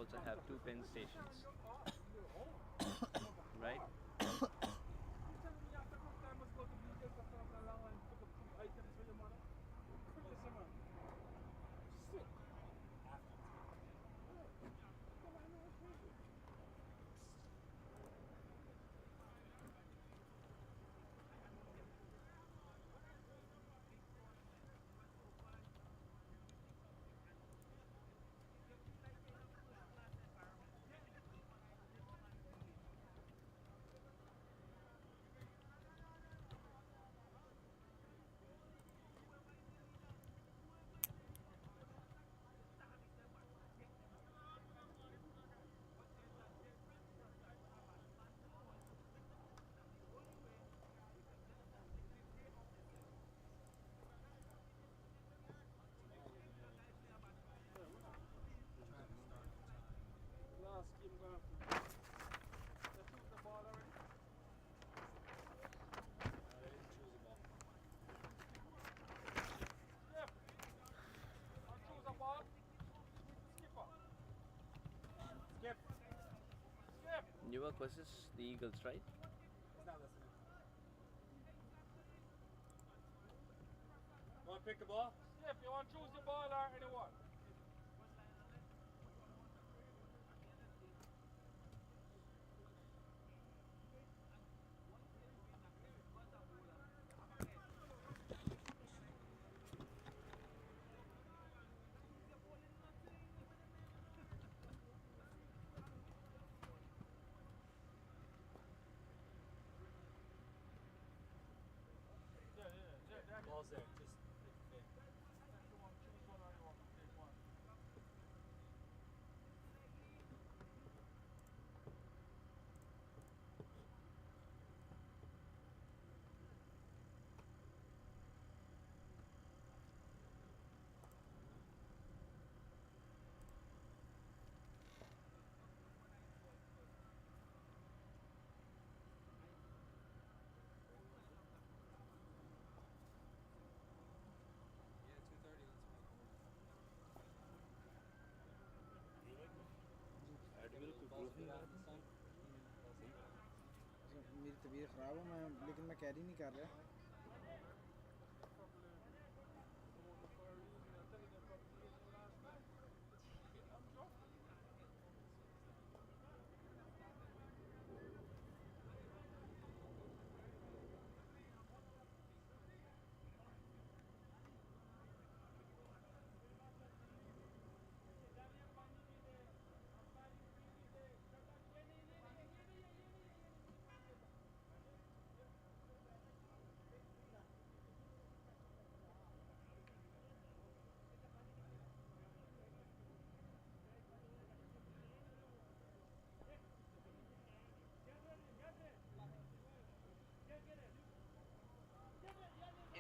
also have 2 pen stations, right? Last game going. They took the ball already. They didn't choose the ball. Skip. Don't choose the ball. Skipper. Skip. Skip. Newark versus the Eagles, right? He's not listening. You want to pick the ball? Skip. You want to choose the ball or anyone? Yeah. Ball's there. Just pick. You want to choose one or you want to take one? Yeah, 2:30. Let's make एडमिल को balls grouping out in the sun. मेरी तबीयत ख़राब है मैं लेकिन मैं carry नहीं कर रहा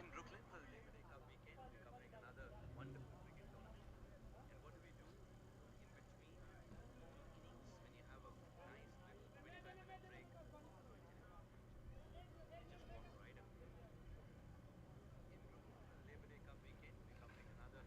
In Brooklyn for the Labor Day Cup weekend, we're covering another wonderful cricket tournament. And what do we do in between innings when you have a nice little 25-minute break? You just want to ride a wave. In Brooklyn for the Labor Day Cup weekend, we're covering another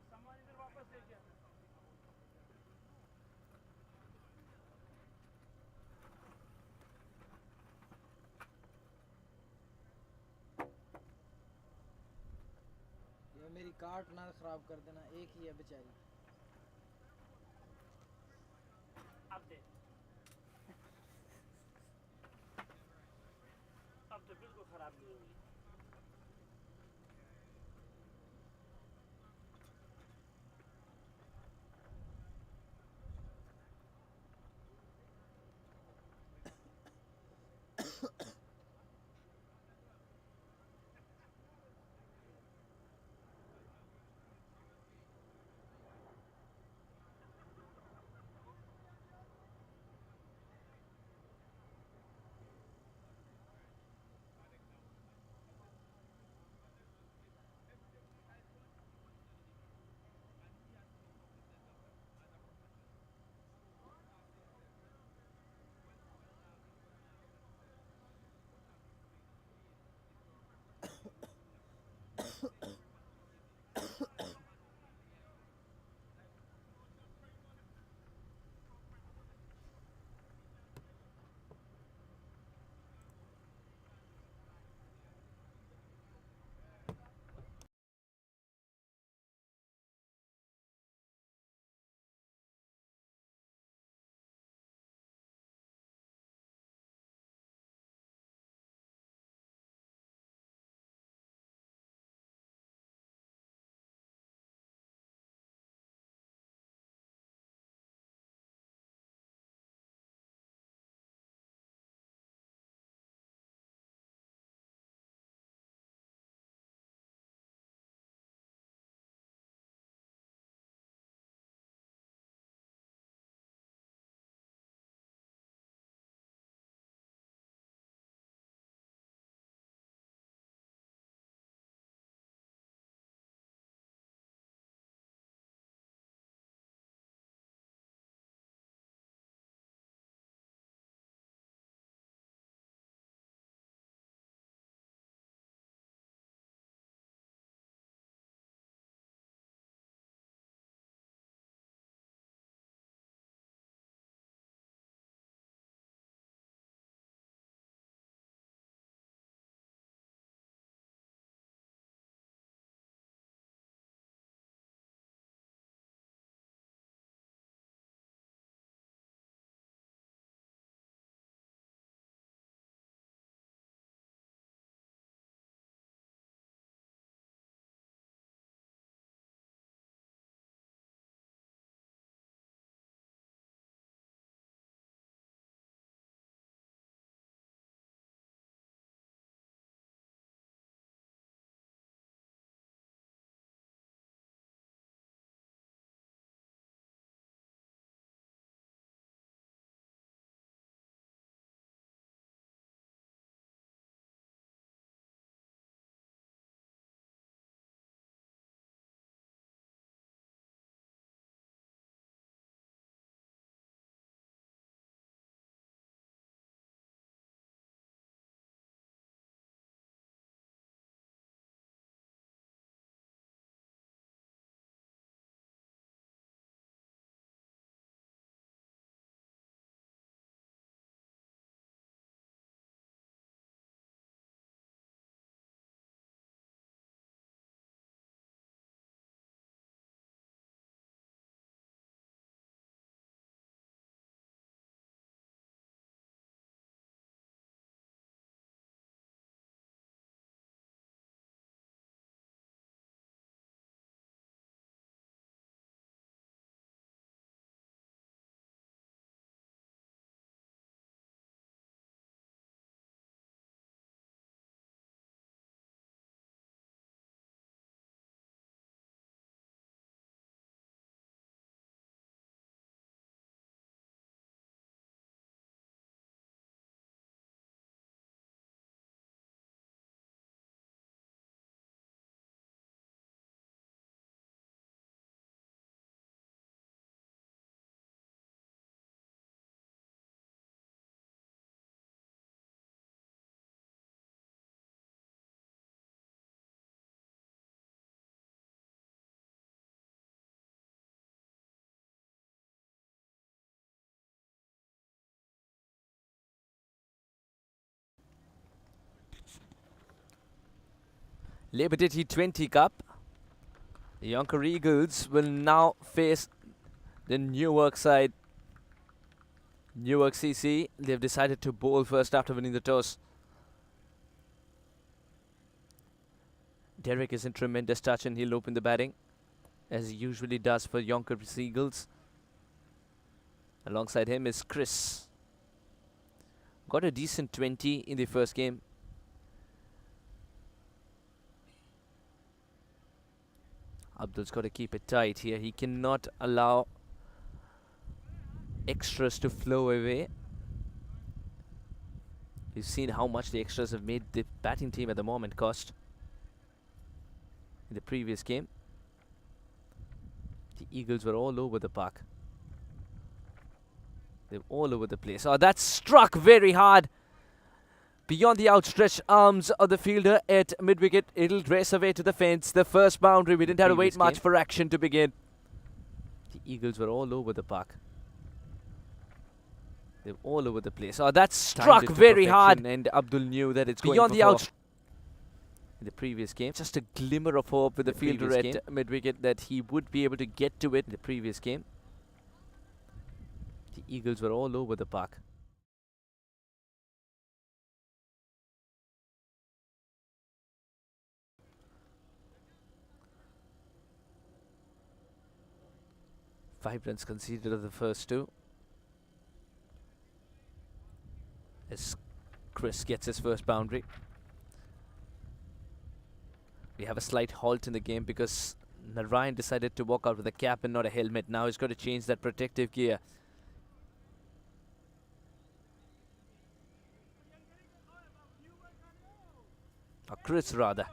सामान इधर वापस लेके आना ये मेरी cart ना ख़राब कर देना एक ही है बेचारी खराब नहीं होगी Labor Day T20 Cup. The Yonker Eagles will now face the Newark side. Newark CC. They've decided to bowl first after winning the toss. Derek is in tremendous touch and he'll open the batting, as he usually does for Yonker Seagulls. Alongside him is Chris. Got a decent 20 in the first game. Abdul's got to keep it tight here. He cannot allow extras to flow away. We've seen how much the extras have made the batting team at the moment cost. In the previous game, the Eagles were all over the park. They were all over the place. Oh, that struck very hard. Beyond the outstretched arms of the fielder at mid-wicket. It'll race away to the fence. The first boundary. We didn't have to wait much for action to begin. The Eagles were all over the park. They were all over the place. Oh, that struck very hard. And Abdul knew that it's beyond the outstretched. In the previous game, just a glimmer of hope with the fielder at mid-wicket that he would be able to get to it. In the previous game, the Eagles were all over the park. Five runs conceded of the first two, as Chris gets his first boundary. We have a slight halt in the game because Narayan decided to walk out with a cap and not a helmet. Now he's got to change that protective gear. Or Chris rather.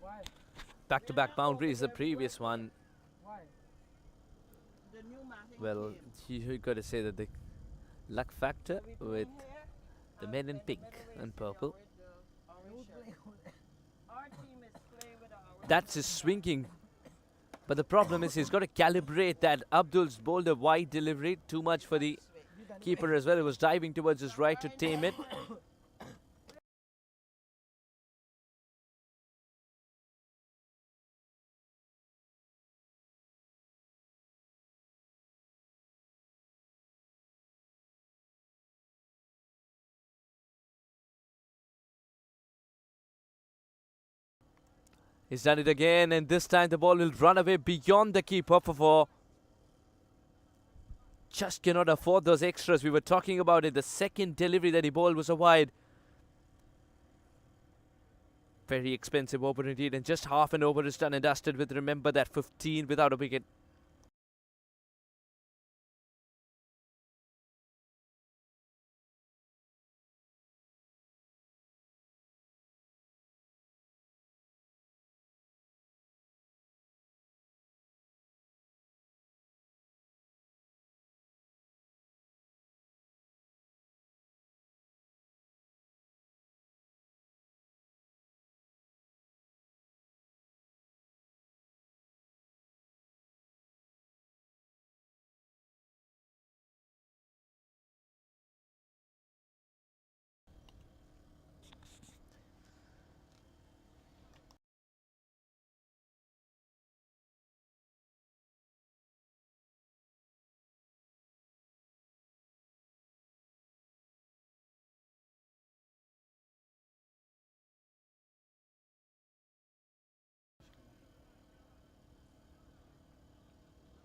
Why? Back-to-back boundaries, the previous one. Why? Well, you got to say that the luck factor with the men in pink and purple. That's his swinging. But the problem is he's got to calibrate that. Abdul's bowled a wide delivery, too much for the keeper as well. He was diving towards his right to tame it. He's done it again, and this time the ball will run away beyond the keeper for four. Just cannot afford those extras. We were talking about it. The second delivery that he bowled was a wide. Very expensive over indeed, and just half an over is done and dusted with, remember, that 15 without a wicket.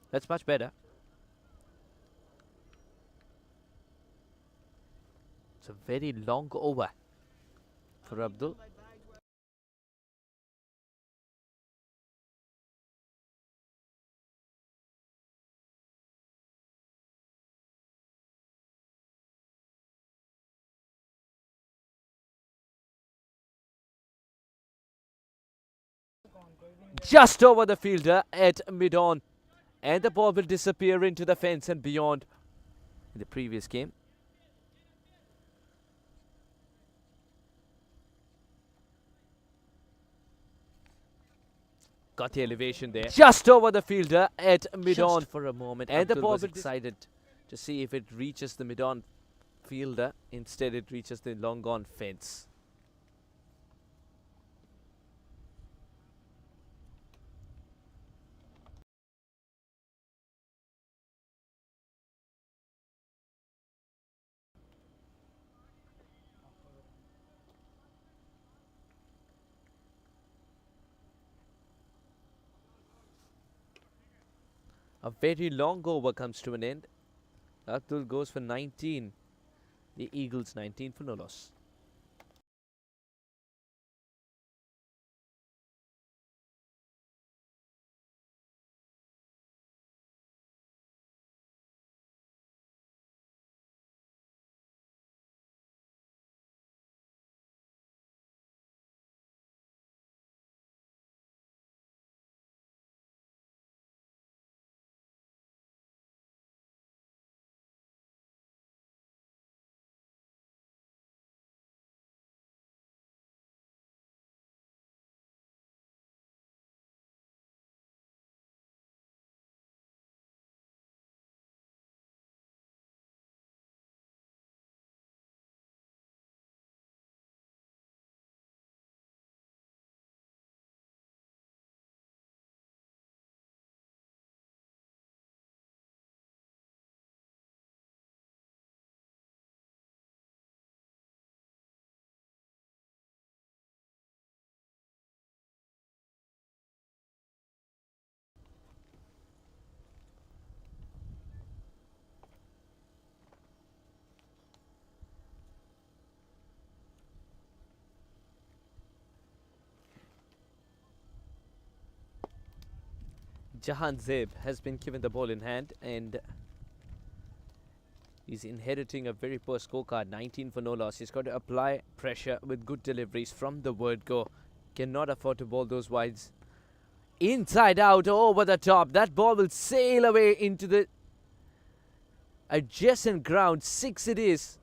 That's much better. It's a very long over for Abdul. just over the fielder at mid-on. And the ball will disappear into the fence and beyond in the previous game. Got the elevation there. Just over the fielder at mid-on for a moment. And the ball was excited to see if it reaches the mid-on fielder. Instead, it reaches the long-gone fence. A very long over comes to an end. Abdul goes for 19. The Eagles 19 for no loss. Jahan Zeb has been given the ball in hand and he's inheriting a very poor scorecard. 19 for no loss. He's got to apply pressure with good deliveries from the word go. Cannot afford to bowl those wides. Inside out, over the top. That ball will sail away into the adjacent ground. 6 it is.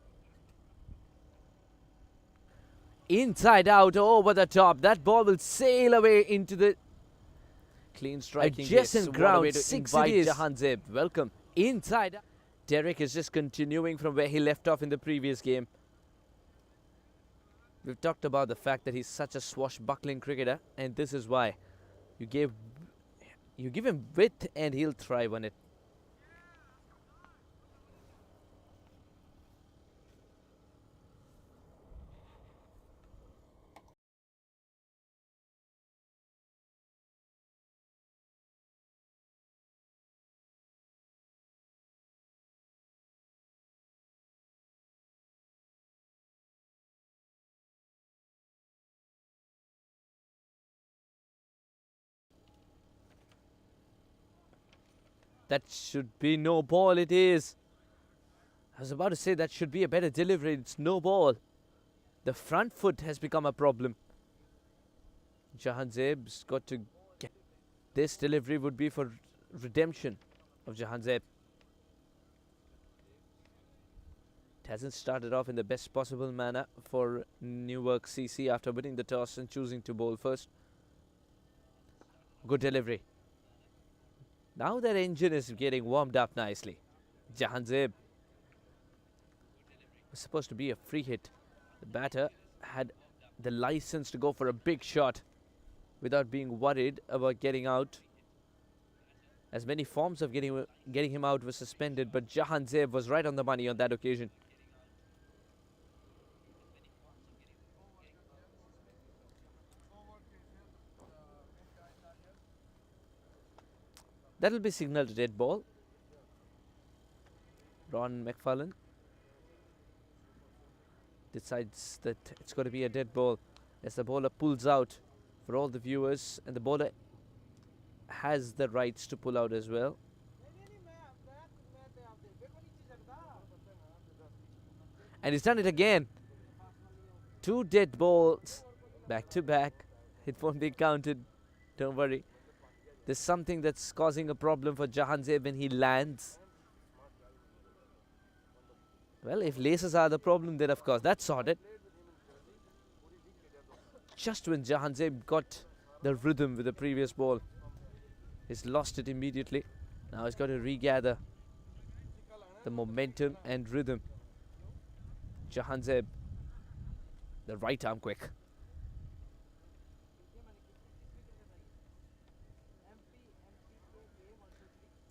Inside out, over the top. That ball will sail away into the clean striking adjacent ground. 6 it is. Jahan Zeb, welcome. Inside. Derek is just continuing from where he left off in the previous game. We've talked about the fact that he's such a swashbuckling cricketer, and this is why. You give him width and he'll thrive on it. That should be no ball, it is. I was about to say that should be a better delivery. It's no ball. The front foot has become a problem. Jahan Zeb's got to get... This delivery would be for redemption of Jahan Zeb. It hasn't started off in the best possible manner for Newark CC after winning the toss and choosing to bowl first. Good delivery. Now that engine is getting warmed up nicely. Jahan Zeb was supposed to be a free hit. The batter had the license to go for a big shot without being worried about getting out. As many forms of getting him out were suspended, but Jahan Zeb was right on the money on that occasion. That'll be signalled a dead ball. Ron McFarlane decides that it's got to be a dead ball as the bowler pulls out for all the viewers, and the bowler has the rights to pull out as well. And he's done it again. 2 dead balls back to back. It won't be counted. Don't worry. There's something that's causing a problem for Jahanzeb when he lands. Well, if laces are the problem, then of course that's sorted. Just when Jahanzeb got the rhythm with the previous ball, he's lost it immediately. Now he's got to regather the momentum and rhythm. Jahanzeb, the right arm quick.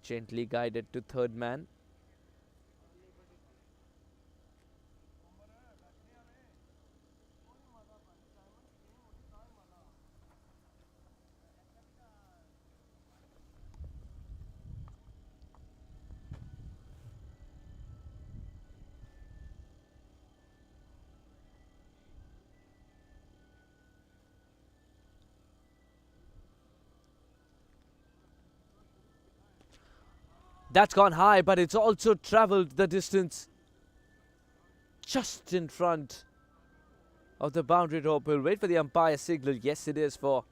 Gently guided to third man. That's gone high, but it's also travelled the distance. Just in front of the boundary rope. We'll wait for the umpire signal. Yes, it is for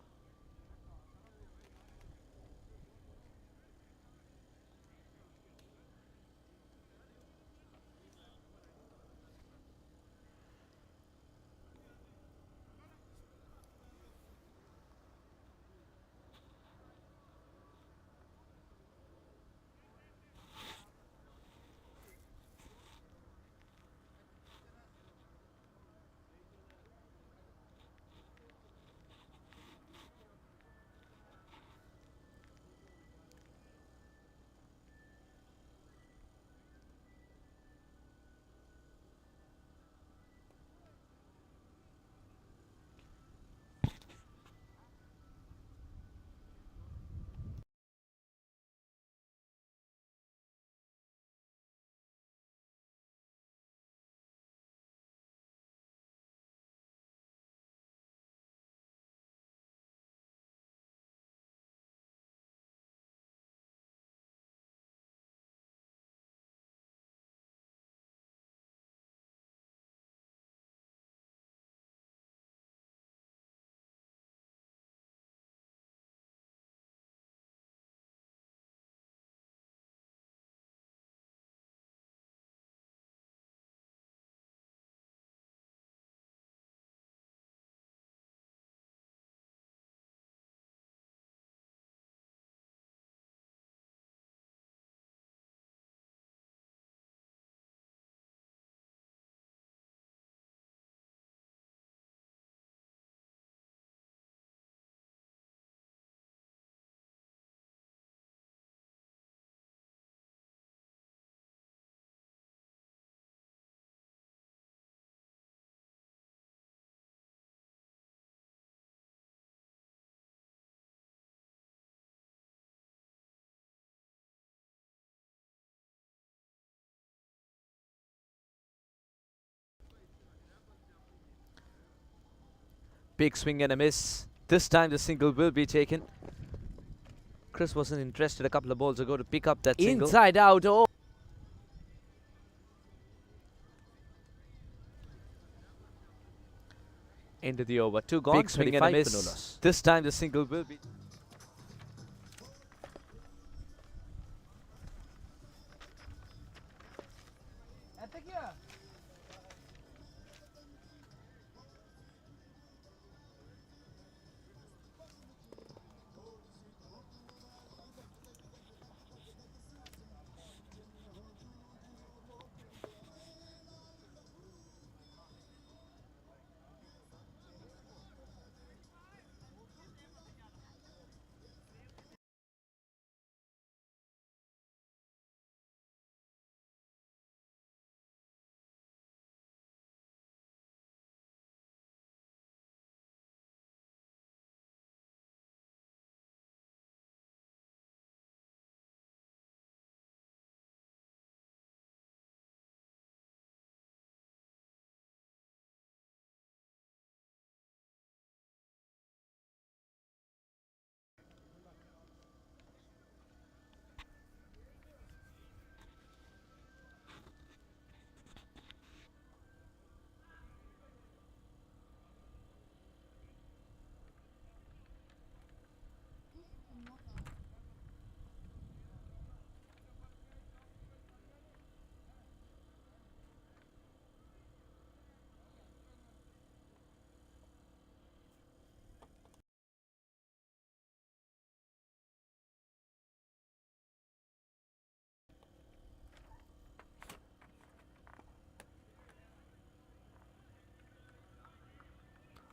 big swing and a miss. This time the single will be taken. Chris wasn't interested a couple of balls ago to pick up that single. Inside out. Oh. Into the over. Two gone. Big swing and a miss. This time the single will be.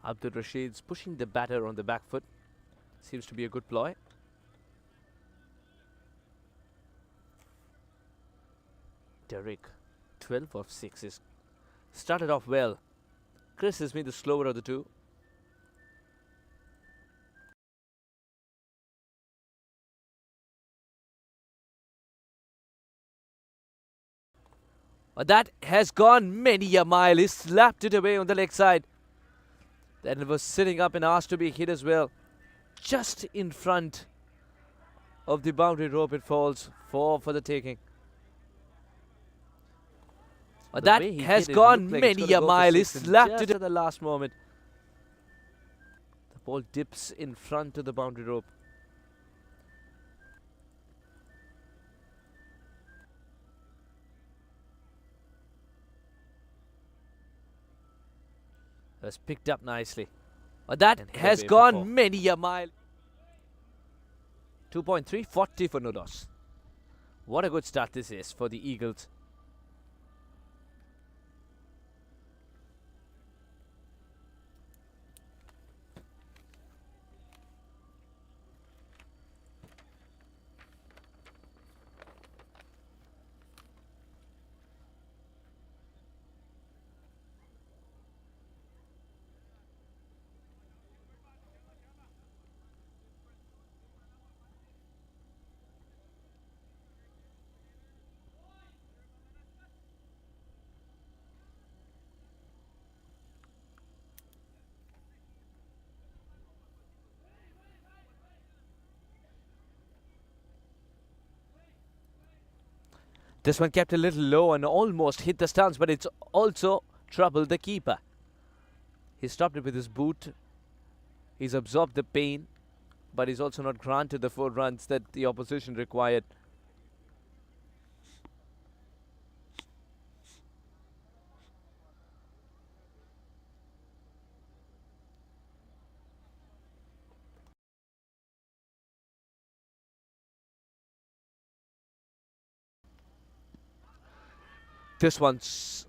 Abdul Rashid's pushing the batter on the back foot. Seems to be a good ploy. Derek, 12 of 6 is started off well. Chris has been the slower of the two. That has gone many a mile. He slapped it away on the leg side. Then it was sitting up and asked to be hit as well. Just in front of the boundary rope it falls. 4 for the taking. That has gone many a mile. He slapped it at the last moment. The ball dips in front of the boundary rope. Has picked up nicely. That has gone many a mile. 2.3, 40 for no loss. What a good start this is for the Eagles. This one kept a little low and almost hit the stance, but it's also troubled the keeper. He stopped it with his boot. He's absorbed the pain, but he's also not granted the 4 runs that the opposition required. This one's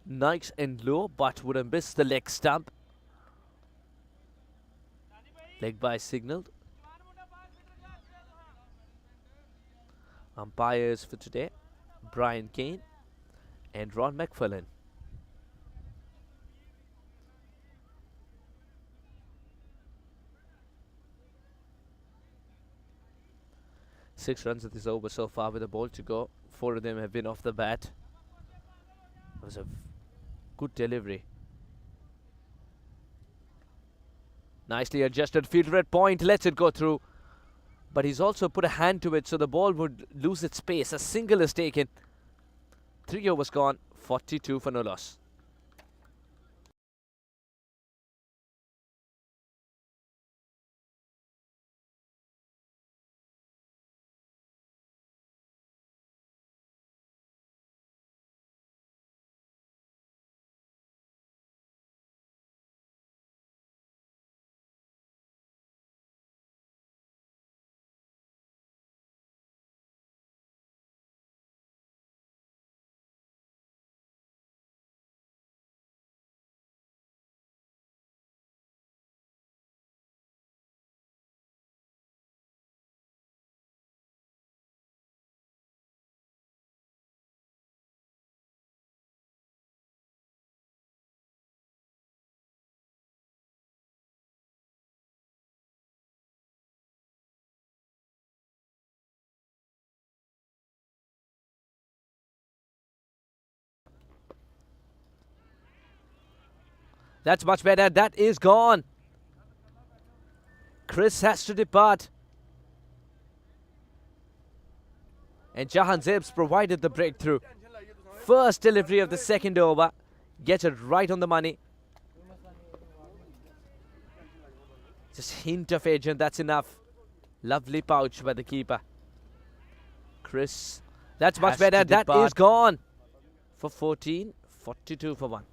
nice and low, but would have missed the leg stump. Leg by signaled. Umpires for today, Brian Kane and Ron McFarlane. Six runs at this over so far with a ball to go. 4 of them have been off the bat. It was a good delivery. Nicely adjusted fielder at point, lets it go through. But he's also put a hand to it so the ball would lose its pace. A single is taken. 3 overs gone, 42 for no loss. That's much better. That is gone. Chris has to depart. And Jahan Zebs provided the breakthrough. First delivery of the second over. Gets it right on the money. Just hint of edge and that's enough. Lovely pouch by the keeper. Chris. That's much better. That is gone. For 14. 42 for 1.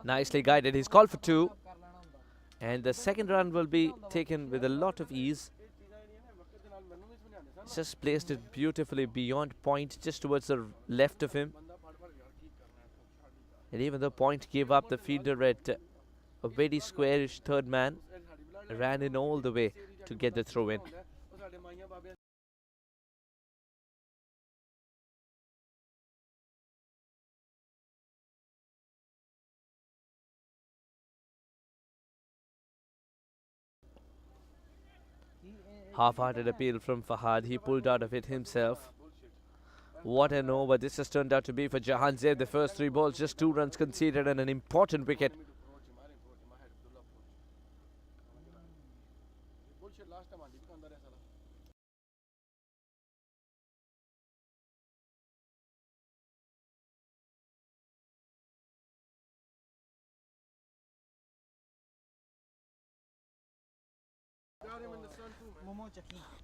Nicely guided. He's called for 2. And the second run will be taken with a lot of ease. Just placed it beautifully beyond point, just towards the left of him. And even though point gave up, the fielder at a very squarish third man ran in all the way to get the throw in. Half-hearted appeal from Fahad. He pulled out of it himself. What an over this has turned out to be for Jahan Zeb. The first 3 balls, just 2 runs conceded and an important wicket.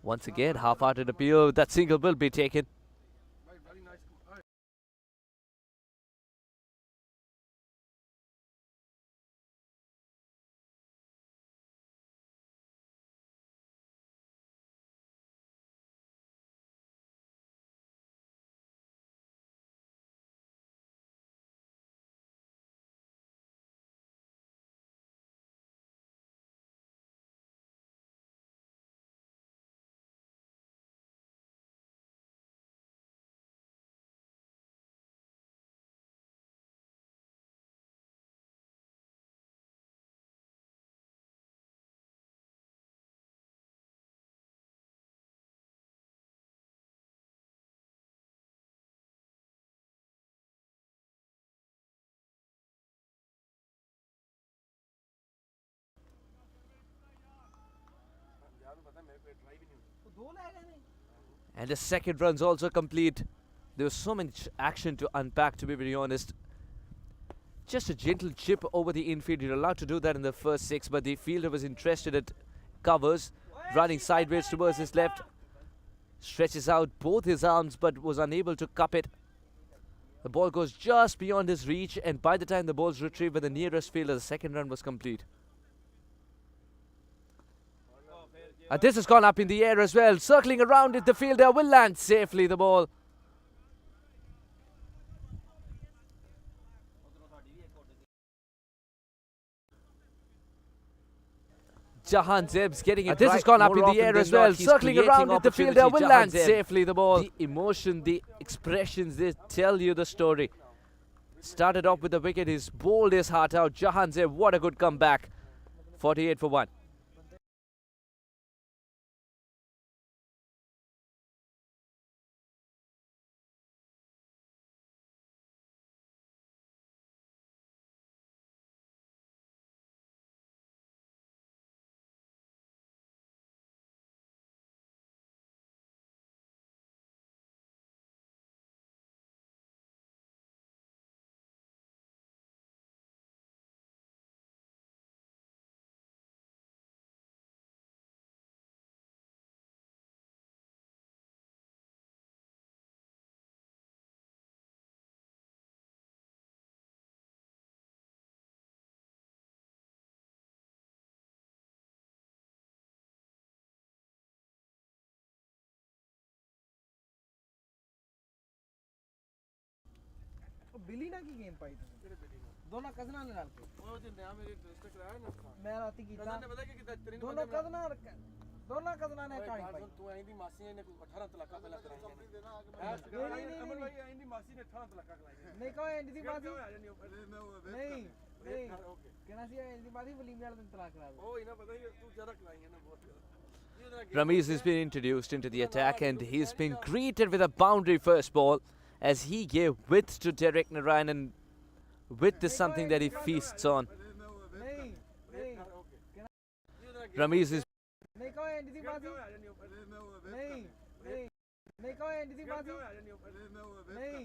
Once again, half-hearted appeal. That single will be taken. And the second run's also complete. There was so much action to unpack, to be very honest. Just a gentle chip over the infield. You're allowed to do that in the first 6, but the fielder was interested at covers, running sideways towards his left. Stretches out both his arms, but was unable to cup it. The ball goes just beyond his reach, and by the time the ball's retrieved by the nearest fielder, the second run was complete. And this has gone up in the air as well. Circling around it, the fielder will land safely the ball. Jahan Zeb's getting it. This has gone up in the air as well. Circling around it, the fielder will land safely the ball. The emotion, the expressions, they tell you the story. Started off with the wicket. He's bowled his heart out. Jahan Zeb, what a good comeback. 48 for 1. बिली ना की game पाई दोनों कजना ने डाल के ਉਹ ਜੇ ਨਿਆ ਮੇਰੇ ਰਜਿਸਟਰ ਕਰਾਇਆ ਨਾ मैं राती कीता ਕਜ਼ਨ ਨੇ ਪਤਾ ਕੀ ਕੀਤਾ ਤੇਰੀ दोनों कजना ने काई पाई ਤੂੰ ਐਂ ਦੀ ਮਾਸੀ ਨੇ ਕੋਈ 18 ਤਲਾਕਾਂ ਪਹਿਲਾਂ ਕਰਾਈਆਂ ਨੇ ਅਮਨ ਭਾਈ ਐਂ ਦੀ ਮਾਸੀ ਨੇ 18 ਤਲਾਕਾਂ ਕਰਾਈਆਂ नहीं कहो एंड दी बात ਆ ਜਾਣੀ नहीं नहीं कहना सी एंड दी बात वलीम वाले दिन तलाक करा दो ਉਹ ਹੀ ਨਾ ਪਤਾ ਹੀ ਤੂੰ ਜ਼ਿਆਦਾ ਕਰਾਈਆਂ ਨਾ ਬਹੁਤ ਜ਼ਿਆਦਾ Ramiz has been introduced into the attack, and he's been greeted with a boundary first ball as he gave width to Derek Narayan, and width is something that he feasts on. Ramiz is नहीं कहो and the बात नहीं नहीं कहो and the बात नहीं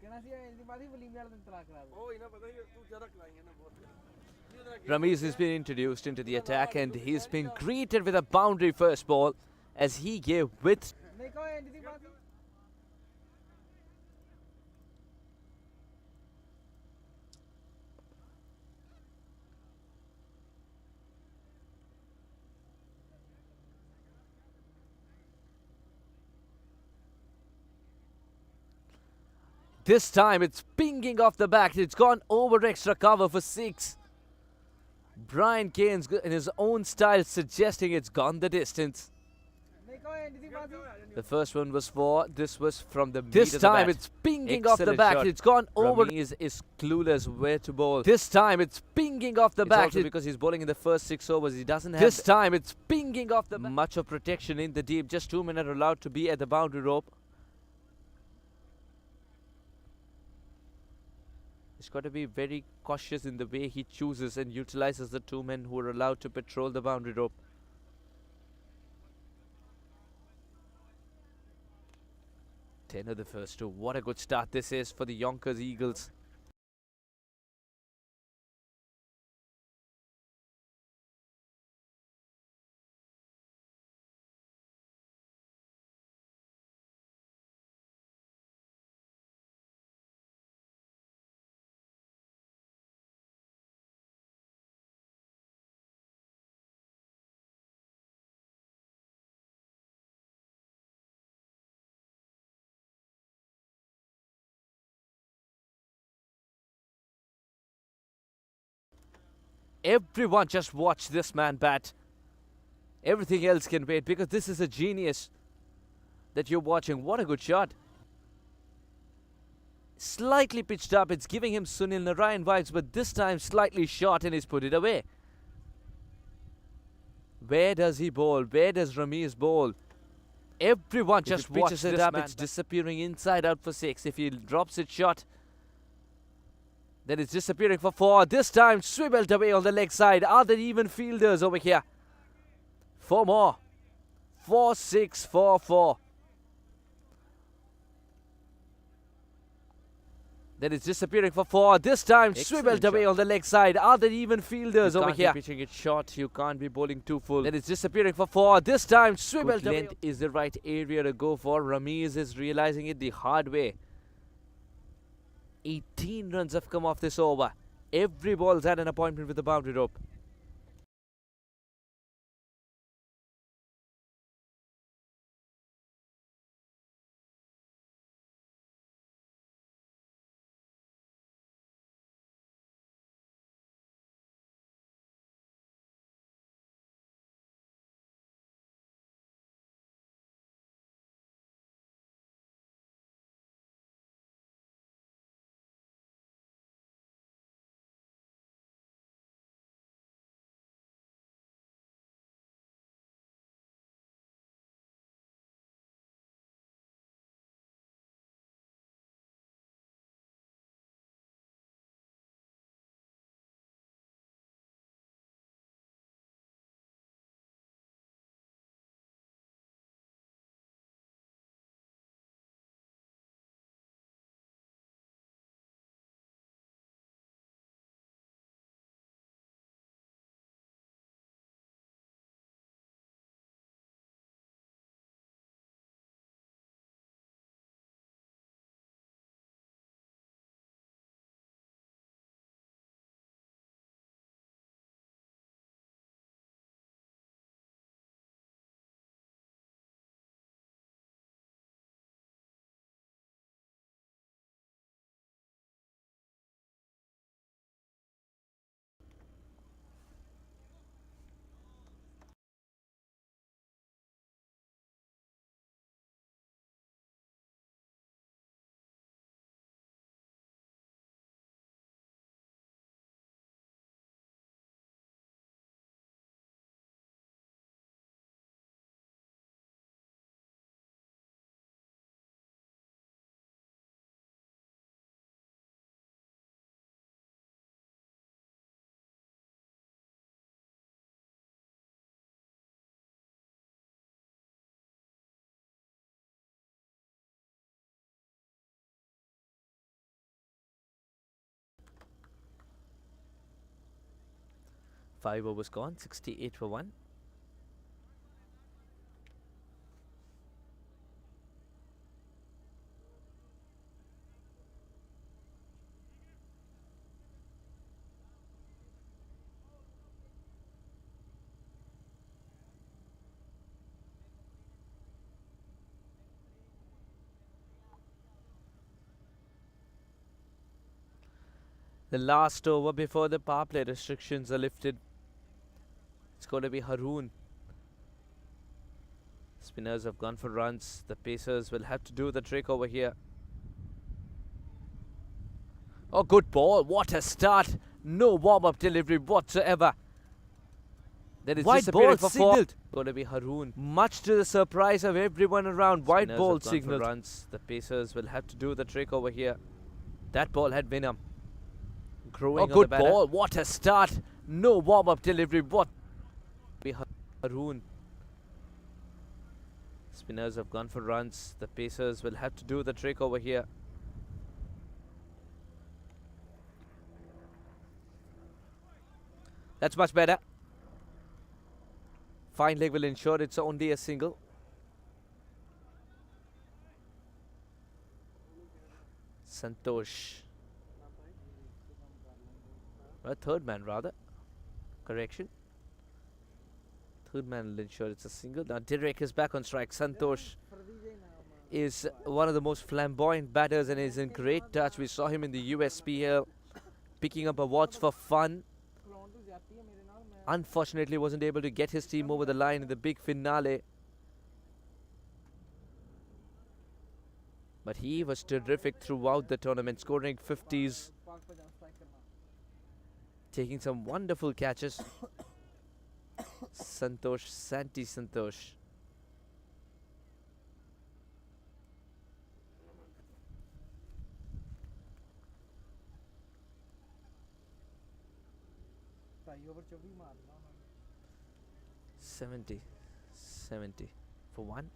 कहना सी and the बात वलीम वाले दिन तलाक करा दो ਉਹ ਹੀ ਨਾ ਪਤਾ ਹੀ ਤੂੰ ਜ਼ਿਆਦਾ ਕਰਾਈਆਂ ਨਾ ਬਹੁਤ ਜ਼ਿਆਦਾ Ramiz has been introduced into the attack, and he's been greeted with a boundary first ball as he gave width. नहीं कहो एंड दी बात This time it's pinging off the back. It's gone over extra cover for 6. Brian Kane's in his own style suggesting it's gone the distance. नहीं कहो and the बाजी The first one was 4. This was from the This meat of the time bat. it's pinging off the back. shot. It's gone over. Rami Is clueless where to bowl. This time it's pinging off the It's back. also because he's bowling in the first 6 overs. He doesn't have This time it's pinging off the back. much of protection in the deep. Just 2 men are allowed to be at the boundary rope. He's got to be very cautious in the way he chooses and utilizes the 2 men who are allowed to patrol the boundary rope. Ten of the first 2. What a good start this is for the Yonkers Eagles. Everyone just watch this man bat. Everything else can wait because this is a genius that you're watching. What a good shot. Slightly pitched up. It's giving him Sunil Narayan vibes, but this time slightly short and he's put it away. Where does he bowl? Where does Ramesh bowl? Everyone just pitches it up. It's disappearing inside out for 6. If he drops it short, then it's disappearing for 4. This time swiveled away on the leg side. Are there even fielders over here? 4 more. 4, 6, 4, 4. Then it's disappearing for 4. This time swiveled away on the leg side. Are there even fielders over here? Pitching it short. You can't be bowling too full. Then it's disappearing for 4. This time swiveled away. Length is the right area to go for. Ramesh is realizing it the hard way. 18 runs have come off this over. Every ball's had an appointment with the boundary rope. Five overs gone. 68 for 1. The last over before the power play restrictions are lifted. It's going to be Haroon. Spinners have gone for runs. The Pacers will have to do the trick over here. Oh, good ball. What a start. No warm-up delivery whatsoever. That is White disappearing ball for four. signalled. Going to be Haroon. Much to the surprise of everyone around. White Spinners ball have gone for signalled. runs. The Pacers will have to do the trick over here. That ball had Venom. Growing good on the ball. What a start. No warm-up delivery. What? Be Haroon. Spinners have gone for runs. The Pacers will have to do the trick over here. That's much better. Fine leg will ensure it's only a single. Santosh. A third man rather. Correction. Third man will ensure it's a single. Now Derek is back on strike. Santosh is one of the most flamboyant batters and is in great touch. We saw him in the USPL picking up awards for fun. Unfortunately wasn't able to get his team over the line in the big finale. But he was terrific throughout the tournament, scoring 50s, taking some wonderful catches. Santosh, Santi Santosh. over 24 मारना 70 for one.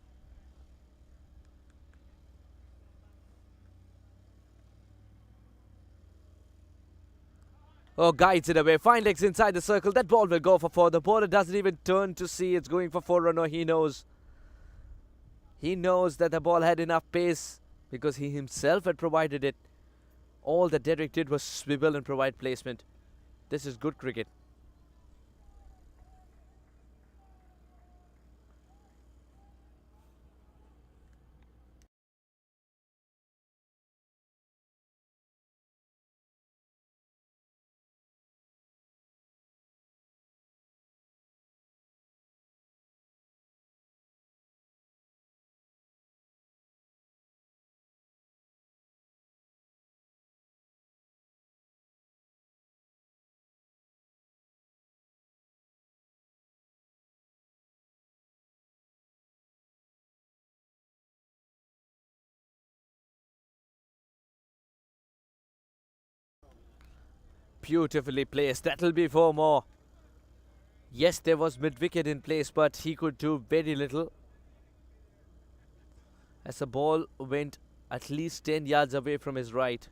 Oh, guides it away. Fine legs inside the circle. That ball will go for four. The bowler doesn't even turn to see it's going for four or no. He knows. He knows that the ball had enough pace because he himself had provided it. All that Derek did was swivel and provide placement. This is good cricket. Beautifully placed. That'll be four more. Yes, there was mid-wicket in place, but he could do very little. As the ball went at least 10 yards away from his right.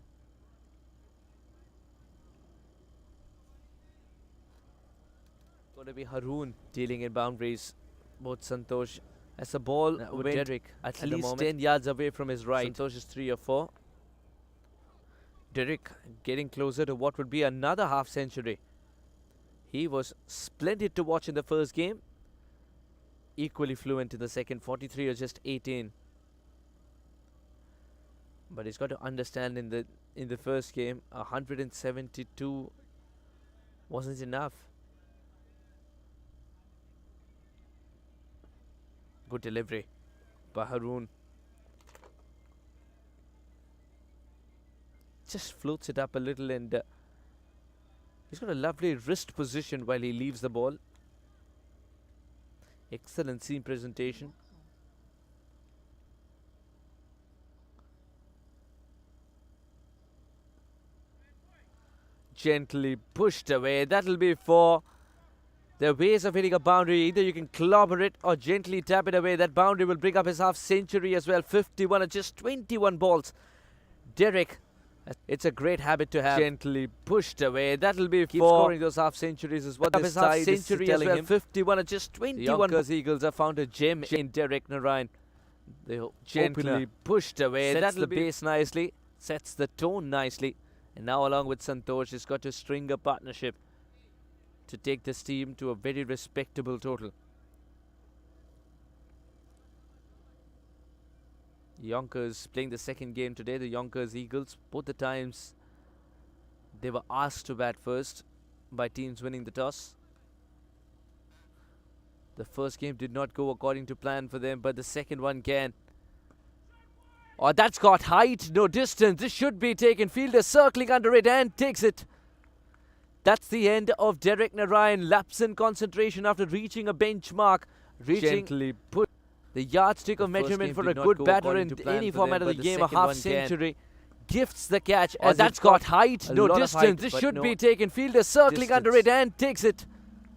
Going to be Haroon dealing in boundaries. Both Santosh. As the ball went Derek at least 10 yards away from his right. Santosh is 3 or 4. Derek getting closer to what would be another half century. He was splendid to watch in the first game. Equally fluent in the second. 43 or just 18. But he's got to understand in the first game, 172 wasn't enough. Good delivery by Haroon. Just floats it up a little and he's got a lovely wrist position while he leaves the ball. Excellent seam presentation. Gently pushed away. That'll be four. There are ways of hitting a boundary. Either you can clobber it or gently tap it away. That boundary will bring up his half century as well. 51 and just 21 balls. Derek, it's a great habit to have. Gently pushed away. That'll be Keep four. scoring those half centuries is what this His half side is century as telling well. him. 51 and just 21. Yonkers Eagles have found a gem in Derek Narayan. The Gently opener pushed away. sets That'll the be base nicely, sets the tone nicely, and now along with Santosh, he's got to string a partnership to take this team to a very respectable total. Yonkers playing the second game today. The Yonkers Eagles, both the times They were asked to bat first by teams winning the toss. The first game did not go according to plan for them, but the second one can. Oh, that's got height, no distance. This should be taken. Fielder circling under it and takes it. That's the end of Derek Narayan. Lapse in concentration after reaching a benchmark. Gently put the yardstick of measurement for a good batter in any format of the game. A half century. Gifts the catch. Oh, that's got height, no distance. This should be taken. Fielder circling under it and takes it.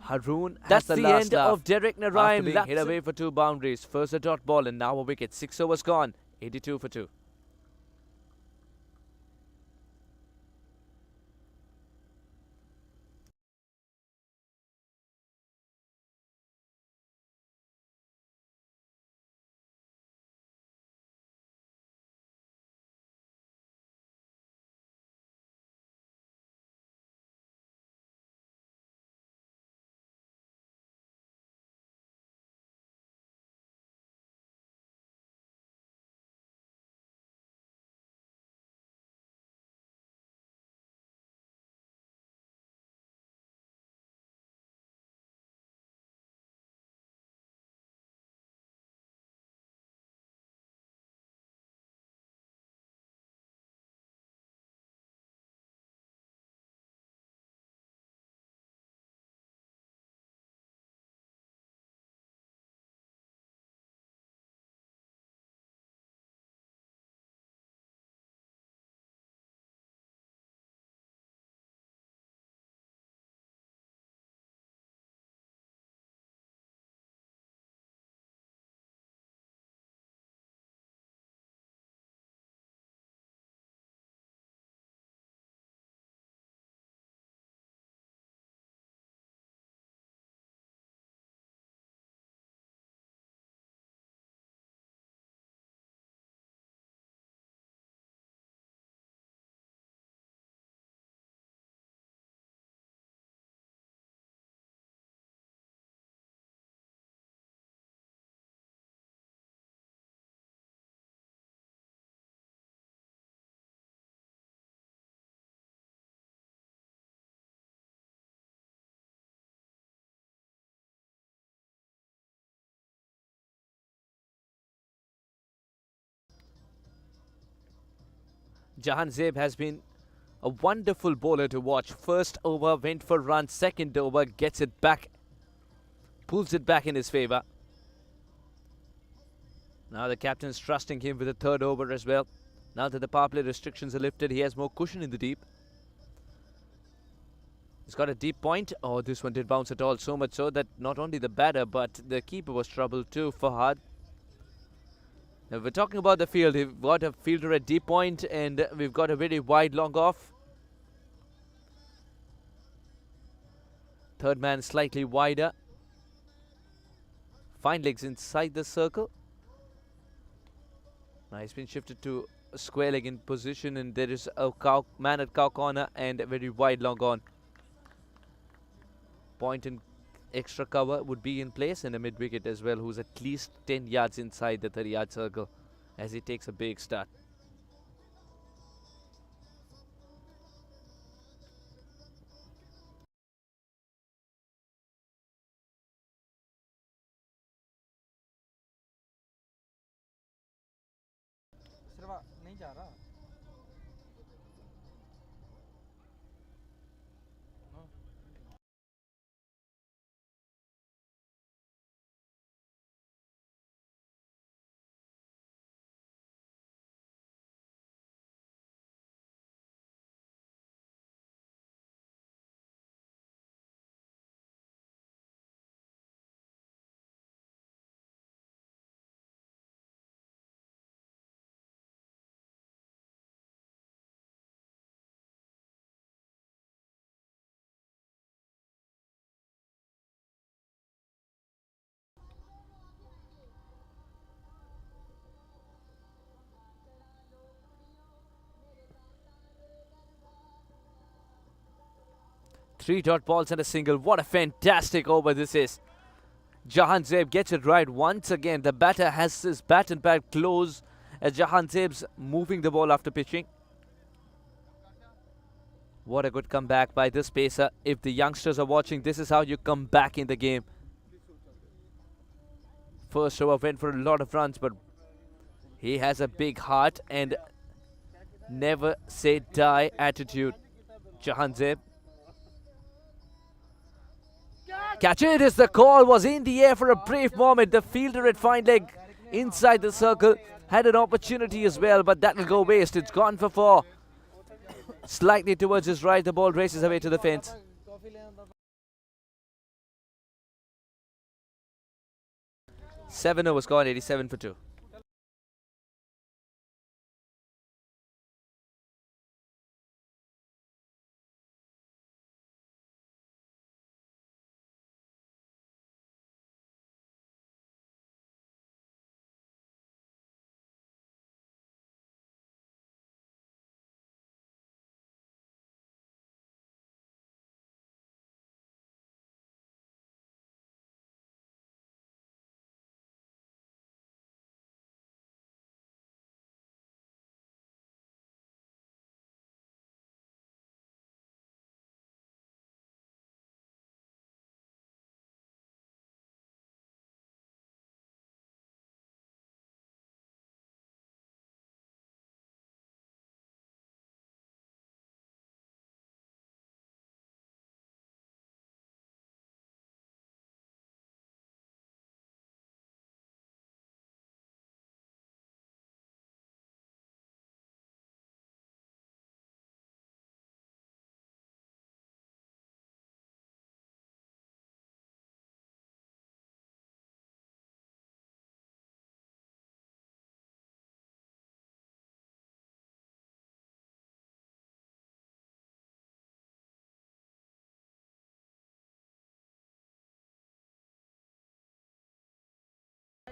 Haroon That's has the last end laugh of Derek Narayan. after being hit away for 2 boundaries. First a dot ball and now a wicket. 6 overs gone. 82 for 2. Jahan Zeb has been a wonderful bowler to watch. First over went for runs. Second over gets it back. Pulls it back in his favour. Now the captain's trusting him with the third over as well. Now that the power play restrictions are lifted, he has more cushion in the deep. He's got a deep point. Oh, this one did bounce at all. So much so that not only the batter but the keeper was troubled too, Fahad. Now we're talking about the field. We've got a fielder at deep point and we've got a very wide long off. Third man slightly wider. Fine legs inside the circle. Now he's been shifted to a square leg in position and there is a man at cow corner and a very wide long on. Point and extra cover would be in place and a mid wicket as well, who's at least 10 yards inside the 30-yard circle as he takes a big start. सिर्फ नहीं जा रहा Three dot balls and a single. What a fantastic over this is. Jahan Zeb gets it right once again. The batter has his bat and pad close as Jahan Zeb's moving the ball after pitching. What a good comeback by this pacer. If the youngsters are watching, this is how you come back in the game. First over went for a lot of runs, but he has a big heart and never say die attitude. Jahanzeb. Catch it as the call was in the air for a brief moment. The fielder at fine leg inside the circle had an opportunity as well, but that will go waste. It's gone for 4. Slightly towards his right, the ball races away to the fence. 7 overs gone, 87 for 2.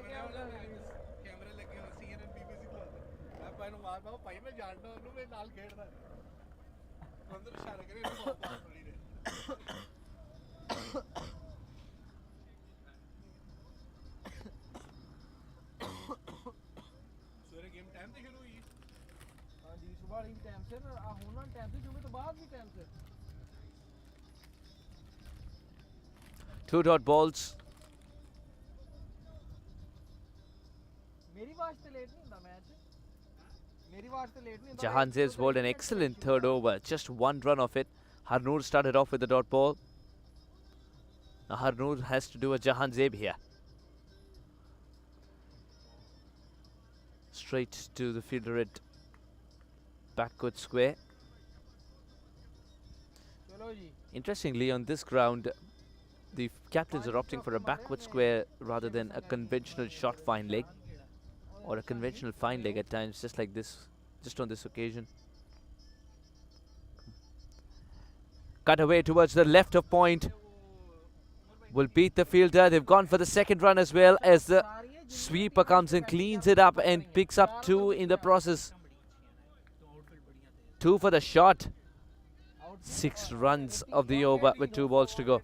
कैमरे लगे हो CNN BBC class मैं pine मारता हूं भाई मैं जानता हूं मैं नाल खेलदा अंदर इशारा करे इन्हें बात थोड़ी रे सवेरे गेम टाइम पे शुरू हुई हां जी सुबह ही टाइम से होना टाइम से जुमे तो बाद भी टाइम से 2 dot balls. मेरी वास्ते लेट नहीं होता मैच मेरी वास्ते लेट नहीं होता Jahanzeb's bowled an excellent third over. Just 1 run of it. Harnoor started off with the dot ball. Now Harnoor has to do a Jahanzeb here. Straight to the fielder at backward square. चलो जी Interestingly, on this ground, the captains are opting for a backward square rather than a conventional short fine leg, or a conventional fine leg at times, just like this, just on this occasion. Cut away towards the left of point. Will beat the fielder. They've gone for the second run as well, as the sweeper comes and cleans it up and picks up 2 in the process. 2 for the shot. 6 runs of the over with 2 balls to go.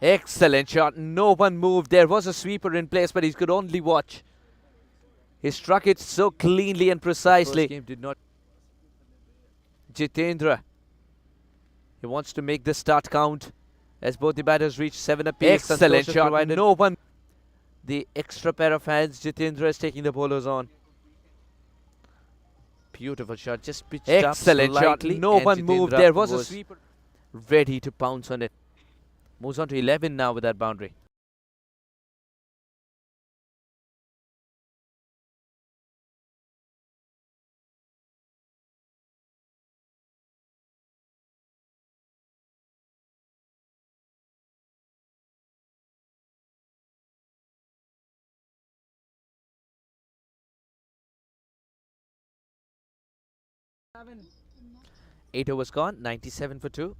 Excellent shot. No one moved. There was a sweeper in place, but he could only watch. He struck it so cleanly and precisely. First game did not. Jitendra. He wants to make the start count as both the batters reach 7 apiece. Excellent shot. No one. The extra pair of hands. Jitendra is taking the bowlers on. Beautiful shot. Just pitched up slightly. Excellent shot. No one moved. There was a sweeper ready to pounce on it. Moves on to 11 now with that boundary. Seven. 8 overs gone, 97 for 2.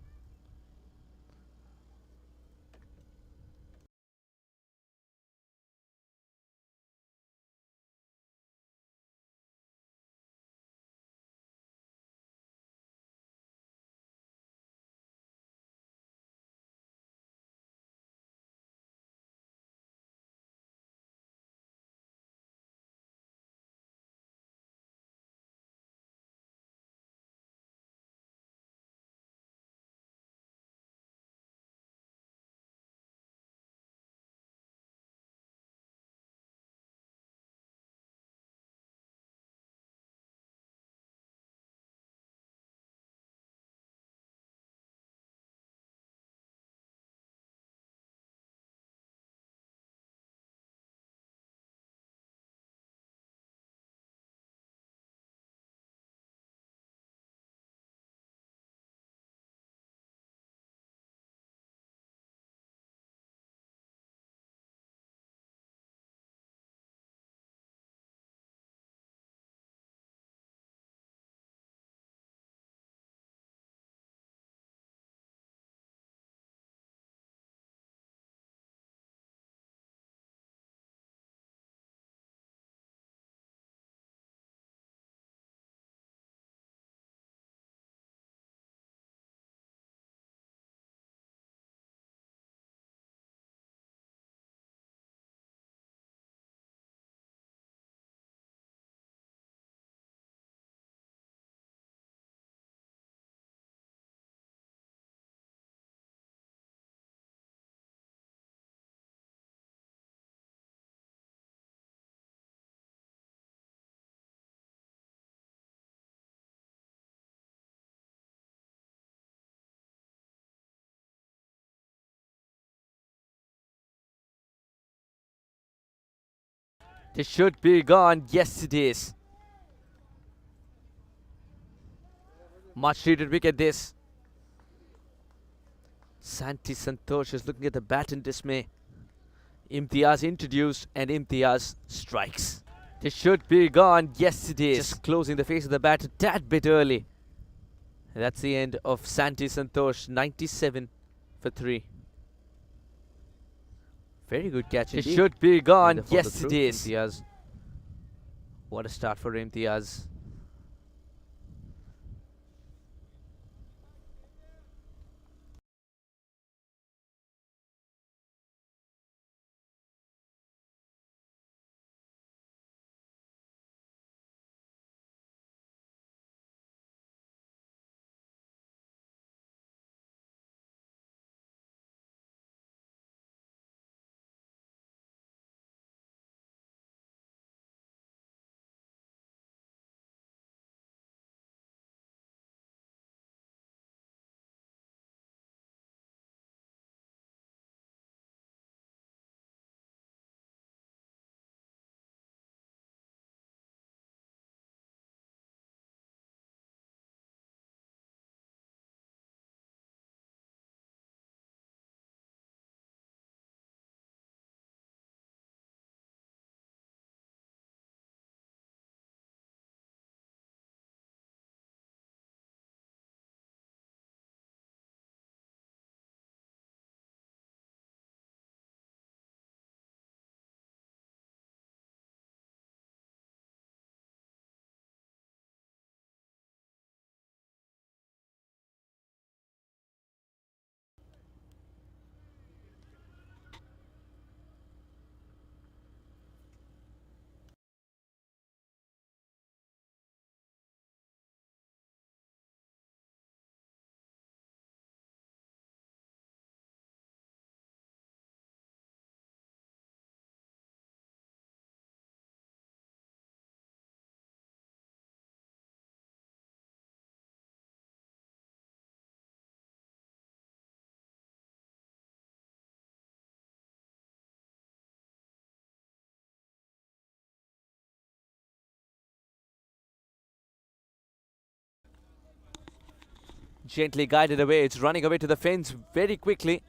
This should be gone. Yes, it is. Much needed wicket this. Santi Santosh is looking at the bat in dismay. Imtiaz introduced and Imtiaz strikes. This should be gone. Yes, it is. Just closing the face of the bat a tad bit early. That's the end of Santi Santosh. 97 for 3. Very good catch. It should be gone. Yes, it is. Imtiaz. What a start for Imtiaz. Gently guided away. It's running away to the fence very quickly.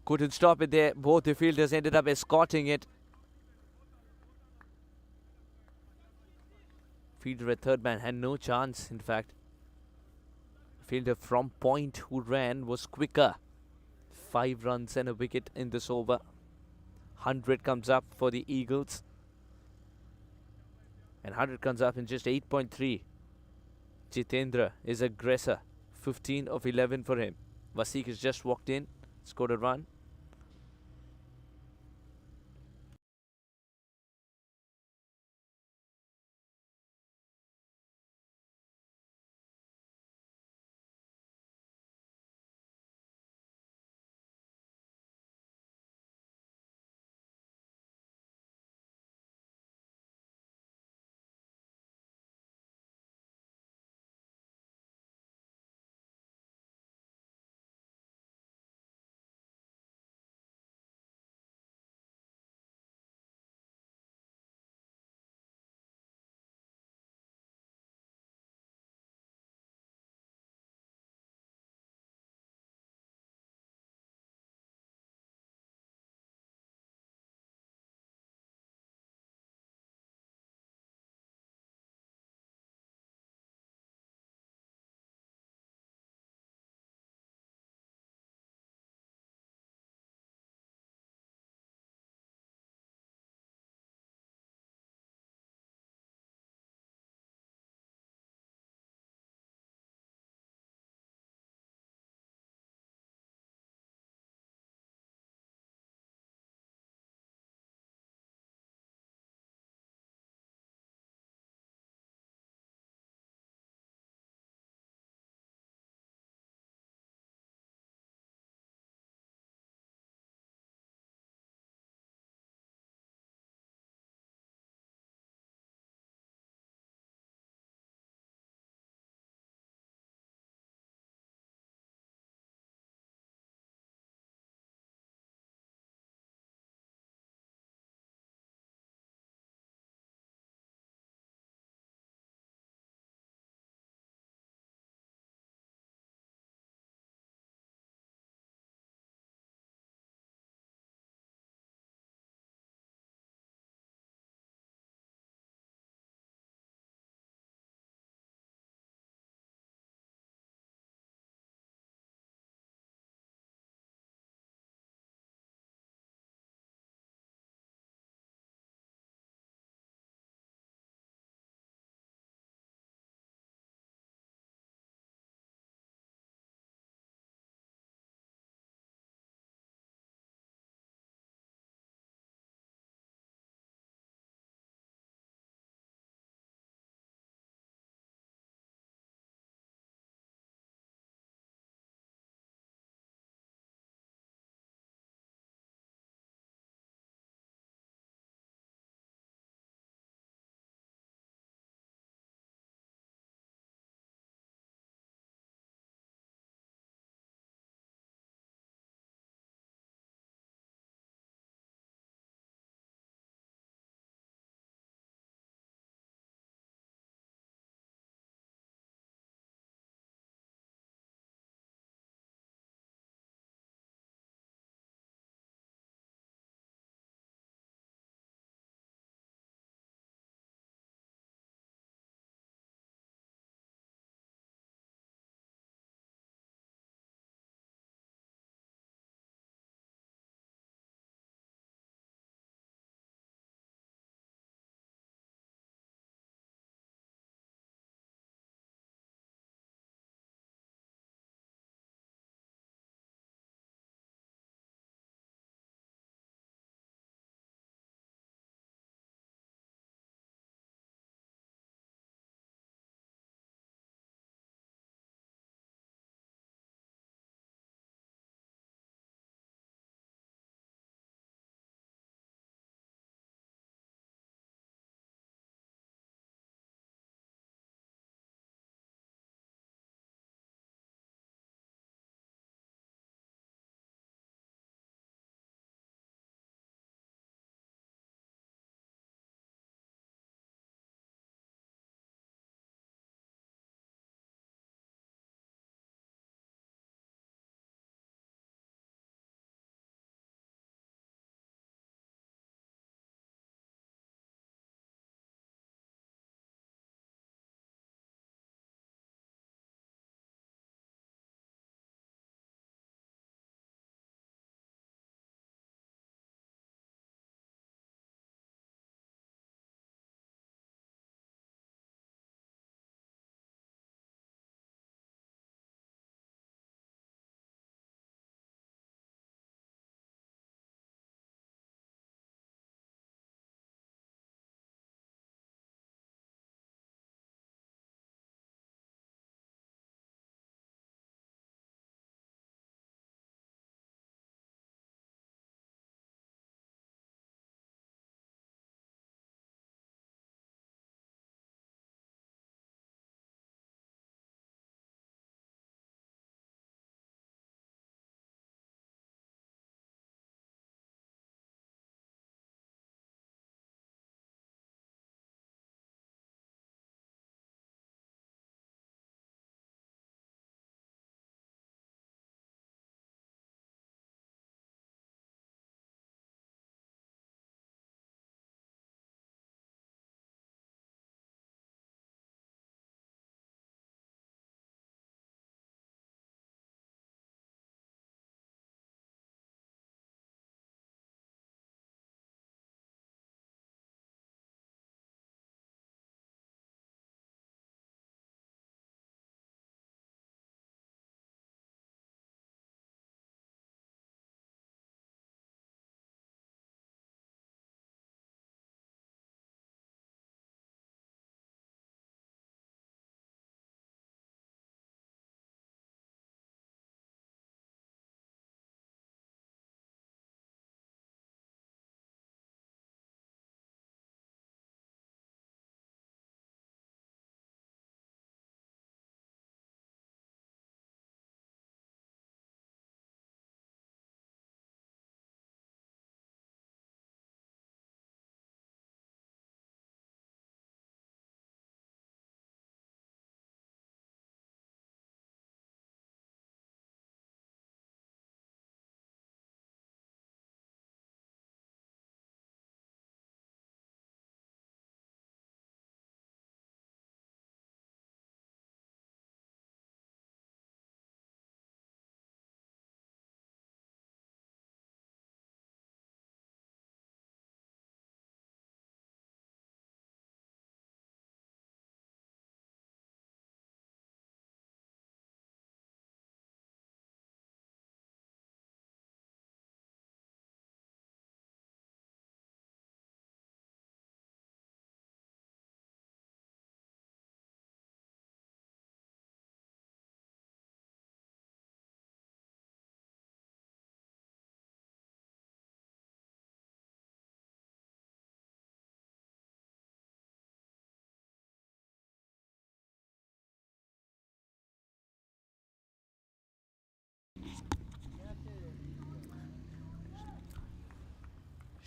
Couldn't stop it there. Both the fielders ended up escorting it. Fielder at third man had no chance, in fact. Fielder from point who ran was quicker. 5 runs and a wicket in this over. 100 comes up for the Eagles. And 100 comes up in just 8.3. Jitendra is aggressor. 15 of 11 for him. Vasik has just walked in, scored a run.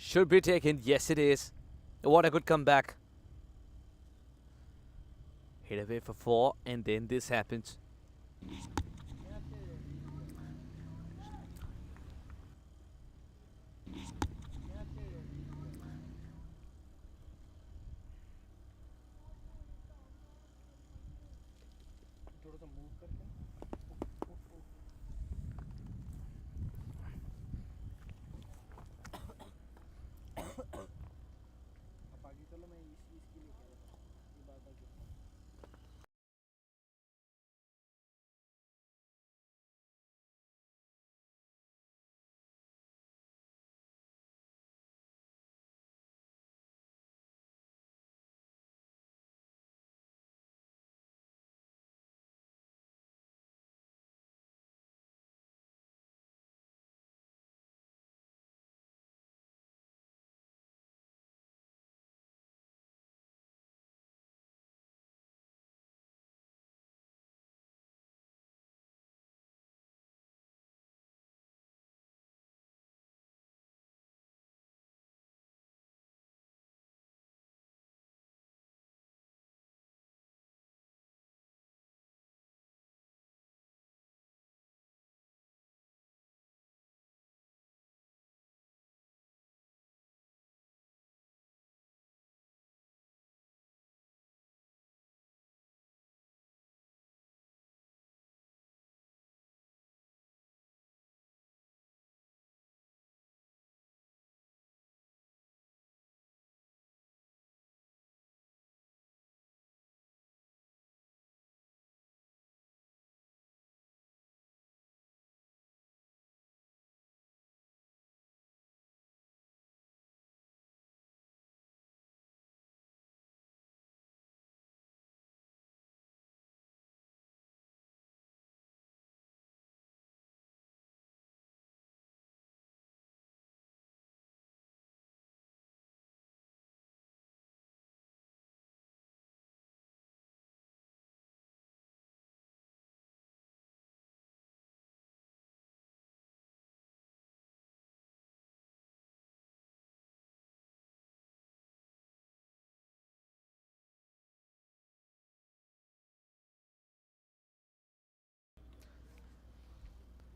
Should be taken. Yes, it is. What a good comeback. Hit away for 4, and then this happens. थोड़ा सा move करके अब आगे चलो मैं इसके लिए कह रहा था ये बात आगे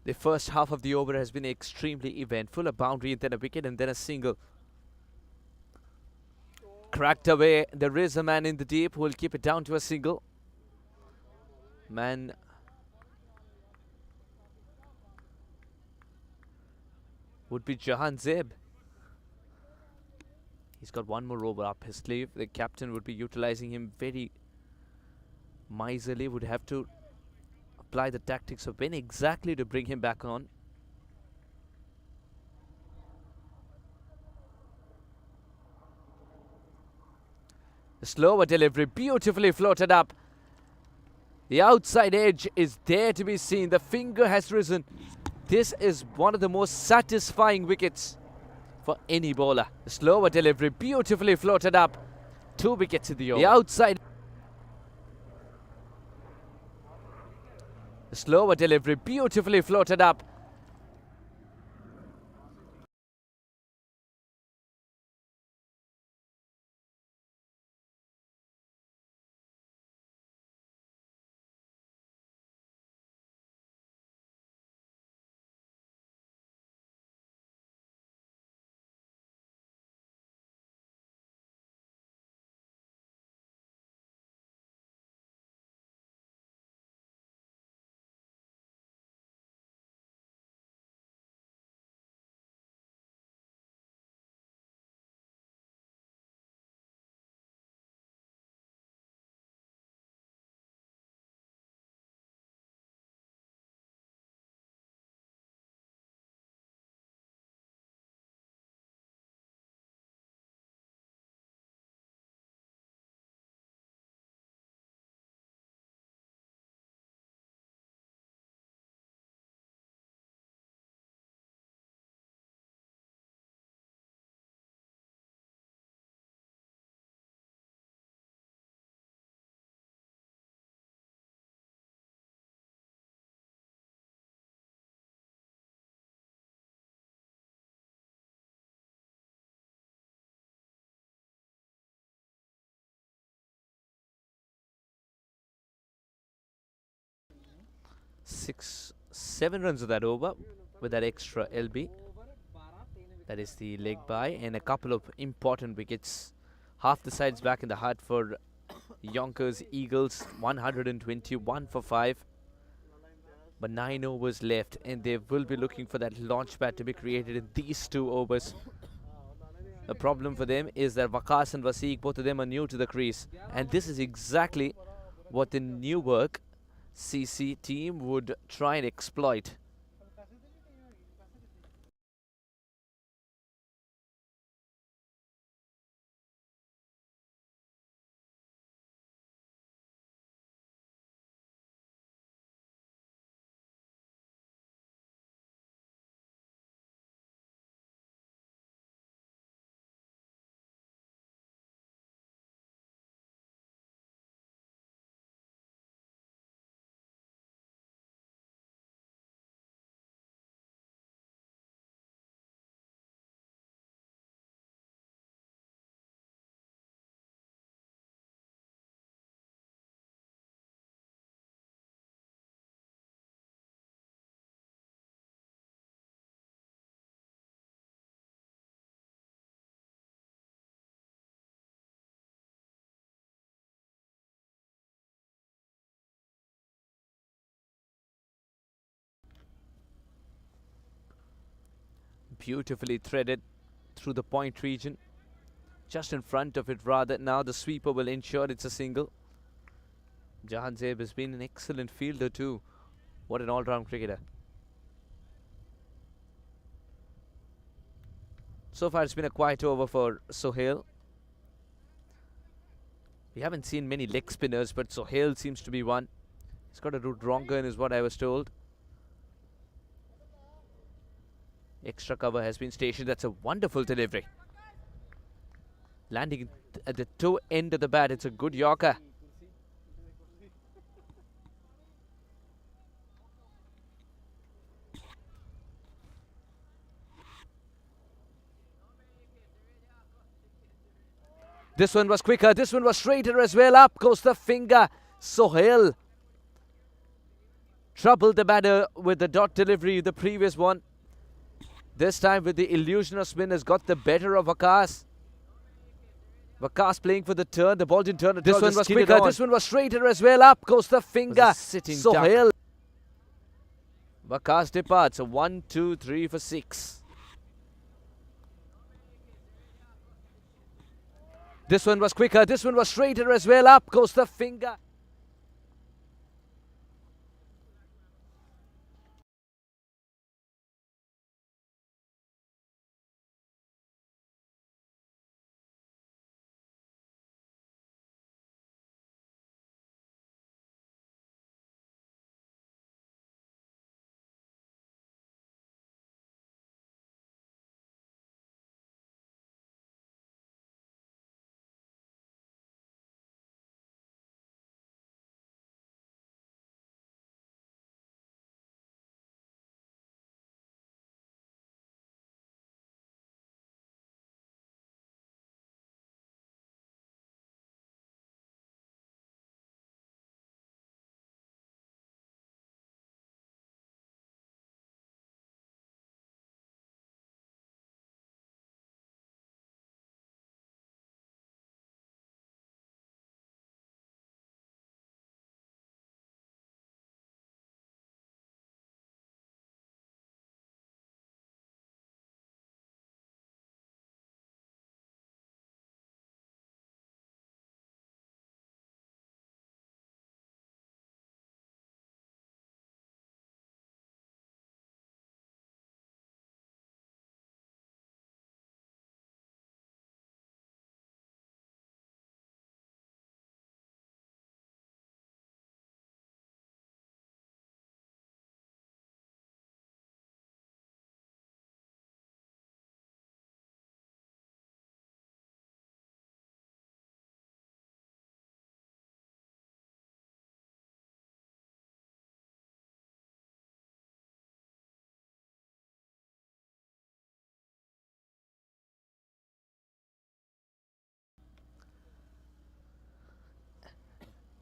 The first half of the over has been extremely eventful. A boundary and then a wicket and then a single. Cracked away. There is a man in the deep who will keep it down to a single. Man would be Jahan Zeb. He's got one more over up his sleeve. The captain would be utilizing him very miserly. Would have to apply the tactics of when exactly to bring him back on. The slower delivery, beautifully floated up. The outside edge is there to be seen. The finger has risen. This is one of the most satisfying wickets for any bowler. The slower delivery, beautifully floated up. 2 wickets in the over. The outside. The slower delivery, beautifully floated up. 7 runs of that over with that extra LB. That is the leg by, and a couple of important wickets. Half the side's back in the hut for Yonkers Eagles, 121 for 5. But 9 overs left, and they will be looking for that launch pad to be created in these 2 overs. The problem for them is that Waqas and Wasiq, both of them are new to the crease, and this is exactly what the Newark CC team would try and exploit. Beautifully threaded through the point region, just in front of it rather. Now the sweeper will ensure it's a single. Jahan Zeb has been an excellent fielder too. What an all-round cricketer. So far it's been a quiet over for Sohail. We haven't seen many leg spinners, but Sohail seems to be one. He's got a route wronger is what I was told. Extra cover has been stationed. That's a wonderful delivery. Landing at the toe end of the bat. It's a good Yorker. This one was quicker. This one was straighter as well. Up goes the finger. Sohail troubled the batter with the dot delivery, the previous one. This time with the illusion of spin has got the better of Waqas. Waqas playing for the turn. The ball didn't turn at all. This one was quicker. This one was straighter as well. Up goes the finger. Sohail. Waqas departs. So 1, 2, 3 for 6. This one was quicker. This one was straighter as well. Up goes the finger.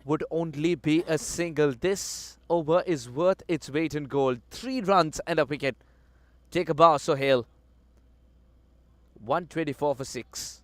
would only be a single. This over is worth its weight in gold. 3 runs and a wicket. Take a bow, Sohail. 124 for 6.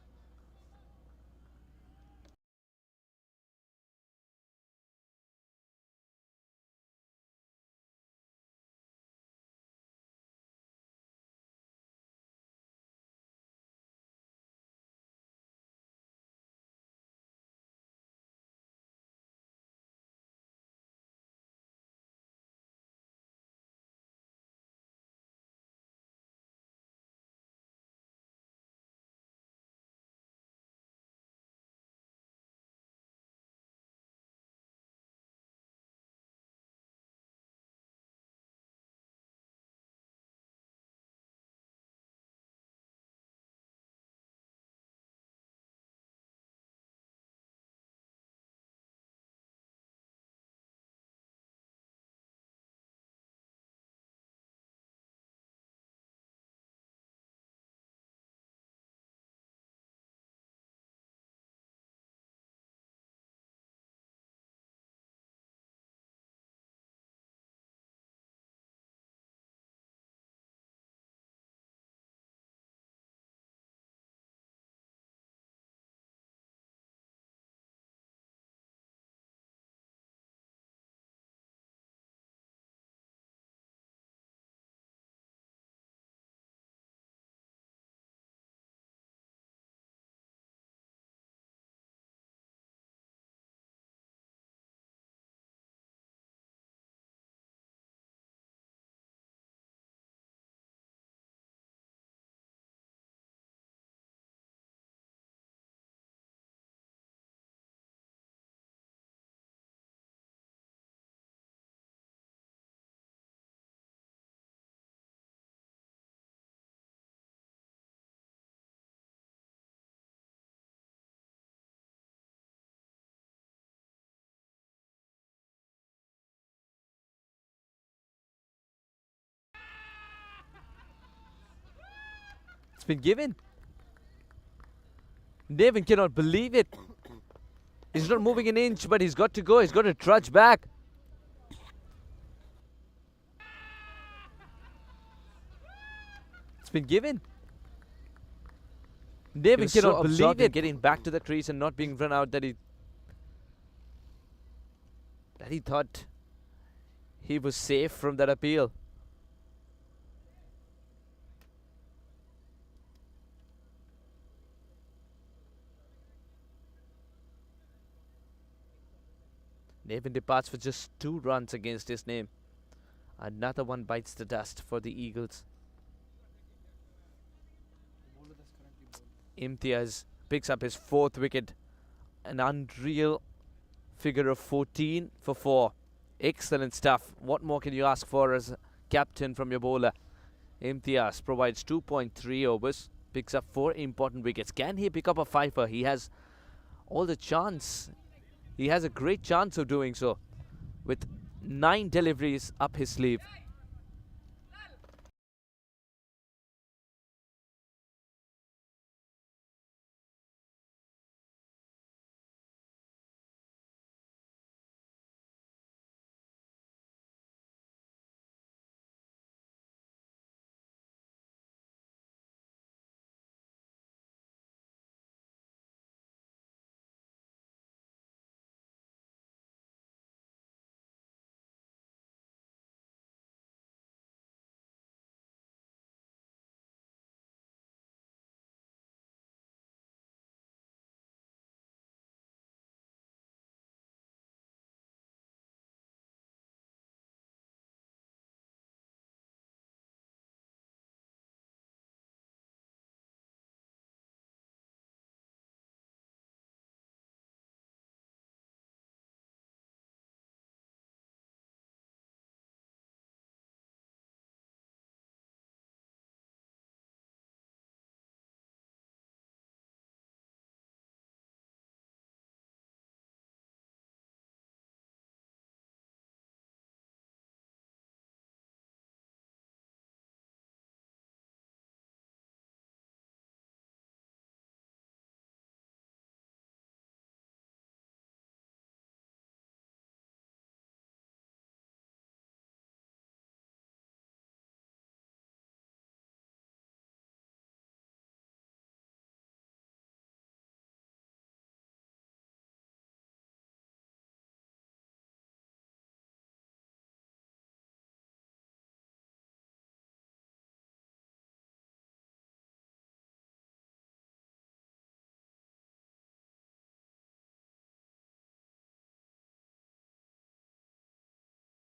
It's been given. Nevin cannot believe it. He's not moving an inch, but he's got to go. He's got to trudge back. It's been given. Nevin cannot believe it. Getting back to the crease and not being run out that he thought he was safe from that appeal. Nevin departs for just 2 runs against his name. Another one bites the dust for the Eagles. Imtiaz picks up his 4th wicket. An unreal figure of 14 for 4. Excellent stuff. What more can you ask for as a captain from your bowler? Imtiaz provides 2.3 overs. Picks up 4 important wickets. Can he pick up a fifer? He has all the chance. He has a great chance of doing so with 9 deliveries up his sleeve.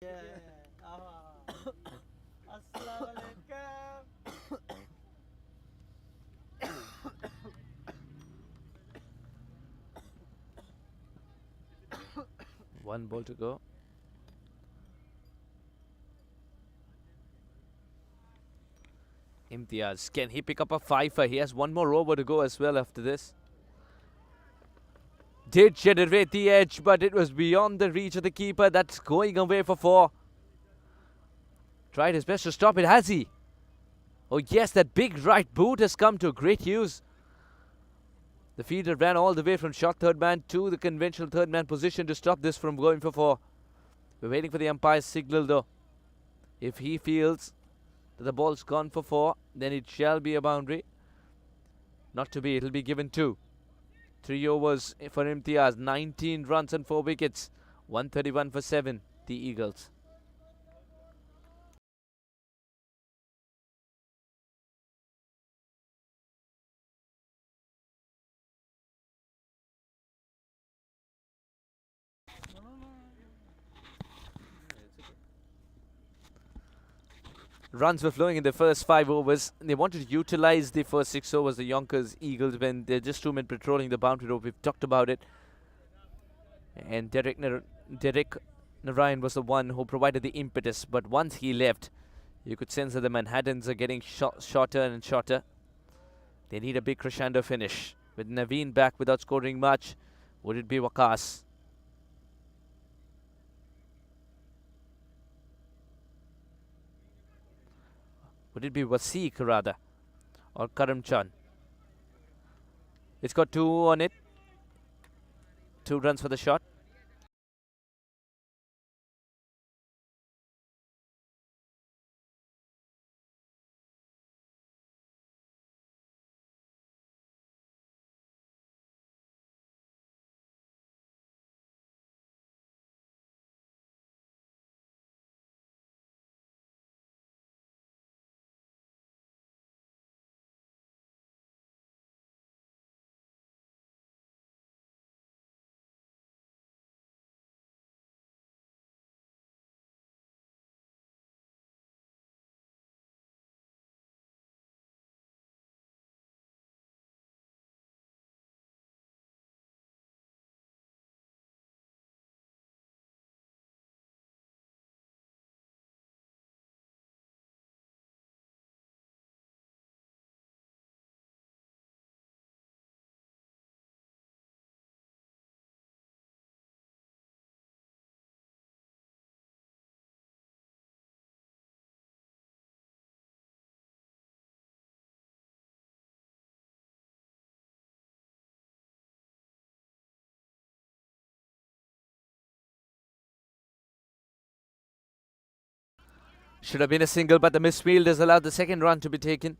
One ball to go. Imtiaz, can he pick up a fifer? He has one more over to go as well after this. Did generate the edge, but it was beyond the reach of the keeper. That's going away for 4. Tried his best to stop it, has he? Oh yes, that big right boot has come to great use. The fielder ran all the way from short third man to the conventional third man position to stop this from going for 4. We're waiting for the umpire's signal though. If he feels that the ball's gone for 4, then it shall be a boundary. Not to be, it'll be given 2. 3 overs for Imtiaz, 19 runs and 4 wickets. 131 for 7, the Eagles. Runs were flowing in the first 5 overs. They wanted to utilize the first 6 overs, the Yonkers Eagles, when they're just 2 men patrolling the boundary rope. We've talked about it. And Derek Narayan was the one who provided the impetus. But once he left, you could sense that the Manhattans are getting shorter and shorter. They need a big crescendo finish. With Naveen back without scoring much, would it be Waqas? Would it be Wasiq rather? Or Karamchand? It's got 2 on it. 2 runs for the shot. Should have been a single, but the misfield has allowed the second run to be taken.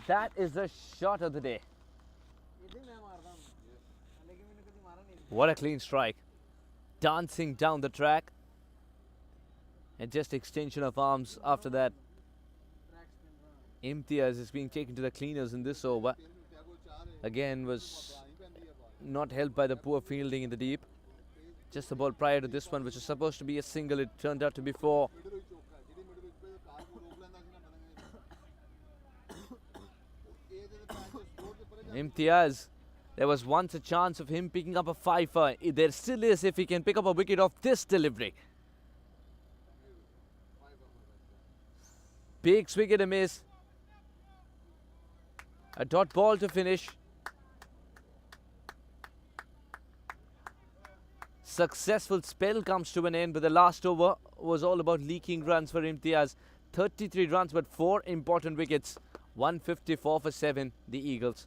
That is the shot of the day. ਇਹਦੇ ਮੈਂ ਮਾਰਦਾ ਹਾਂ ਲੇਕਿਨ ਮੈਨੂੰ ਕਦੀ ਮਾਰਾ ਨਹੀਂ What a clean strike. Dancing down the track. And just extension of arms after that. Track spin Imtiaz is being taken to the cleaners in this over. Again was not helped by the poor fielding in the deep. Just the ball prior to this one, which was supposed to be a single, it turned out to be 4. Imtiaz, there was once a chance of him picking up a fifer. There still is if he can pick up a wicket off this delivery. Big swing and a miss. A dot ball to finish. Successful spell comes to an end, but the last over was all about leaking runs for Imtiaz. 33 runs, but 4 important wickets. 154 for 7, the Eagles.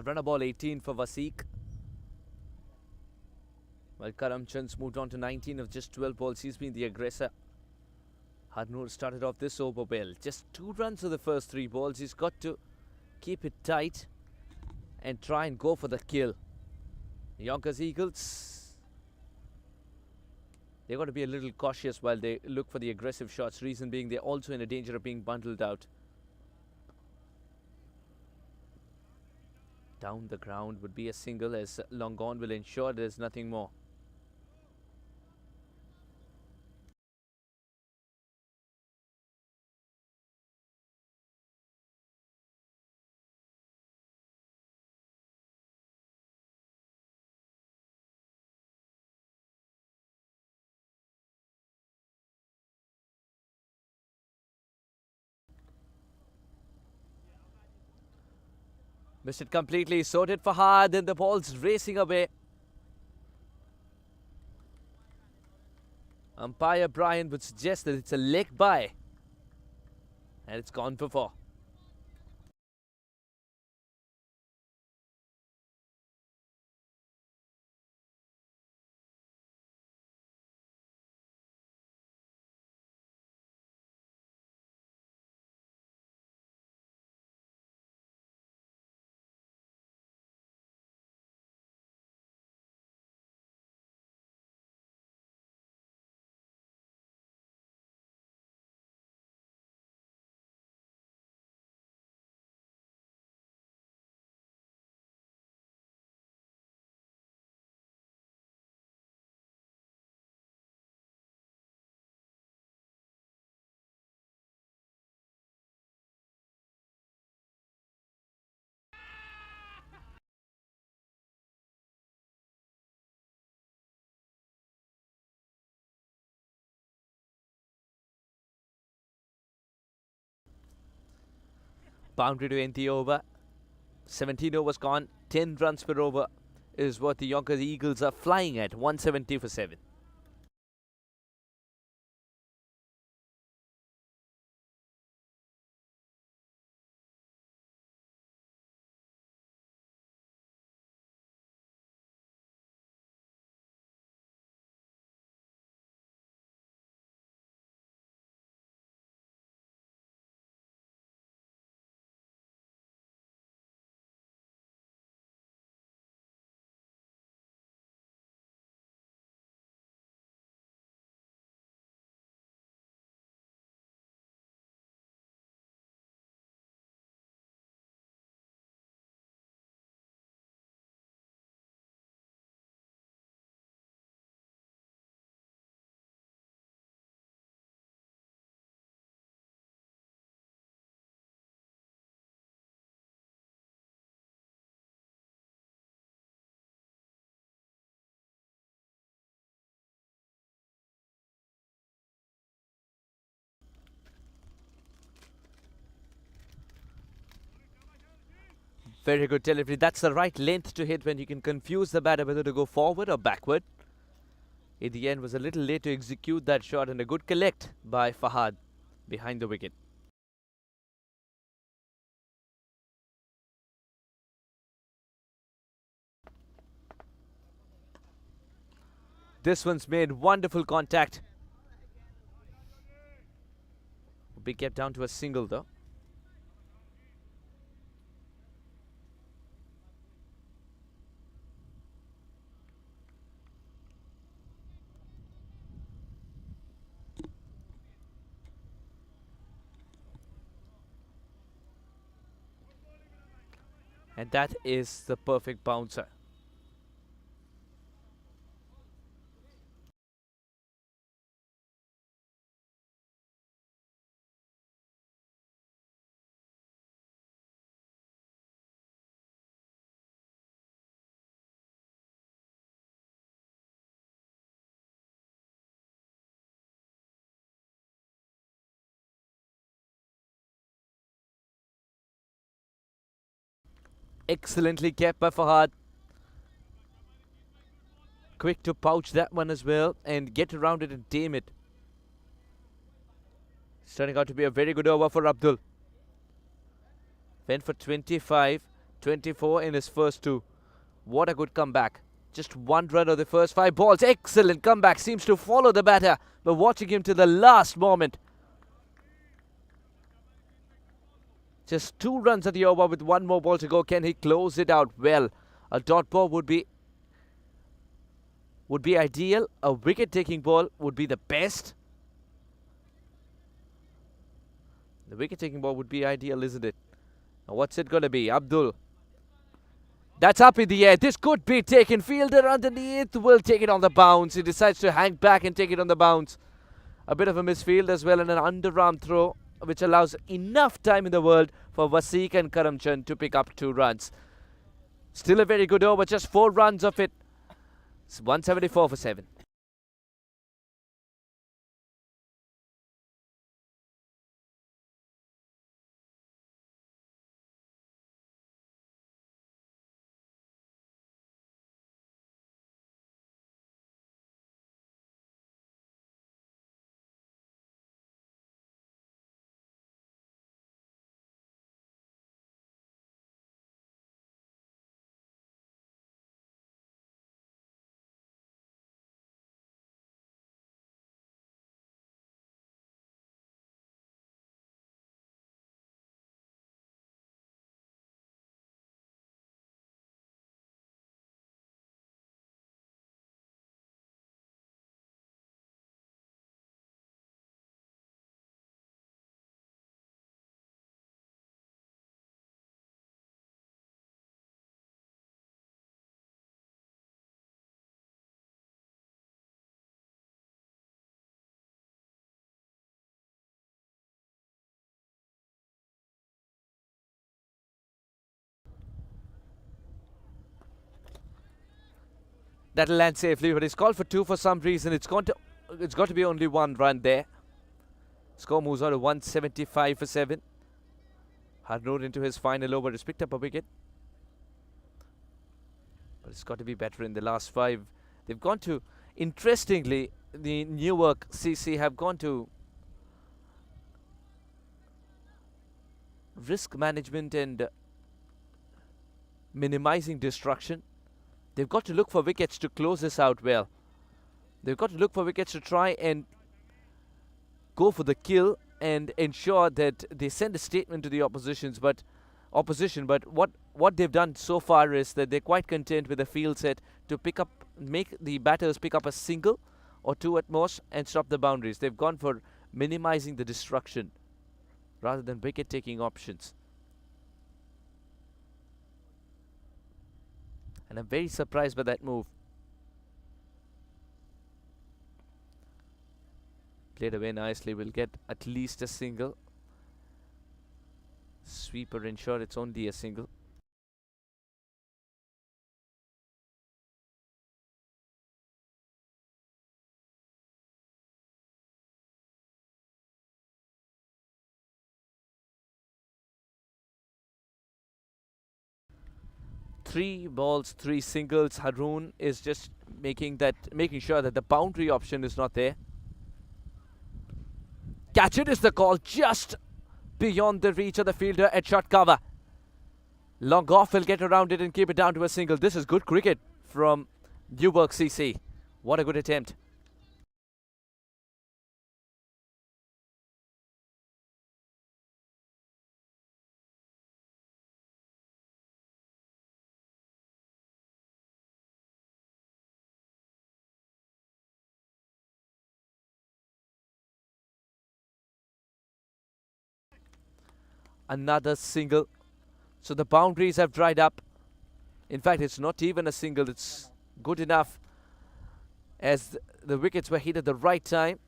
A runner ball 18 for Vaseek. While Karamchand's moved on to 19 of just 12 balls. He's been the aggressor. Harnoor started off this over well. Just 2 runs of the first 3 balls. He's got to keep it tight and try and go for the kill. Yonker's Eagles, they've got to be a little cautious while they look for the aggressive shots. Reason being, they're also in a danger of being bundled out. Down the ground would be a single, as long gone will ensure there's nothing more. Missed it completely, sorted for hard, and the ball's racing away. Umpire Brian would suggest that it's a leg by, and it's gone for 4. Boundary to end the over. 17 overs gone. 10 runs per over is what the Yonker Eagles are flying at. 170 for 7. Very good delivery. That's the right length to hit when you can confuse the batter whether to go forward or backward. In the end, was a little late to execute that shot, and a good collect by Fahad behind the wicket. This one's made wonderful contact. Will be kept down to a single though. And that is the perfect bouncer. Excellently kept by Fahad. Quick to pouch that one as well and get around it and tame it. It's turning out to be a very good over for Abdul. Went for 25. 24 in his first 2. What a good comeback. Just 1 run of the first 5 balls. Excellent comeback. Seems to follow the batter, but watching him to the last moment. Just 2 runs at the over with 1 more ball to go. Can he close it out well? A dot ball would be ideal. A wicket-taking ball would be the best. The wicket-taking ball would be ideal, isn't it? Now what's it going to be? Abdul. That's up in the air. This could be taken. Fielder underneath will take it on the bounce. He decides to hang back and take it on the bounce. A bit of a misfield as well, and an underarm throw, which allows enough time in the world for Wasiq and Karamchand to pick up 2 runs. Still a very good over, just 4 runs of it. It's 174 for 7. That'll land safely, but he's called for 2 for some reason. It's got to be only 1 run there. Score moves on to 175 for 7. Harnoor into his final over. He's picked up a wicket, but it's got to be better in the last 5. They've gone to, interestingly, the Newark CC have gone to risk management and minimizing destruction. They've got to look for wickets to close this out well. They've got to look for wickets to try and go for the kill and ensure that they send a statement to the opposition. But what they've done so far is that they're quite content with the field set to make the batters pick up a single or 2 at most and stop the boundaries. They've gone for minimizing the destruction rather than wicket-taking options. And I'm very surprised by that move. Played away nicely. We'll get at least a single. Sweeper ensure it's only a single. Three balls, 3 singles. Haroon is just making sure that the boundary option is not there. Catch it is the call, just beyond the reach of the fielder at short cover. Long off will get around it and keep it down to a single. This is good cricket from Newark CC. What a good attempt. Another single. So the boundaries have dried up. In fact, it's not even a single. It's good enough as the wickets were hit at the right time.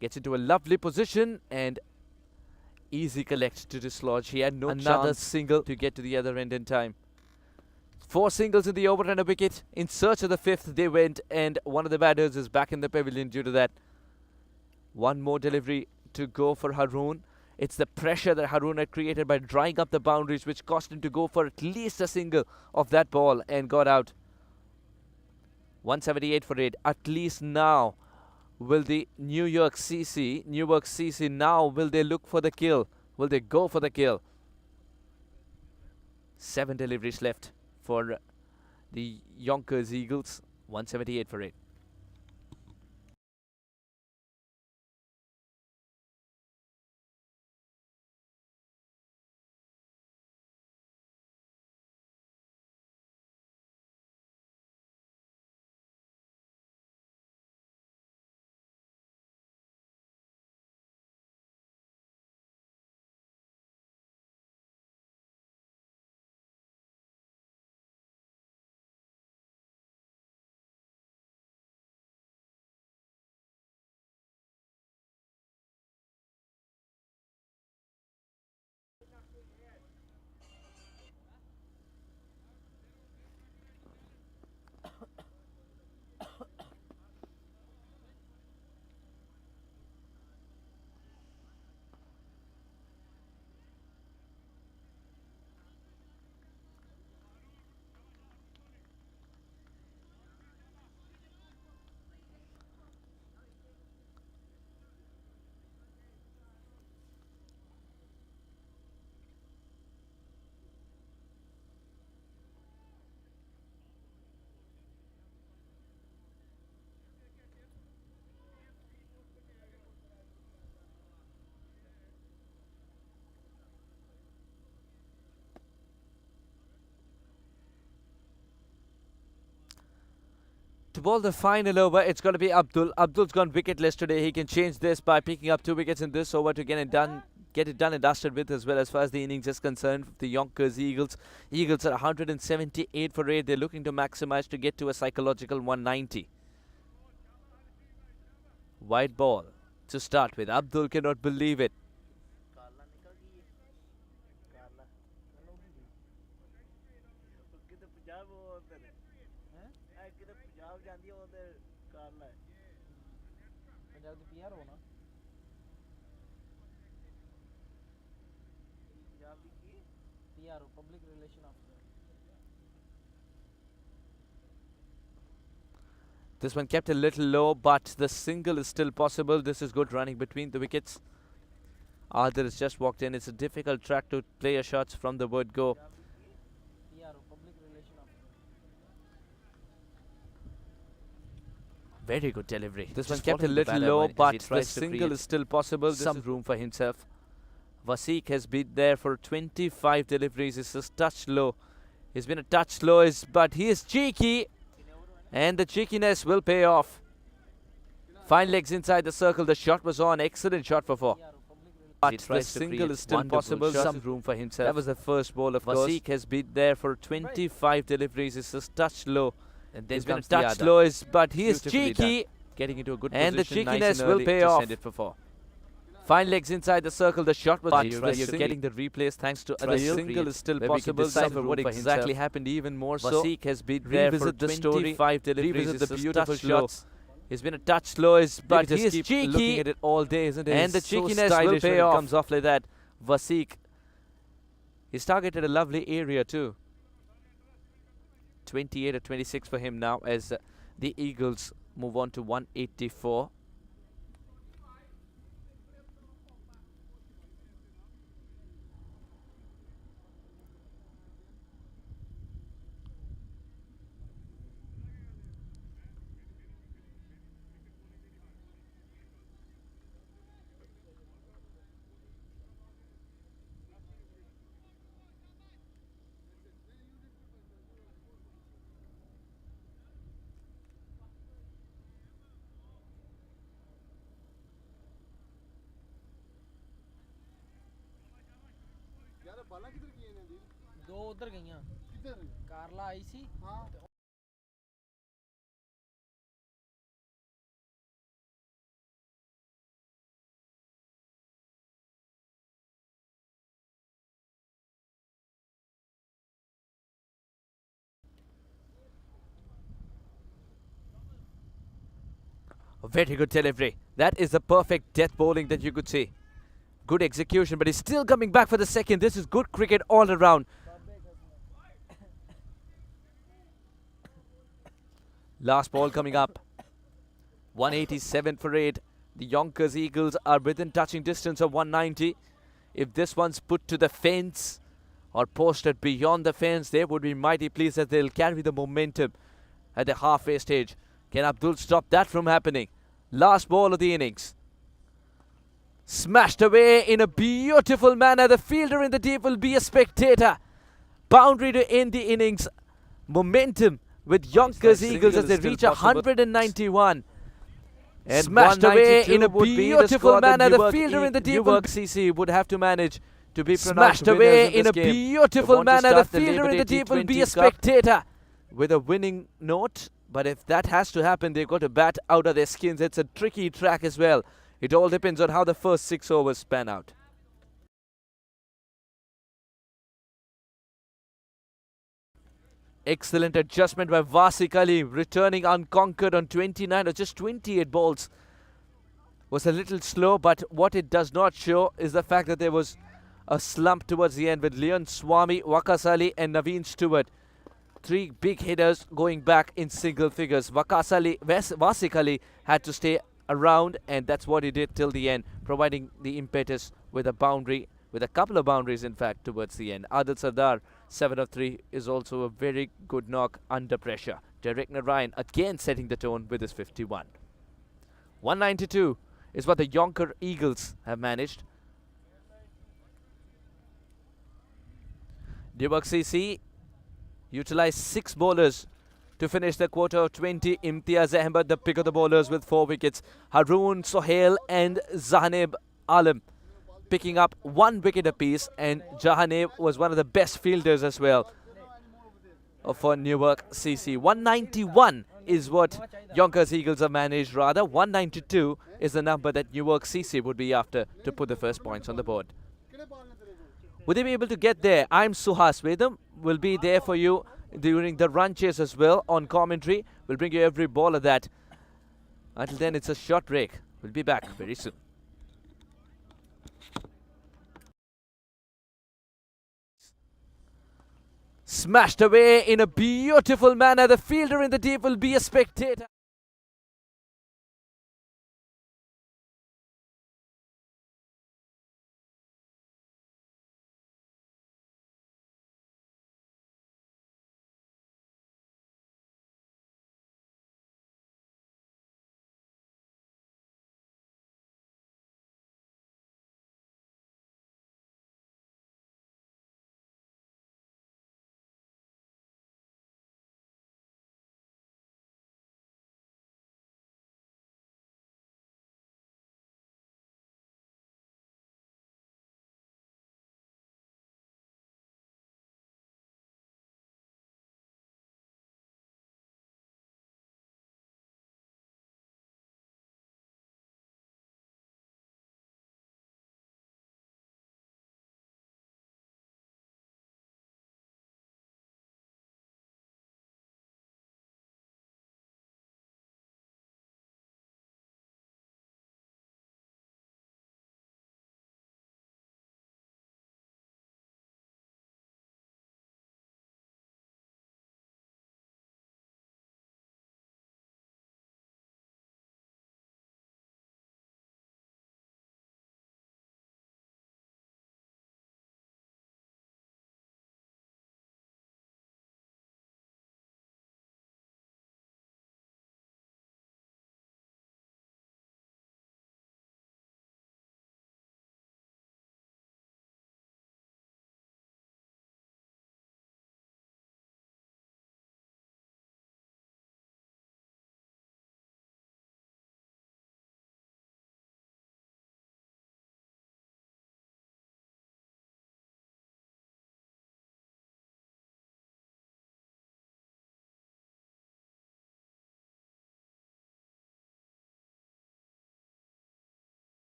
Gets into a lovely position and easy collect to dislodge. He had no chance single to get to the other end in time. 4 singles in the over and a wicket. In search of the 5th they went, and one of the batters is back in the pavilion due to that. 1 more delivery to go for Haroon. It's the pressure that Haroon had created by drying up the boundaries, which caused him to go for at least a single of that ball and got out. 178 for 8. At least now will the Newark CC now, will they look for the kill? Will they go for the kill? 7 deliveries left for the Yonkers Eagles. 178 for 8. To bowl the final over, it's going to be Abdul. Abdul's gone wicketless today. He can change this by picking up 2 wickets in this over to get it done and dusted with as well as far as the innings is concerned. The Yonkers Eagles. Eagles are 178 for 8. They're looking to maximize to get to a psychological 190. Wide ball to start with. Abdul cannot believe it. Punjab के PR हो ना पंजाब की PR हो public relation officer This one kept a little low, but the single is still possible. This is good running between the wickets. Adil has just walked in. It's a difficult track to play your shots from the word go. Very good delivery. This one kept a little low, but the single is still possible. Some room for himself. Vasiq has been there for 25 deliveries. It's just touch low. He's been a touch low, but he is cheeky. And the cheekiness will pay off. Fine legs inside the circle. The shot was on. Excellent shot for 4. But the single is still possible. Some room for himself. That was the first ball, of course. Vasiq has been there for 25 deliveries. It's just touch low. And then comes the touch low, but he is cheeky. Getting into a good position. And the cheekiness will pay off. Send it for 4. Fine legs inside the circle. The shot was but you're getting the replays thanks to Adil. The single is still possible. Decipher what exactly happened even more so. Vasiq has been there for 25 deliveries. Revisit the beautiful shots. He's been a touch slow, but he is cheeky. Looking at it all day, isn't it? And the cheekiness will pay off. Comes off like that. Vasiq. He's targeted a lovely area too. 28 or 26 for him now as the Eagles move on to 184. यार बाला किधर किए ने दिल दो उधर गईयां किधर कारला आई सी हां A very good delivery. That is the perfect death bowling that you could see. Good execution, but he's still coming back for the second. This is good cricket all around. Last ball coming up. 187 for 8. The Yonkers Eagles are within touching distance of 190. If this one's put to the fence, or posted beyond the fence, they would be mighty pleased that they'll carry the momentum at the halfway stage. Can Abdul stop that from happening? Last ball of the innings. Smashed away in a beautiful manner. The fielder in the deep will be a spectator. Boundary to end the innings. Momentum with Yonker's Eagles as they reach 191. And smashed away in a beautiful manner. The fielder in the deep Newark CC would have to manage to be smashed away in a beautiful manner. The fielder in the deep will be a spectator with a winning note. But if that has to happen, they've got to bat out of their skins. It's a tricky track as well. It all depends on how the first 6 overs pan out. Excellent adjustment by Vasik Ali, returning unconquered on 29 or just 28 balls. Was a little slow, but what it does not show is the fact that there was a slump towards the end with Leon Swami, Wakas Ali and Naveen Stewart. 3 big hitters going back in single figures. Vasik Ali had to stay around, and that's what he did till the end, providing the impetus with a boundary, with a couple of boundaries in fact towards the end. Adil Sardar, 7 of 3, is also a very good knock under pressure. Derek Narayan again setting the tone with his 51. 192 is what the Yonker Eagles have managed. Newark CC utilized 6 bowlers to finish the quarter of 20. Imtiaz Ahmed, the pick of the bowlers with 4 wickets. Haroon, Sohail and Zahaneb Alam picking up 1 wicket apiece, and Jahaneb was one of the best fielders as well for Newark CC. 191 is what Yonkers Eagles have managed, rather. 192 is the number that Newark CC would be after to put the first points on the board. Would they be able to get there? I'm Suhas Vedam. Will be there for you during the run chase as well on commentary. We'll bring you every ball of that. Until then, it's a short break. We'll be back very soon. Smashed away in a beautiful manner. The fielder in the deep will be a spectator.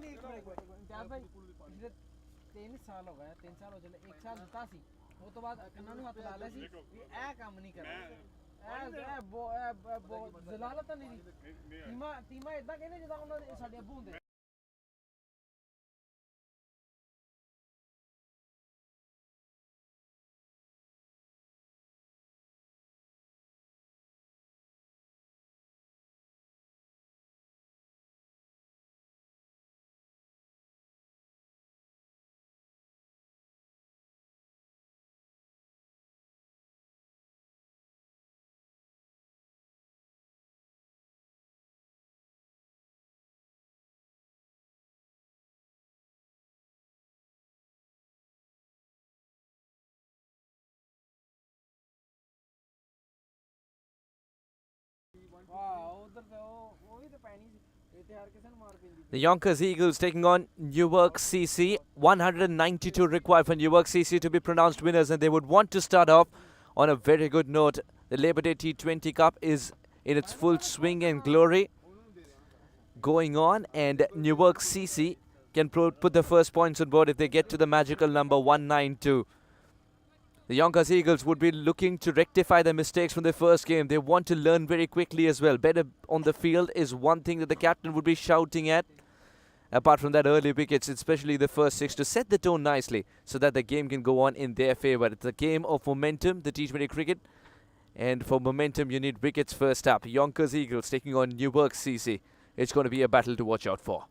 नहीं एक minute Imtiaz भाई पिछले 3 साल हो गए 3 साल हो चले 1 साल ਦਿੱਤਾ ਸੀ ਉਸ ਤੋਂ ਬਾਅਦ ਕੰਨਾਂ ਨੂੰ ਹੱਥ ਲਾ ਲਿਆ ਸੀ ਵੀ ਇਹ ਕੰਮ ਨਹੀਂ ਕਰਨਾ ਇਹ ਜ਼ਲਾਲਤ ਨਹੀਂ ਦੀ ਟੀਮਾਂ ਇਦਾਂ ਕਹਿੰਦੇ ਜਿੱਦਾਂ ਉਹਨਾਂ ਦੇ ਸਾਡੇ ਅੱਬੂ ਹੁੰਦੇ The Yonkers Eagles taking on Newark CC. 192 required for Newark CC to be pronounced winners, and they would want to start off on a very good note. The Labor Day T20 Cup is in its full swing and glory going on, and Newark CC can put the first points on board if they get to the magical number 192. The Yonkers Eagles would be looking to rectify their mistakes from their first game. They want to learn very quickly as well. Better on the field is one thing that the captain would be shouting at. Apart from that, early wickets, especially the first 6, to set the tone nicely so that the game can go on in their favour. It's a game of momentum, the T20 cricket. And for momentum, you need wickets first up. Yonkers Eagles taking on Newark CC. It's going to be a battle to watch out for.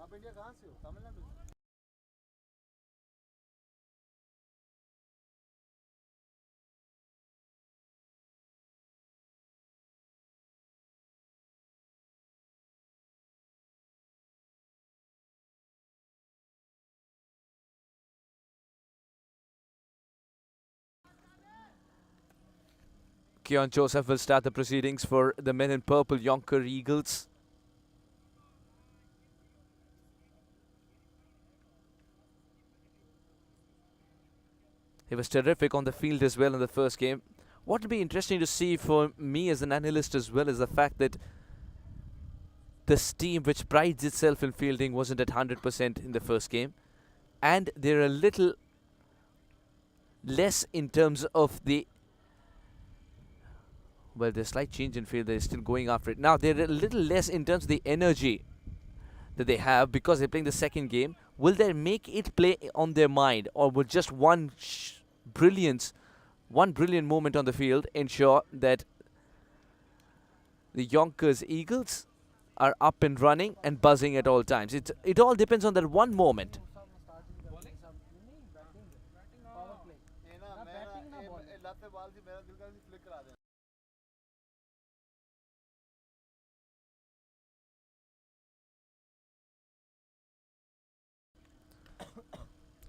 आप India कहाँ से हो Tamil Nadu Keon Joseph will start the proceedings for the men in purple Yonker Eagles. He was terrific on the field as well in the first game. What will be interesting to see for me as an analyst as well is the fact that this team, which prides itself in fielding, wasn't at 100% in the first game. And they're a little less in terms of the... Well, there's a slight change in field. They're still going after it. Now, they're a little less in terms of the energy that they have because they're playing the second game. Will they make it play on their mind, or will just one brilliant moment on the field ensure that the Yonkers Eagles are up and running and buzzing at all times? It all depends on that one moment.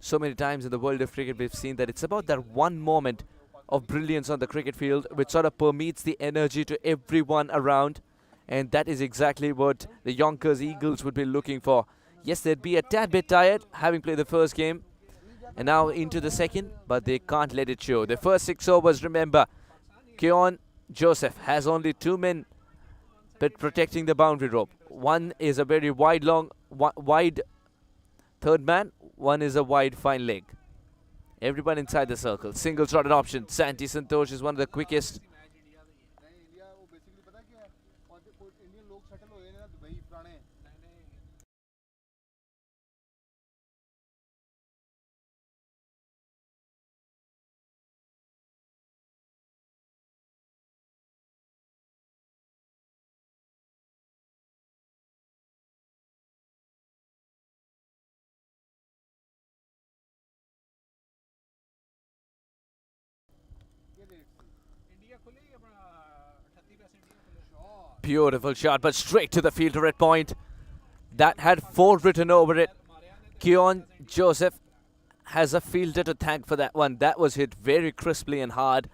So many times in the world of cricket we've seen that it's about that one moment of brilliance on the cricket field which sort of permeates the energy to everyone around, and that is exactly what the Yonkers Eagles would be looking for. Yes, they'd be a tad bit tired having played the first game and now into the second, but they can't let it show. The first 6 overs, remember, Keon Joseph has only 2 men but protecting the boundary rope. One is a very wide third man, one is a wide fine leg. Everyone inside the circle. Single slotted option. Santi Santosh is one of the quickest. Beautiful shot, but straight to the fielder at point. That had 4 written over it. Keon Joseph has a fielder to thank for that one. That was hit very crisply and hard.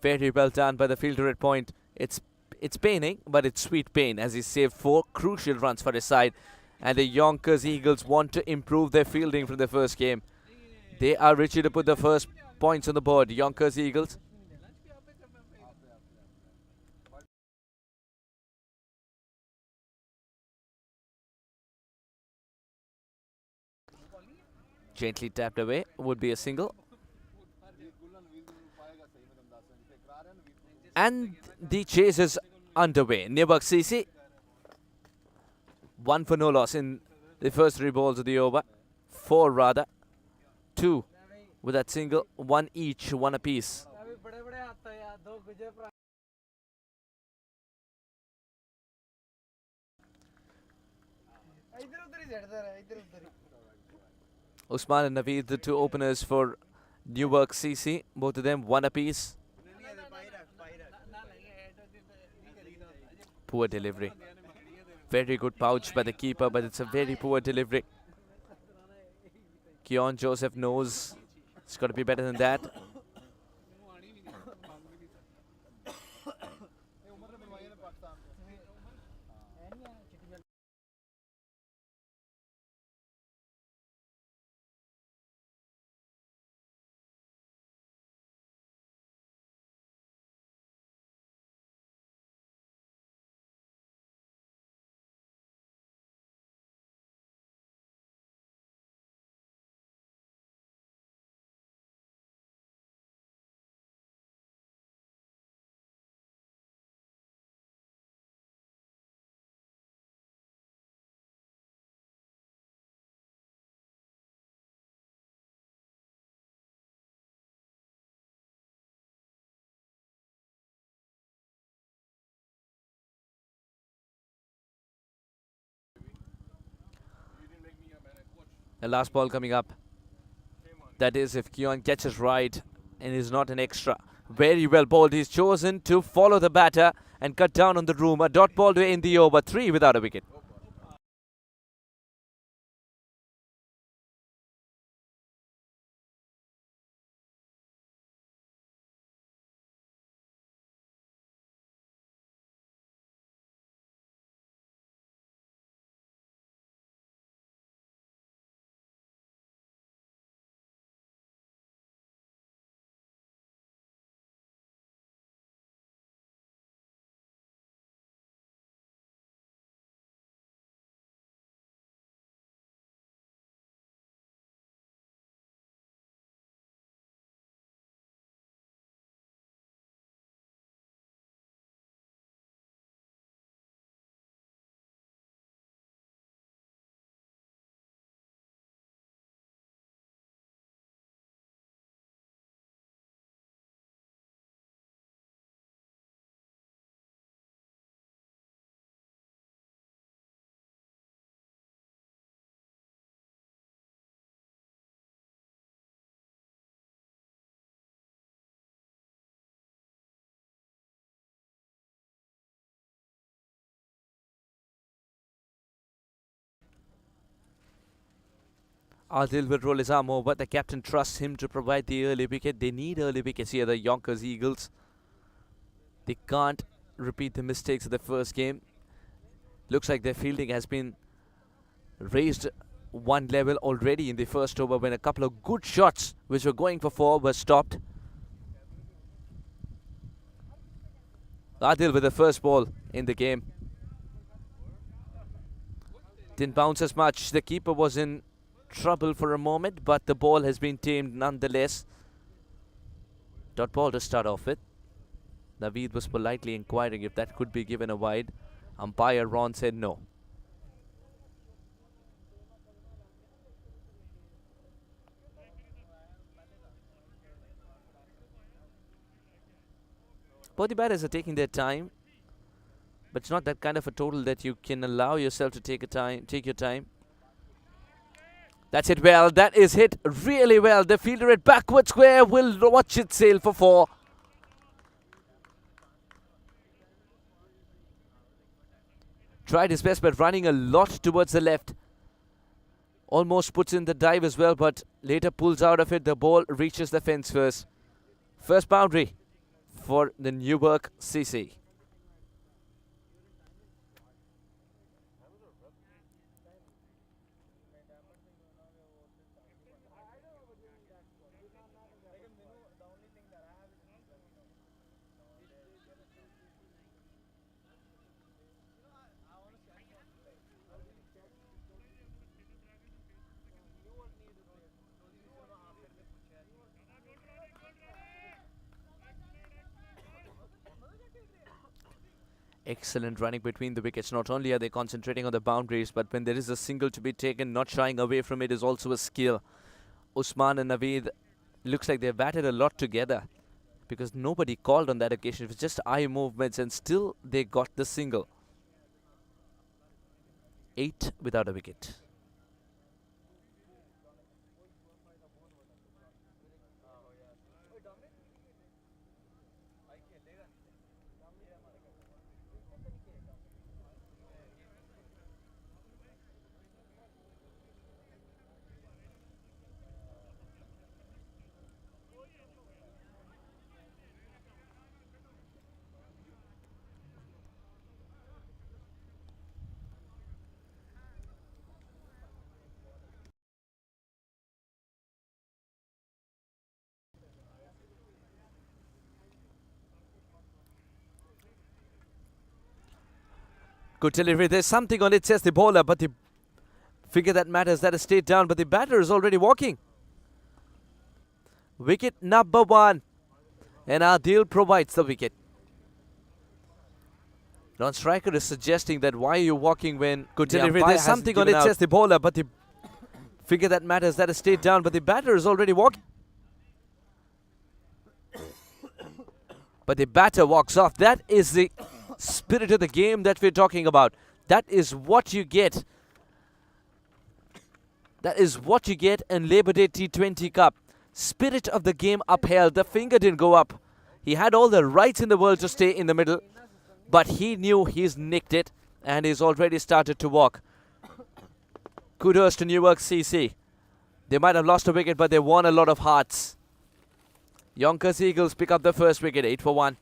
Very well done by the fielder at point. It's It's paining, but it's sweet pain as he saved 4 crucial runs for his side. And the Yonkers Eagles want to improve their fielding from the first game. They are ready to put the first points on the board. Yonkers Eagles. Gently tapped away, would be a single. And the chase is underway. Newark CC, 1 for no loss in the first 3 balls of the over. 4 rather. 2 with that single, 1 each, 1 apiece. Usman and Naveed, the 2 openers for Newark CC. Both of them 1 apiece. Poor delivery. Very good pouch by the keeper, but it's a very poor delivery. Keon Joseph knows it's got to be better than that. The last ball coming up. That is if Keon catches right and is not an extra. Very well bowled. He's chosen to follow the batter and cut down on the room. A dot ball to end the over. 3 without a wicket. Adil will roll his arm over. The captain trusts him to provide the early wicket. They need early wickets here, the Yonkers Eagles. They can't repeat the mistakes of the first game. Looks like their fielding has been raised 1 level already in the first over when a couple of good shots which were going for 4 were stopped. Adil with the first ball in the game. Didn't bounce as much. The keeper was in trouble for a moment, but the ball has been tamed nonetheless. Dot ball to start off with. Naveed was politely inquiring if that could be given a wide. Umpire Ron said no. Both the batters are taking their time, but it's not that kind of a total that you can allow yourself to take your time. That's it well. That is hit really well. The fielder at backward square will watch it sail for 4. Tried his best, but running a lot towards the left. Almost puts in the dive as well, but later pulls out of it. The ball reaches the fence first. First boundary for the Newark CC. Excellent running between the wickets. Not only are they concentrating on the boundaries, but when there is a single to be taken, not shying away from it is also a skill. Usman and Naveed looks like they've batted a lot together because nobody called on that occasion. It was just eye movements and still they got the single. 8 without a wicket. Good delivery. There's something on it, says the bowler, but the figure that matters, that has stayed down, but the batter is already walking. Wicket number 1. And Adil provides the wicket. Non-striker is suggesting that why are you walking when good delivery. There's something on it, says the bowler, but the figure that matters, that has stayed down, but the batter is already walking. But the batter walks off. That is the spirit of the game that we're talking about. That is what you get. That is what you get in Labor Day T20 Cup. Spirit of the game upheld. The finger didn't go up. He had all the rights in the world to stay in the middle, but he knew he's nicked it and he's already started to walk. Kudos to Newark CC. They might have lost a wicket, but they won a lot of hearts. Yonkers Eagles pick up the first wicket, 8 for 1.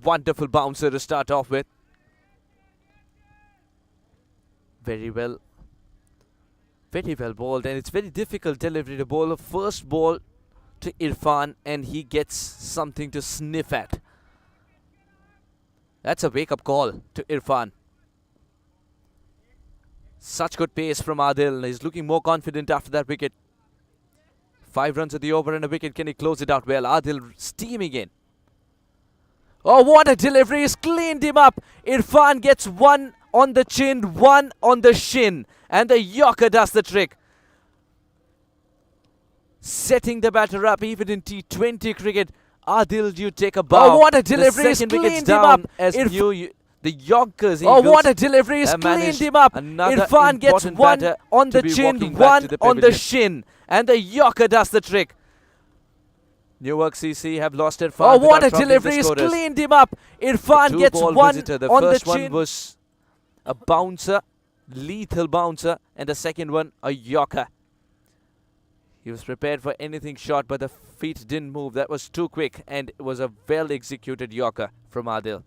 Wonderful bouncer to start off with. Very well bowled, and it's very difficult delivery to bowl a first ball to Irfan and he gets something to sniff at. That's a wake-up call to Irfan. Such good pace from Adil. He's looking more confident after that wicket. 5 runs at the over and a wicket. Can he close it out well? Adil steaming in. Oh, what a delivery. He's cleaned him up. Irfan gets 1 on the chin, 1 on the shin. And the Yonker does the trick. Setting the batter up even in T20 cricket. Adil, you take a bow. Oh, what a delivery. He's The second wicket's cleaned him down up. as the Yonkers Oh, Eagles what a delivery. He's have cleaned managed him up. another Irfan gets important 1 batter on to the be chin, walking back 1 to the on the pavilion. shin. And the Yonker does the trick. Newark CC have lost Irfan. Oh, what a without troubling delivery. the He's scorers. cleaned him up. Irfan The gets two-ball 1 visitor. The on the first one chin. was a bouncer, lethal bouncer, and the second one a Yonker. He was prepared for anything short, but the feet didn't move. That was too quick, and it was a well-executed Yonker from Adil.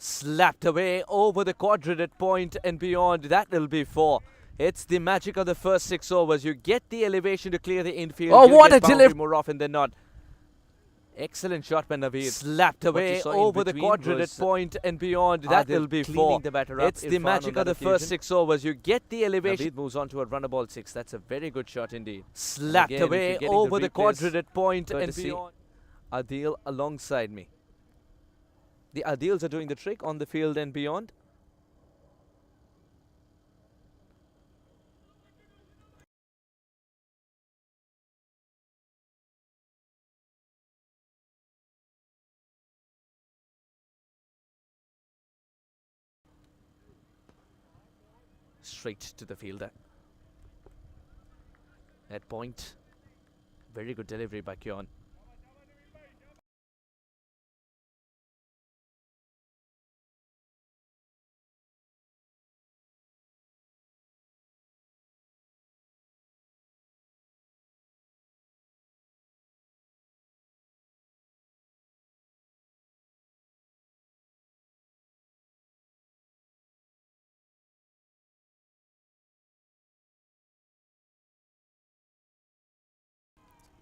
Slapped away over the quadrant at point and beyond. That will be 4. It's the magic of the first 6 overs. You get the elevation to clear the infield. Oh, You what get a boundary delivery! more often than not. Excellent shot by Naveed. Slapped away over the quadrant at point and beyond. That will be 4. The batter up. It's the magic of the first 6 overs. You get the elevation. Naveed moves on to a runner ball 6. That's a very good shot indeed. Slapped Again, if away you're getting over the the replays, quadrant at point and courtesy beyond. Adil alongside me. The Adils are doing the trick on the field and beyond. Straight to the fielder. At point. Very good delivery by Kyon.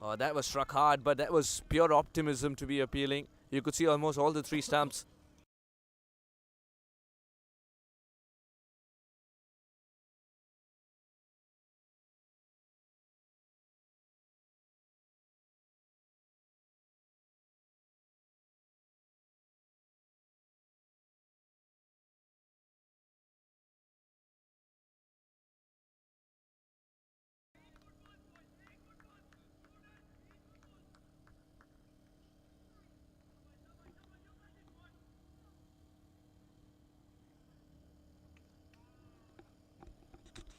Oh, that was struck hard, but that was pure optimism to be appealing. You could see almost all the 3 stumps.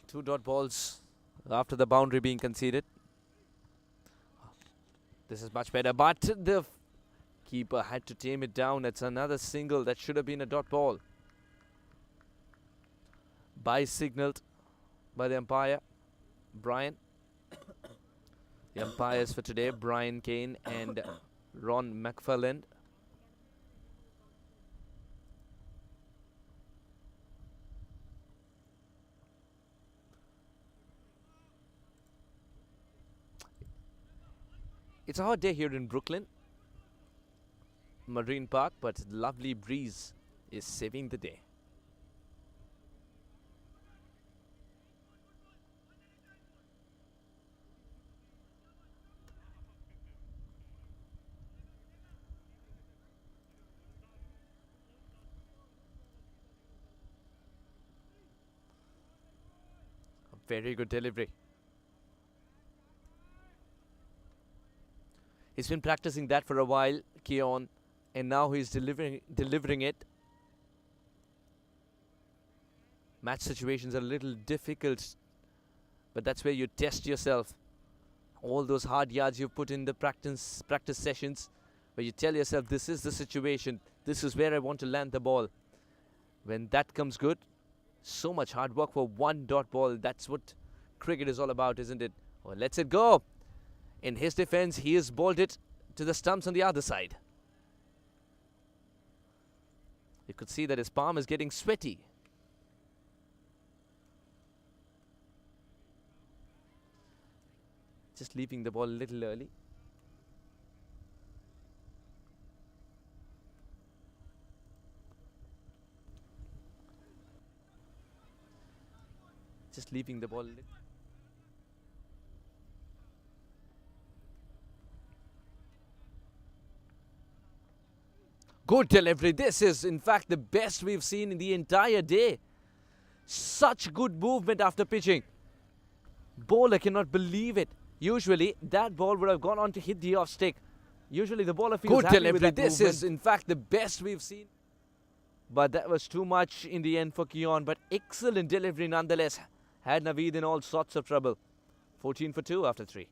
Two dot balls after the boundary being conceded. This is much better, but the keeper had to tame it down. That's another single that should have been a dot ball. Bye signaled by the umpire, Brian. The umpires for today, Brian Kane and Ron McFarland. It's a hot day here in Brooklyn, Marine Park, but lovely breeze is saving the day. A very good delivery. He's been practicing that for a while, Keon, and now he's delivering it. Match situations are a little difficult, but that's where you test yourself. All those hard yards you've put in the practice sessions, where you tell yourself, this is the situation, this is where I want to land the ball. When that comes good, so much hard work for 1 dot ball. That's what cricket is all about, isn't it? Well, lets it go. In his defense, he has bowled it to the stumps on the other side. You could see that his palm is getting sweaty. Just leaving the ball a little early. Just leaving the ball a little. Good delivery. This is, in fact, the best we've seen in the entire day. Such good movement after pitching. Bowler cannot believe it. Usually, that ball would have gone on to hit the off stick. Usually, the bowler feels happy with that This movement. is, in fact, the best we've seen. But that was too much in the end for Keon. But excellent delivery nonetheless. Had Naveed in all sorts of trouble. 14 for 2 after 3.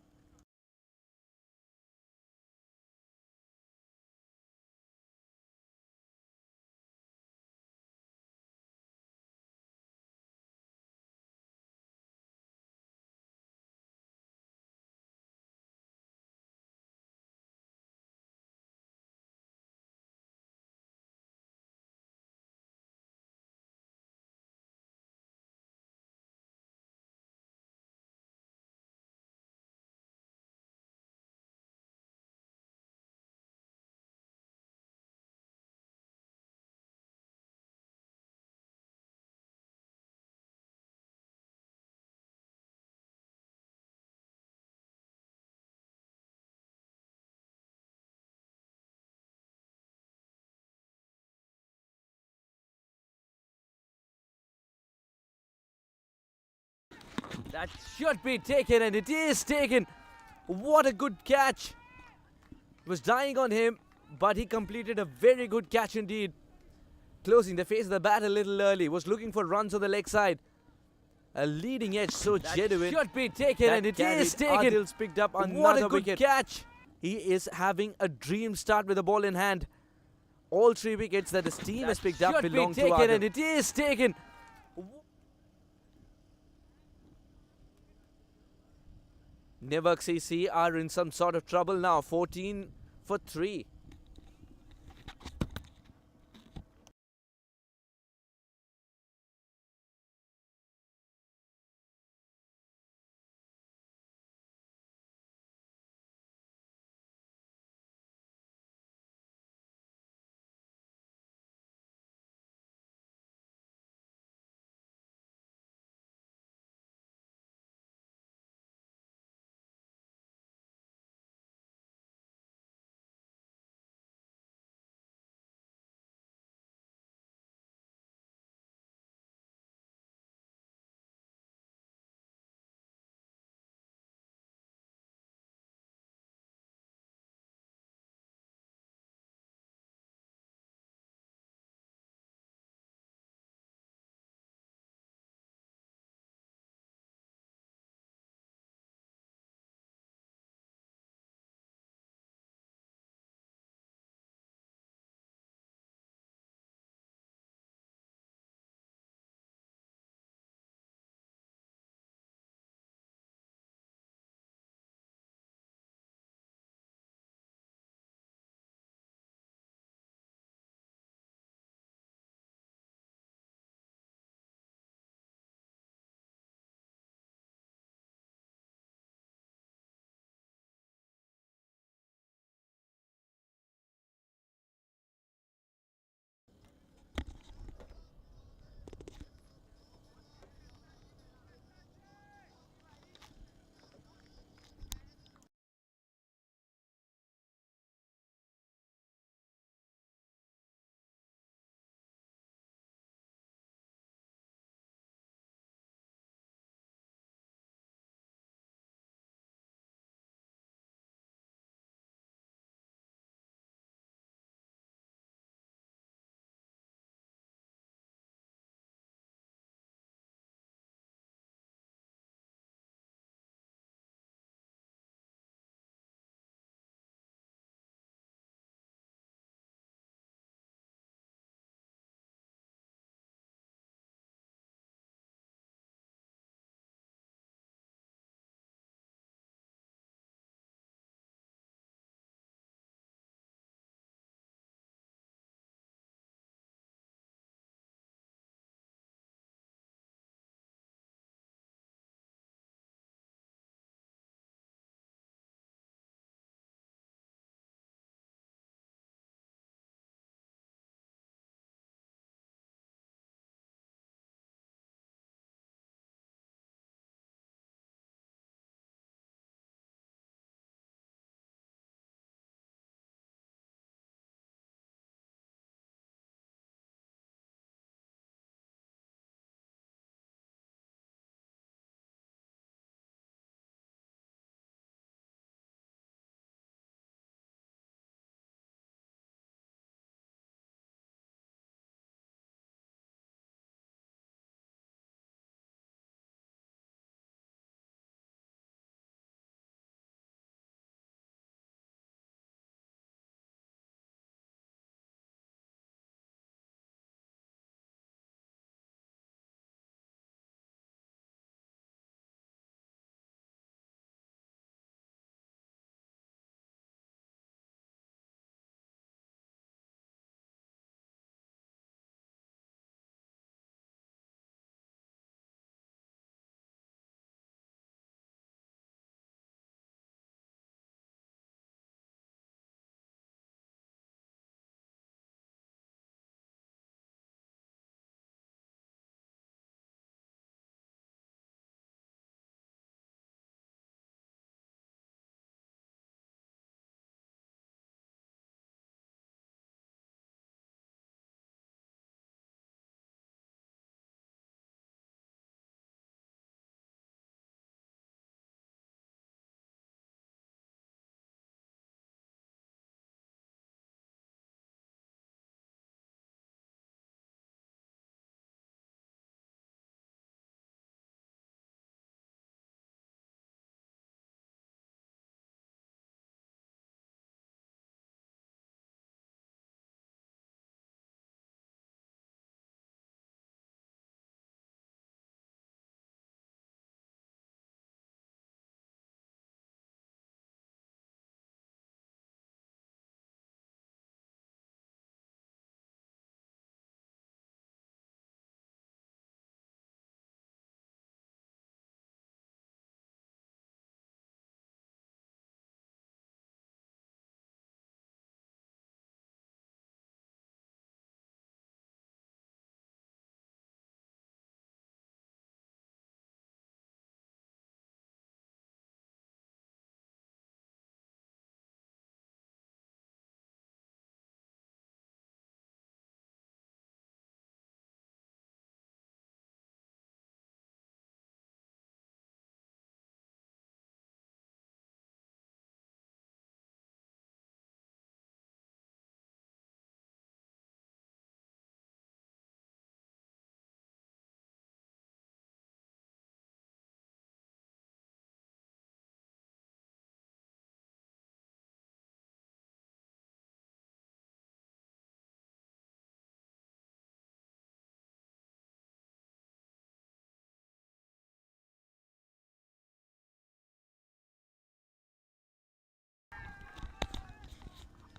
That should be taken, and it is taken. What a good catch. Was dying on him, but he completed a very good catch indeed. Closing the face of the bat a little early. Was looking for runs on the leg side. A leading edge, so genuine. Should be taken, and it is taken. Adil's picked up another What a good wicket. catch. He is having a dream start with the ball in hand. All 3 wickets that his team has picked up Should belong be to taken, Adil. and it is taken. Newark CC are in some sort of trouble now. 14 for 3.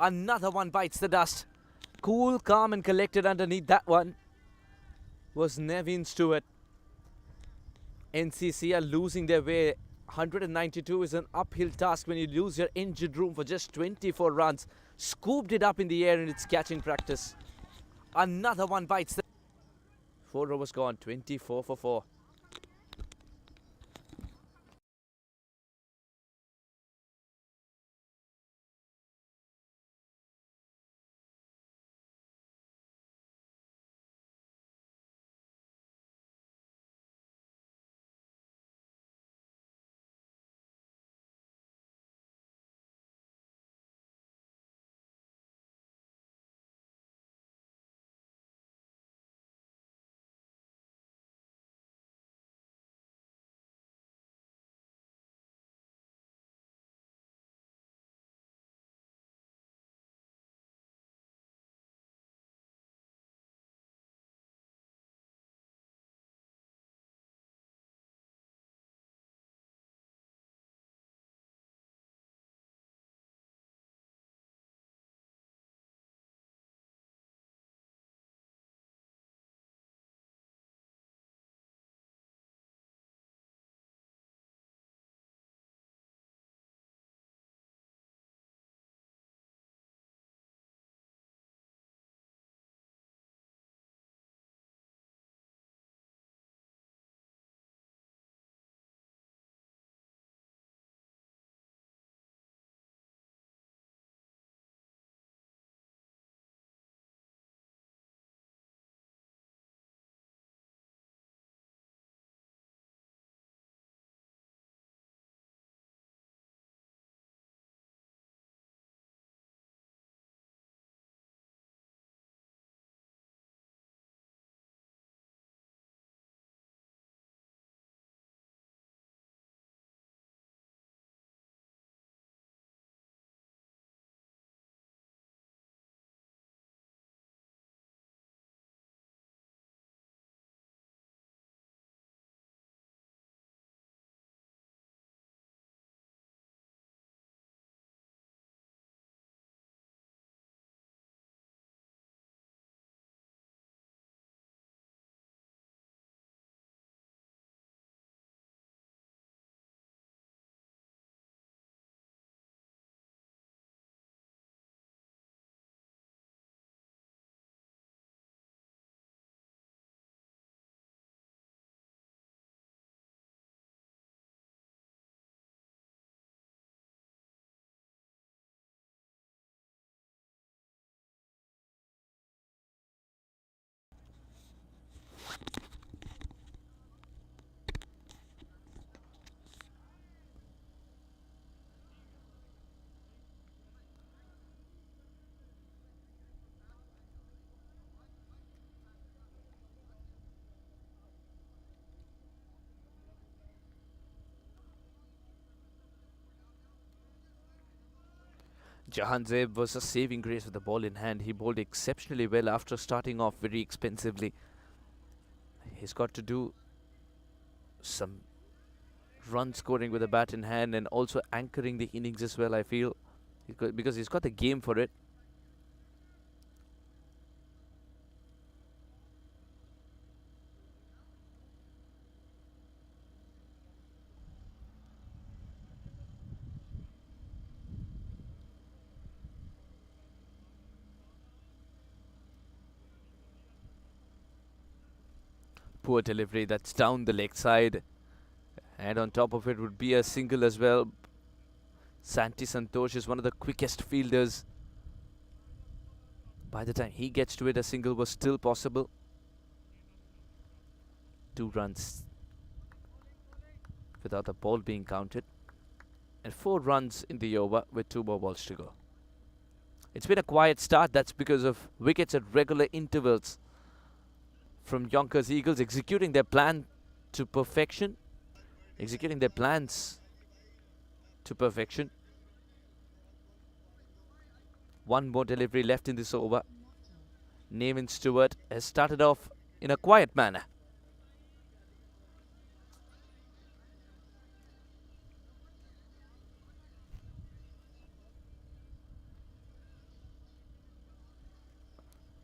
Another one bites the dust. Cool, calm and collected underneath that one was Navin Stewart. NCC are losing their way. 192 is an uphill task when you lose your engine room for just 24 runs. Scooped it up in the air in its catching practice. Another one bites the... 4 overs gone, 24 for 4. Jahanzeb was a saving grace with the ball in hand. He bowled exceptionally well after starting off very expensively. He's got to do some run scoring with the bat in hand and also anchoring the innings as well, I feel, because he's got the game for it. Poor delivery, that's down the leg side, and on top of it would be a single as well. Santi Santosh is one of the quickest fielders. By the time he gets to it, a single was still possible. 2 runs without the ball being counted, and 4 runs in the over with 2 more balls to go. It's been a quiet start. That's because of wickets at regular intervals from Yonker's Eagles, executing their plan to perfection. Executing their plans to perfection. 1 more delivery left in this over. Navin Stewart has started off in a quiet manner.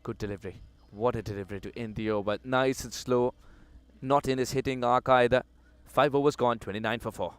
Good delivery. What a delivery to end the over. Nice and slow. Not in his hitting arc either. 5 overs gone, 29 for 4.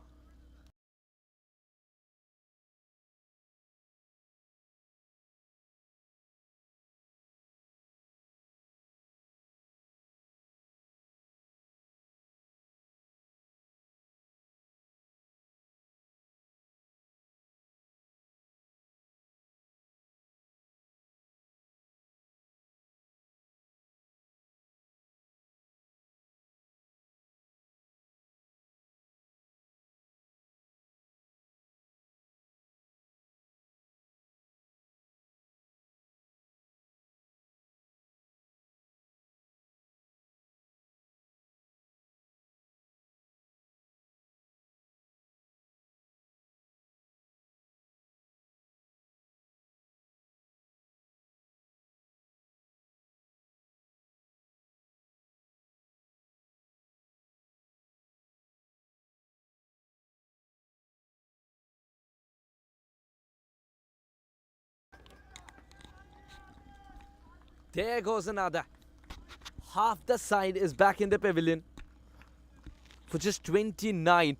There goes another. Half the side is back in the pavilion for just 29.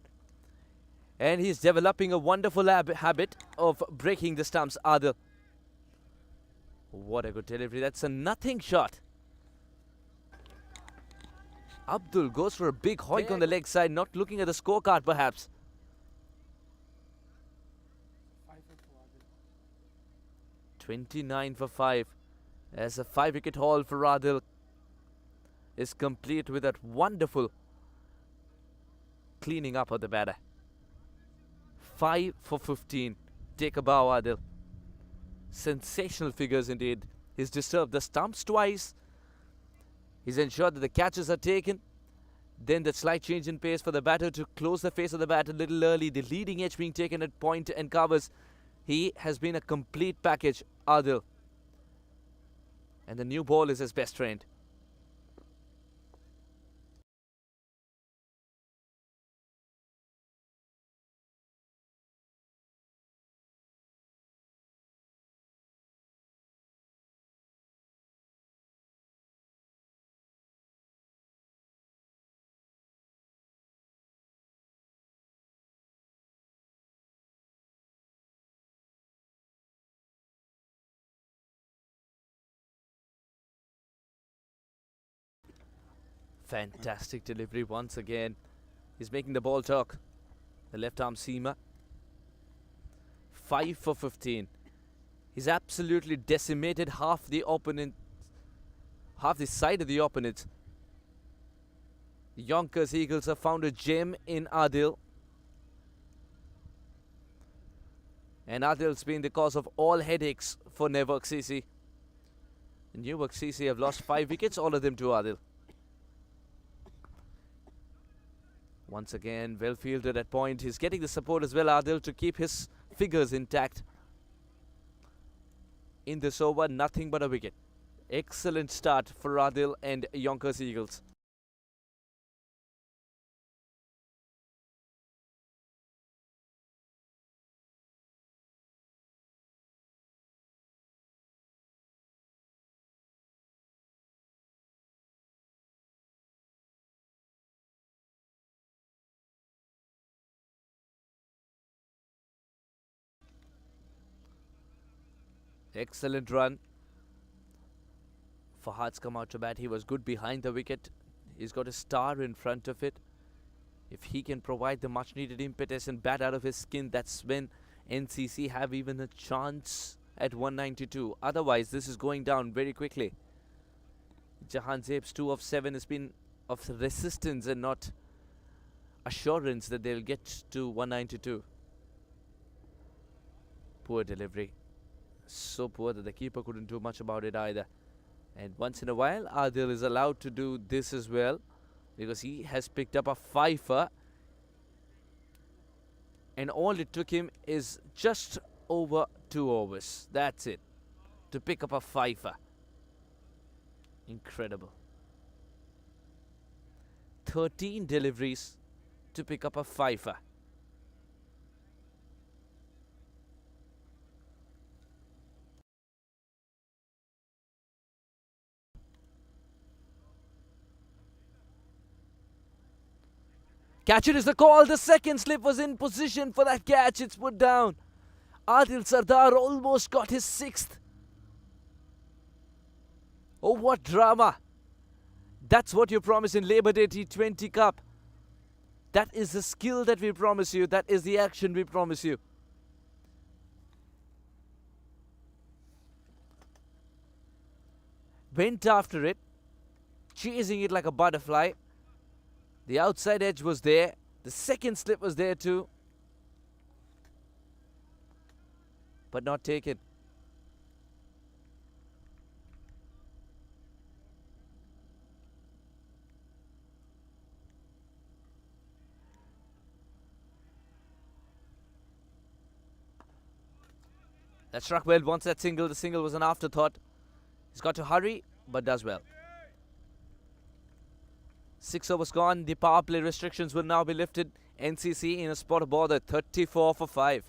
And he's developing a wonderful habit of breaking the stumps, Adil. What a good delivery. That's a nothing shot. Abdul goes for a big hoik on the leg side, not looking at the scorecard perhaps. 29 for 5. As a 5-wicket haul for Adil is complete with that wonderful cleaning up of the batter. 5 for 15. Take a bow, Adil. Sensational figures indeed. He's disturbed the stumps twice. He's ensured that the catches are taken. Then that slight change in pace for the batter to close the face of the bat a little early. The leading edge being taken at point and covers. He has been a complete package, Adil. And the new ball is his best friend. Fantastic delivery once again. He's making the ball talk. The left arm seamer. 5 for 15. He's absolutely decimated half the opponent, half the side of the opponent. Yonker's Eagles have found a gem in Adil. And Adil's been the cause of all headaches for Newark CC. Newark CC have lost 5 wickets, all of them to Adil. Once again, well fielded at point. He's getting the support as well, Adil, to keep his figures intact. In this over, nothing but a wicket. Excellent start for Adil and Yonker's Eagles. Excellent run. Fahad's come out to bat. He was good behind the wicket. He's got a star in front of it. If he can provide the much needed impetus and bat out of his skin, that's when NCC have even a chance at 192. Otherwise, this is going down very quickly. Jahan Zeb's 2 of 7 has been of resistance and not assurance that they'll get to 192. Poor delivery. So poor that the keeper couldn't do much about it either. And once in a while, Adil is allowed to do this as well, because he has picked up a fifer. And all it took him is just over 2 overs. That's it. To pick up a fifer. Incredible. 13 deliveries to pick up a fifer. Catch it is the call. The second slip was in position for that catch. It's put down. Adil Sardar almost got his 6th. Oh, what drama. That's what you promise in Labor Day T20 Cup. That is the skill that we promise you. That is the action we promise you. Went after it, chasing it like a butterfly. The outside edge was there. The second slip was there too. But not taken. That struck well. Once that single, the single was an afterthought. He's got to hurry, but does well. 6 overs gone. The power play restrictions will now be lifted. NCC in a spot of bother. 34 for 5.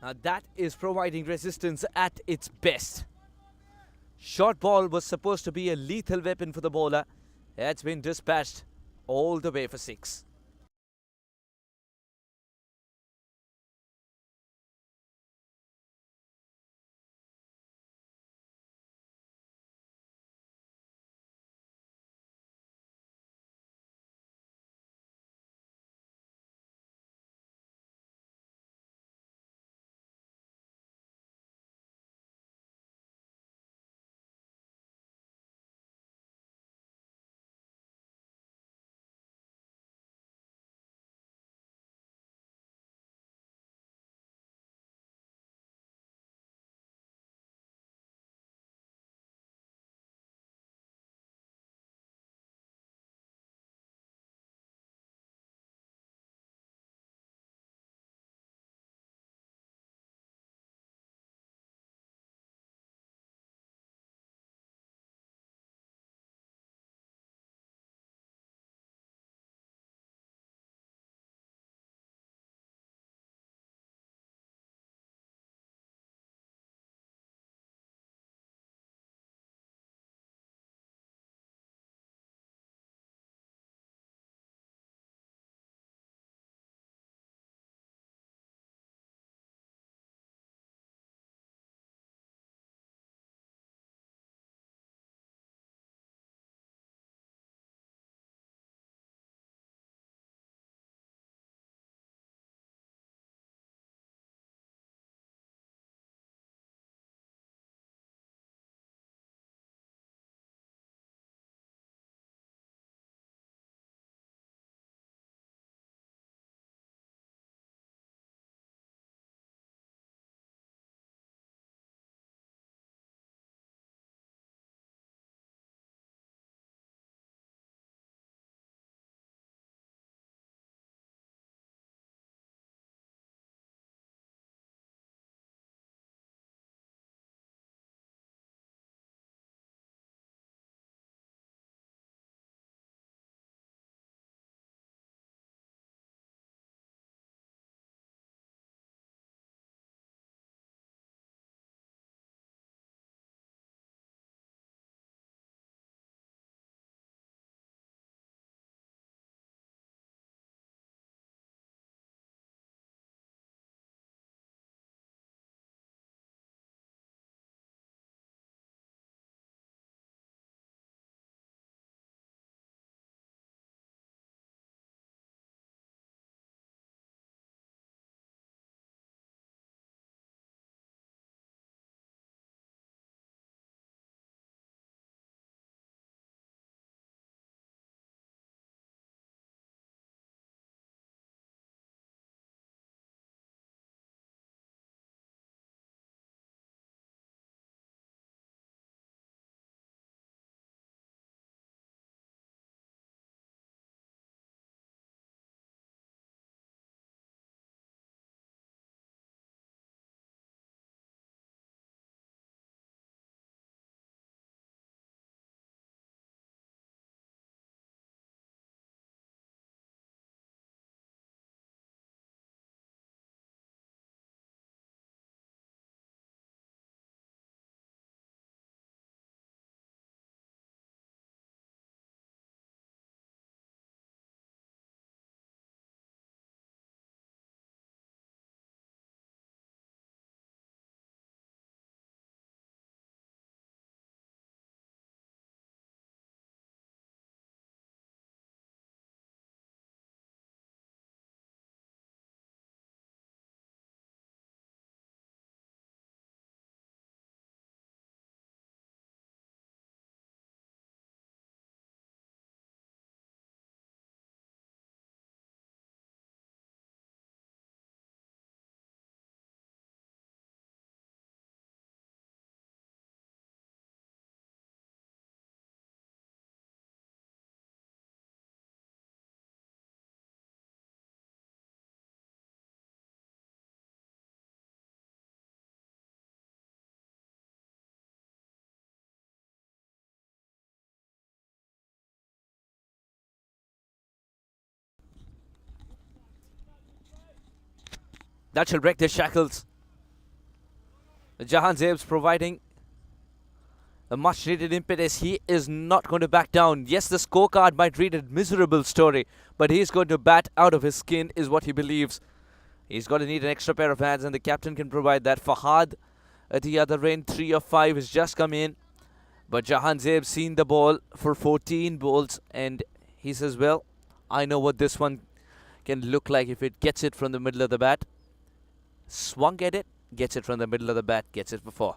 Now that is providing resistance at its best. Short ball was supposed to be a lethal weapon for the bowler. It's been dispatched all the way for 6. That shall break their shackles. Jahan Zeb's providing a much needed impetus. He is not going to back down. Yes, the scorecard might read a miserable story, but he's going to bat out of his skin is what he believes. He's going to need an extra pair of hands, and the captain can provide that. Fahad at the other end, 3 of 5 has just come in. But Jahan Zeb seen the ball for 14 balls, and he says, well, I know what this one can look like if it gets it from the middle of the bat. Swung at it, gets it from the middle of the bat, gets it for 4.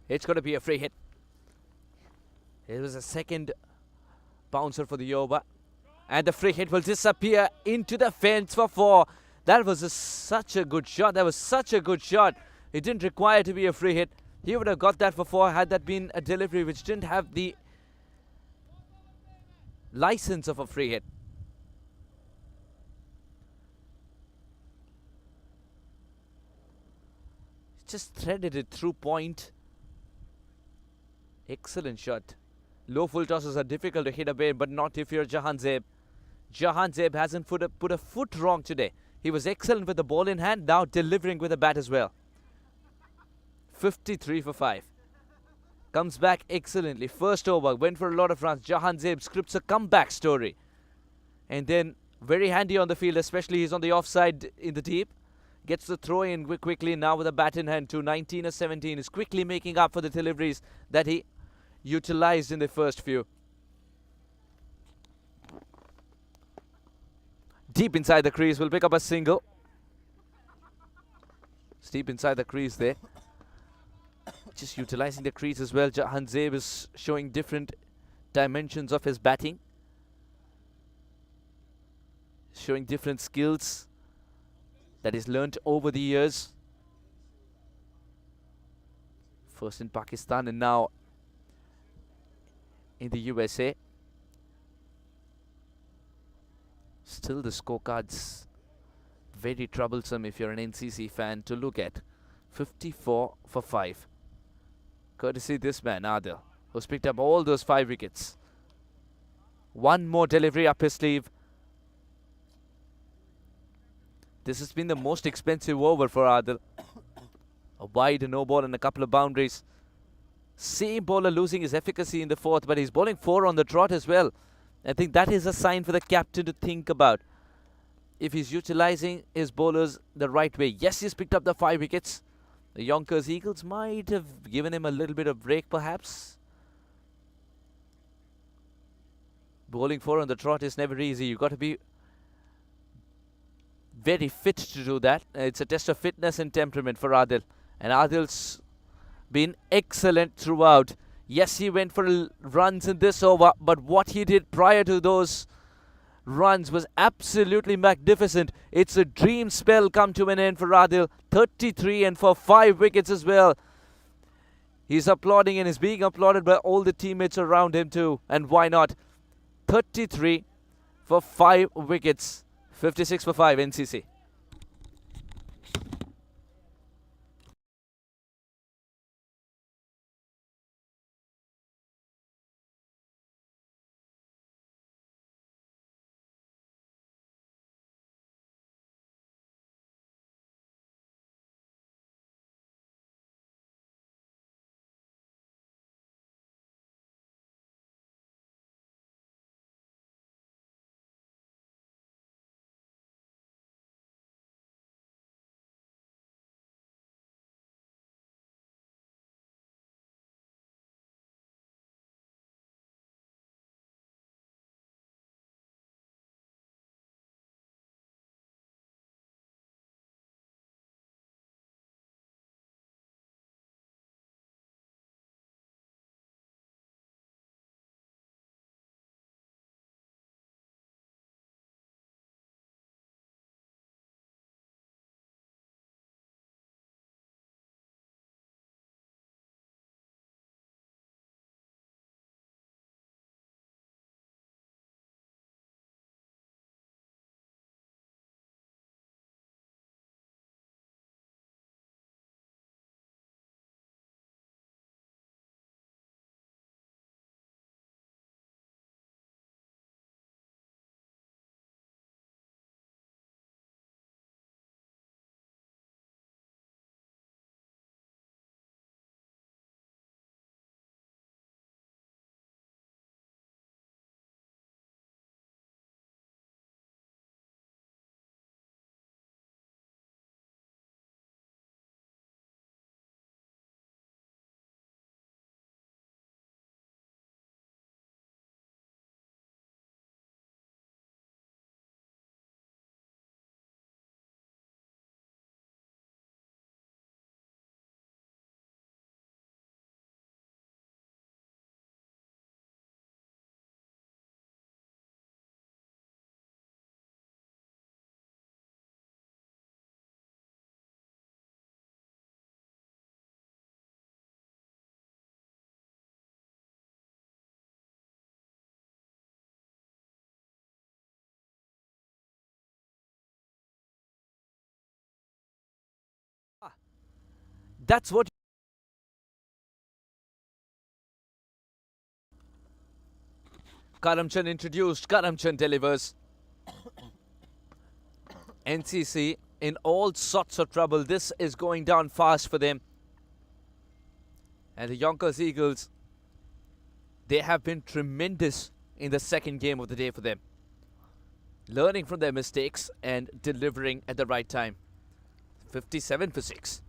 It's going to be a free hit. It was a second bouncer for the over. And the free hit will disappear into the fence for 4. That was such a good shot. That was such a good shot. It didn't require to be a free hit. He would have got that for 4 had that been a delivery which didn't have the license of a free hit. Just threaded it through point. Excellent shot. Low full tosses are difficult to hit away, but not if you're Jahan Zeb. Jahan Zeb hasn't put a foot wrong today. He was excellent with the ball in hand, now delivering with a bat as well. 53 for 5. Comes back excellently. First over, went for a lot of runs. Jahan Zeb scripts a comeback story. And then very handy on the field, especially he's on the offside in the deep. Gets the throw in quickly now with a bat in hand to 19 or 17. Is quickly making up for the deliveries that he utilized in the first few. Deep inside the crease, will pick up a single. Deep inside the crease there. Just utilizing the crease as well. Jahan Zeb is showing different dimensions of his batting. Showing different skills that he's learnt over the years. First in Pakistan and now in the USA. Still the scorecards very troublesome if you're an NCC fan to look at. 54 for 5. Courtesy this man, Adil, who's picked up all those 5 wickets. One more delivery up his sleeve. This has been the most expensive over for Adil. A wide no ball and a couple of boundaries. Same bowler losing his efficacy in the 4th, but he's bowling 4 on the trot as well. I think that is a sign for the captain to think about. If he's utilizing his bowlers the right way. Yes, he's picked up the 5 wickets. The Yonkers Eagles might have given him a little bit of break perhaps. Bowling 4 on the trot is never easy. You've got to be very fit to do that. It's a test of fitness and temperament for Adil. And Adil's been excellent throughout. Yes, he went for runs in this over, but what he did prior to those runs was absolutely magnificent. It's a dream spell come to an end for Adil. 33 and for 5 wickets as well. He's applauding and is being applauded by all the teammates around him too. And why not? 33 for 5 wickets. 56 for 5 NCC. That's what. Karamchand introduced. Karamchand delivers. NCC in all sorts of trouble. This is going down fast for them. And the Yonkers Eagles, they have been tremendous in the second game of the day for them. Learning from their mistakes and delivering at the right time. 57 for 6.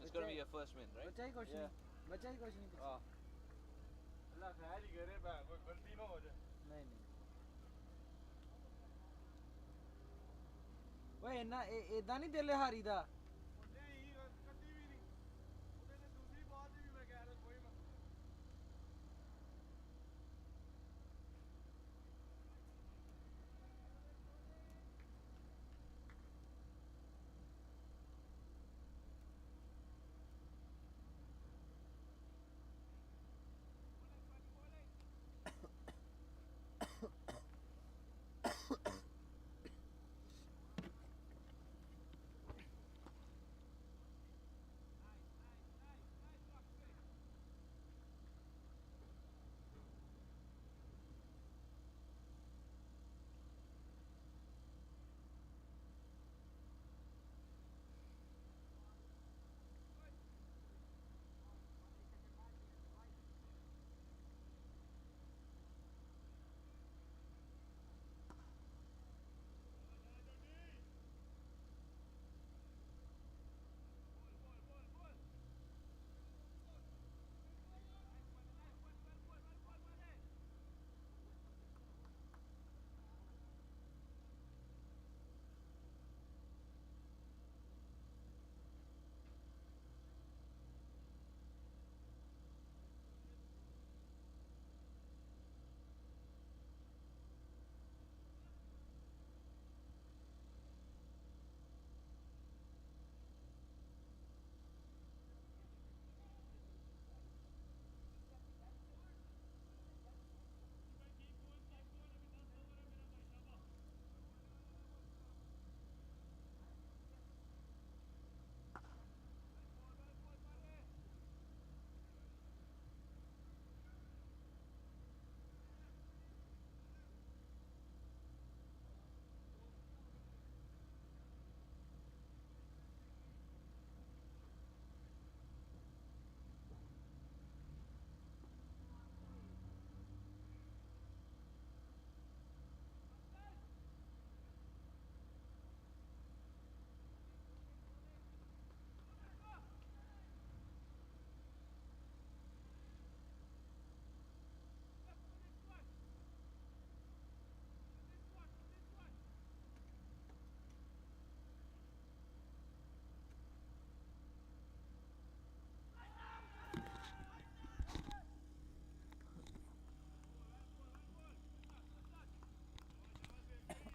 It's going to be your first win, right? बचा ही कुछ नहीं बचा ही कुछ नहीं अल्लाह खैर ही करे कोई गलती ना हो जाए नहीं ਓਏ ਇੰਨਾ ਇਦਾਂ ਨਹੀਂ ਦਿਲ ਹਾਰੀ ਦਾ ਨਹੀਂ ਕੱਟੀ ਵੀ ਨਹੀਂ ਉਹਦੇ ਨੇ ਦੂਸਰੀ ਬਾਲ ਦੀ ਵੀ ਮੈਂ ਕਹਿ ਰਿਹਾ ਕੋਈ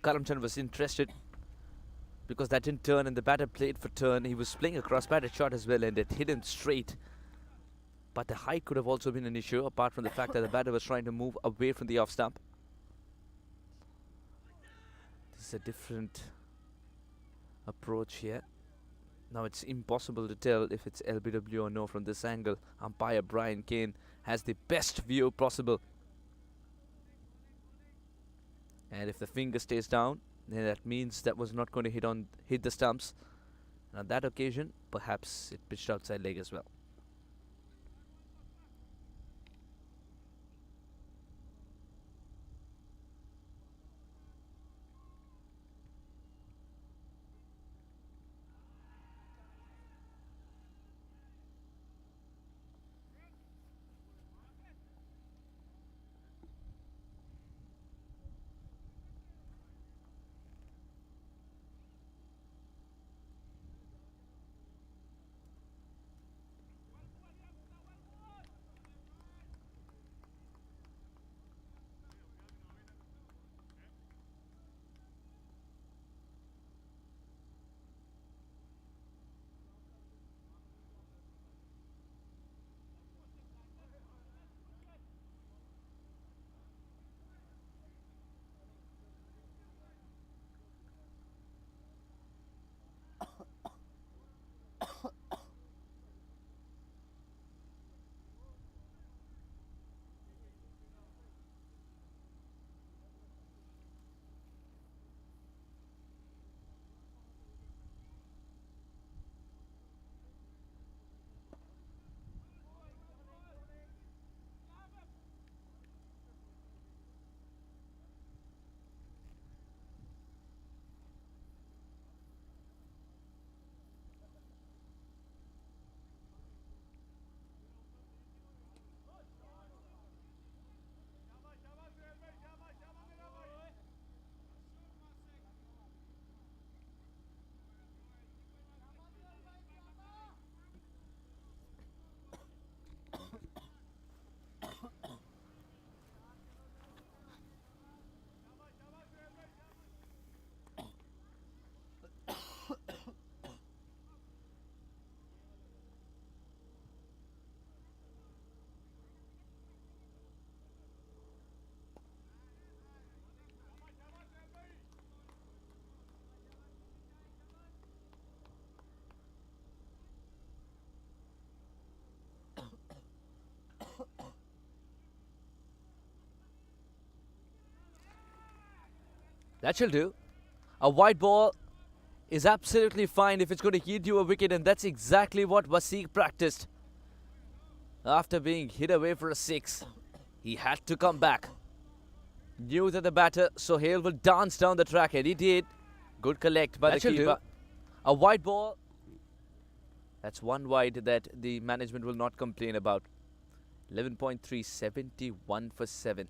Karamchand was interested because that didn't turn and the batter played for turn. He was playing a cross-batted shot as well and it hit him straight. But the height could have also been an issue, apart from the fact that the batter was trying to move away from the off stump. This is a different approach here. Now it's impossible to tell if it's LBW or no from this angle. Umpire Brian Kane has the best view possible. And if the finger stays down, then that means that was not going to hit the stumps. And on that occasion, perhaps it pitched outside leg as well. That shall do. A wide ball is absolutely fine if it's going to yield you a wicket, and that's exactly what Wasiq practiced. After being hit away for a 6, he had to come back. Knew that the batter, Sohail, will dance down the track, and he did. Good collect by the keeper. A wide ball. That's one wide that the management will not complain about. 11.3, 71 for 7.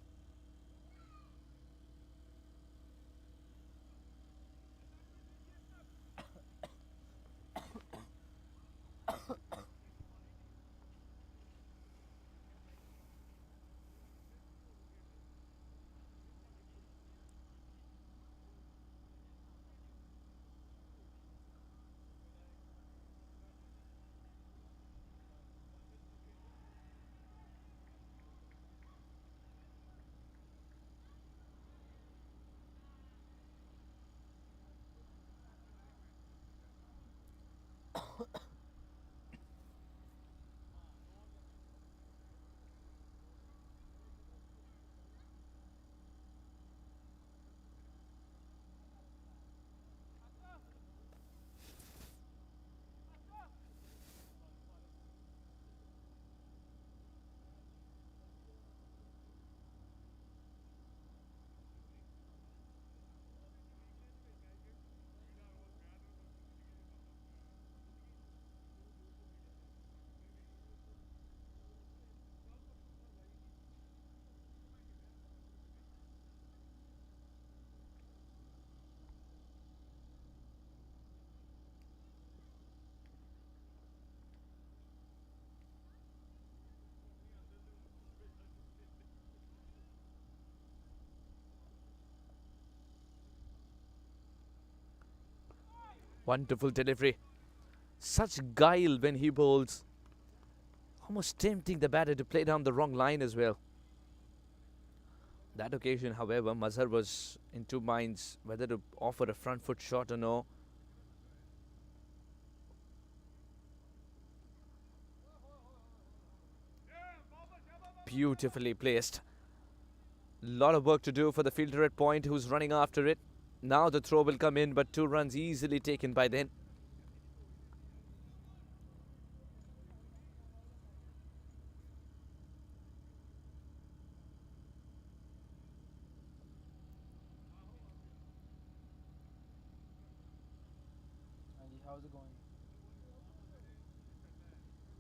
Wonderful delivery. Such guile when he bowls. Almost tempting the batter to play down the wrong line as well. That occasion, however, Mazhar was in two minds whether to offer a front foot shot or no. Beautifully placed. Lot of work to do for the fielder at point who's running after it. Now the throw will come in, but 2 runs easily taken by then. Andy, how's it going?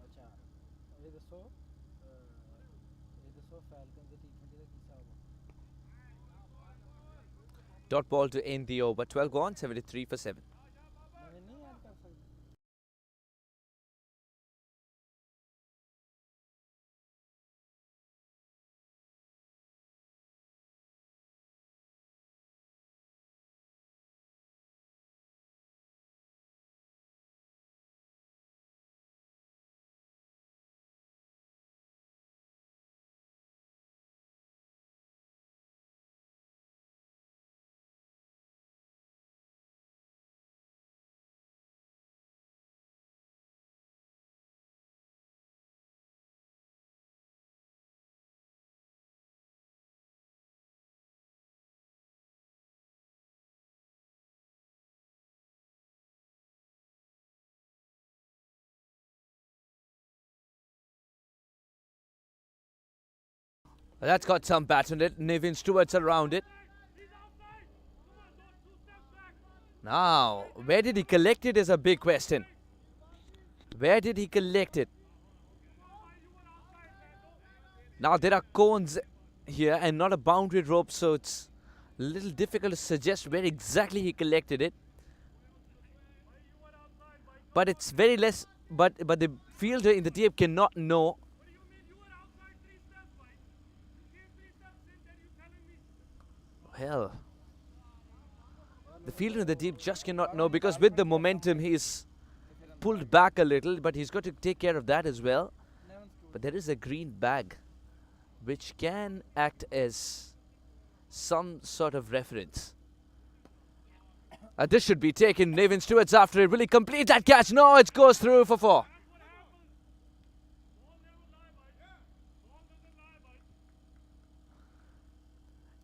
अच्छा ये दसो Falcons the T20 ਦਾ ਕੀ ਹਿਸਾਬ ਆ Dot ball to end the over. 12 gone, 73 for 7. ਨਵੇਂ ਨਹੀਂ add ਕਰ ਸਕਦੇ That's got some bat on it. Nevin Stewart's around it. Now, where did he collect it is a big question. Where did he collect it? Now, there are cones here and not a boundary rope, so it's a little difficult to suggest where exactly he collected it. But it's very less, but the fielder in the tape cannot know. Well, the fielder in the deep just cannot know because with the momentum he's pulled back a little, but he's got to take care of that as well. But there is a green bag which can act as some sort of reference. This should be taken. Nevin Stewart's after it. Will he complete that catch? No, it goes through for 4.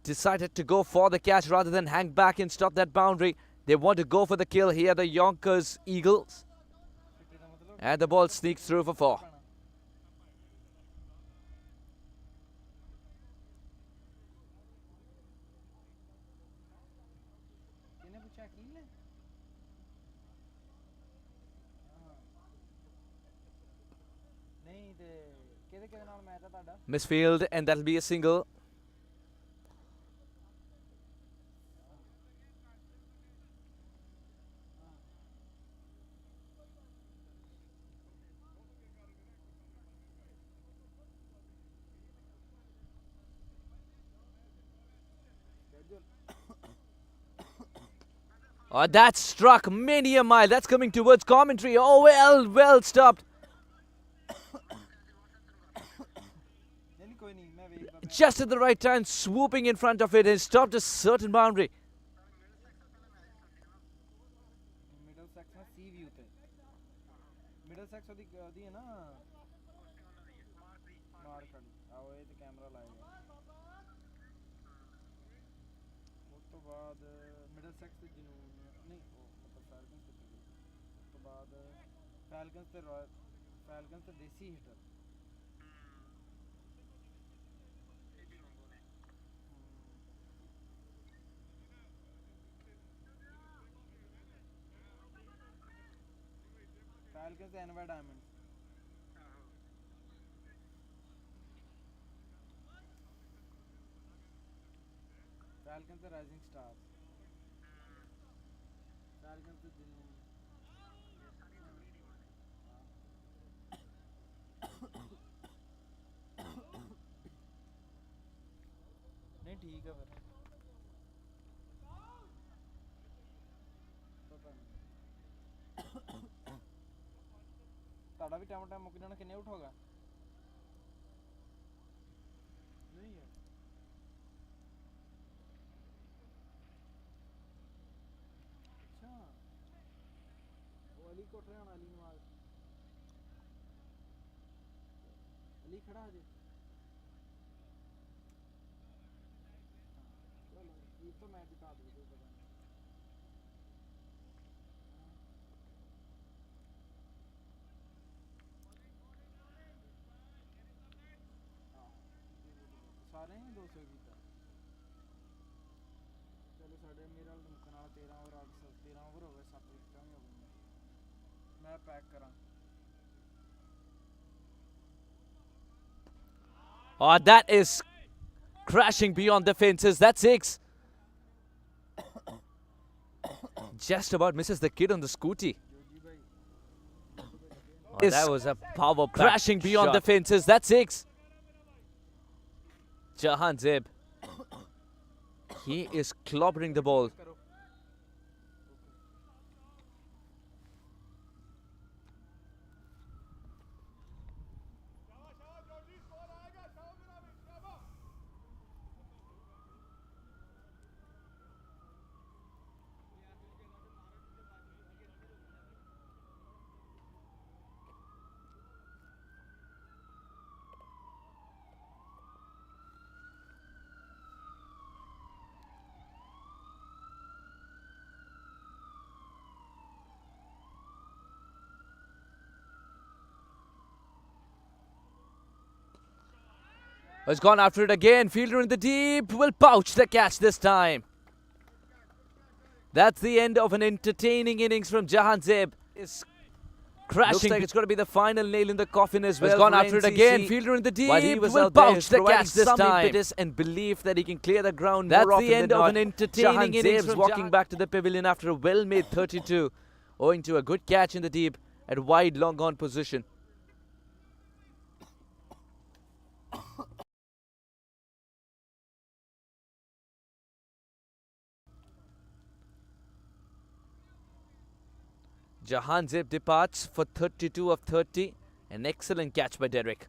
Decided to go for the catch rather than hang back and stop that boundary. They want to go for the kill here, the Yonkers Eagles. And the ball sneaks through for 4. Misfield, and that'll be a single. Oh, that struck many a mile. That's coming towards commentary. Oh, well stopped. Just at the right time, swooping in front of it and stopped a certain boundary. Falcons the desi hitter. Falcons the NY Diamonds. Falcons the Rising Stars. Falcons the नहीं ठीक है फिर पता नहीं ਤੁਹਾਡਾ ਵੀ time ਮੁੱਕ ਜਾਣਾ ਕਿੰਨੇ ਆਊਟ ਹੋ ਗਿਆ ਨਹੀਂ ਹੈ ਅੱਛਾ ਉਹ ਅਲੀ ਕੋਟ ਰਿਹਾ ਹੁਣ ਅਲੀ ਨੂੰ ਮਾਰ ਅਲੀ ਖੜਾ ਹਜੇ ਚਲੋ ਇਹ ਤਾਂ ਮੈਂ ਜਿਤਾ ਦੂੰ ਕੋਈ ਪਤਾ ਨਹੀਂ ਸਾਰੇ ਹੀ 200 ਕੀਤਾ ਚਲੋ ਸਾਡੇ ਮੇਰੇ ਨਾਲ ਮੁੱਕਣ ਵਾਲਾ 13 ਓਵਰ 13 ਓਵਰ ਹੋ ਗਏ 7 ਵਿਕਟਾਂ ਵੀ ਹੋ ਗਈਆਂ ਮੈਂ ਪੈਕ ਕਰਾਂ Oh, that is crashing beyond the fences. That's six. Just about misses the kid on the scooty. ਜੋਗੀ ਭਾਈ Oh, that was a power crashing beyond the fences. That's six. Jahan Zeb. He is clobbering the ball. ਕਰੋ Has gone after it again. Fielder in the deep will pouch the catch this time. That's the end of an entertaining innings from Jahan Zeb. Is crashing. Looks like it's going to be the final nail in the coffin as well. Has gone for after it NCC. again. Fielder in the deep While he was will out there, pouch the providing catch this some time. impetus and belief that he can clear the ground That's more often the end than of not. an entertaining Jahan innings Zeb's from walking Jahan. back to the pavilion after a well-made 32, owing to a good catch in the deep at wide long on position. Jahan Zeb departs for 32 of 30. An excellent catch by Derek.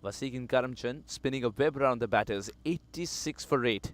Vasikin Karamchand spinning a web around the batters, 86 for 8.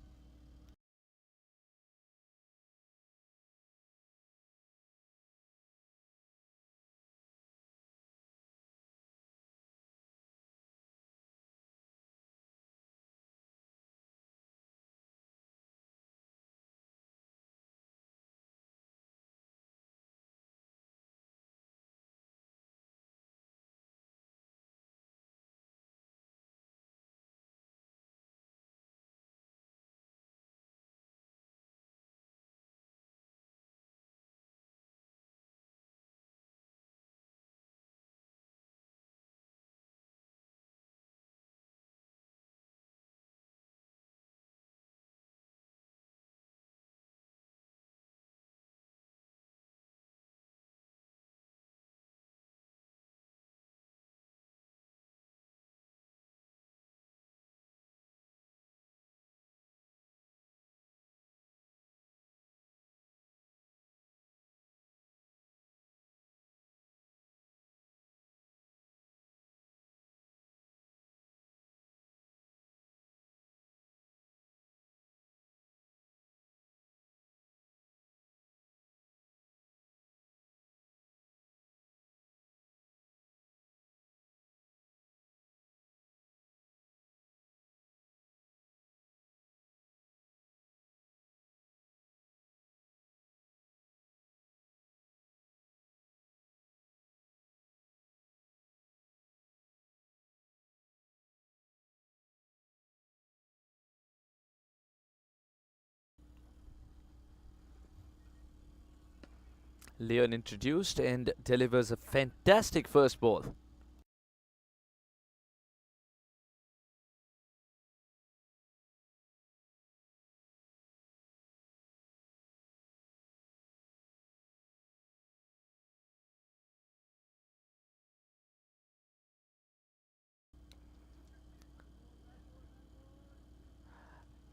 Leon introduced and delivers a fantastic first ball.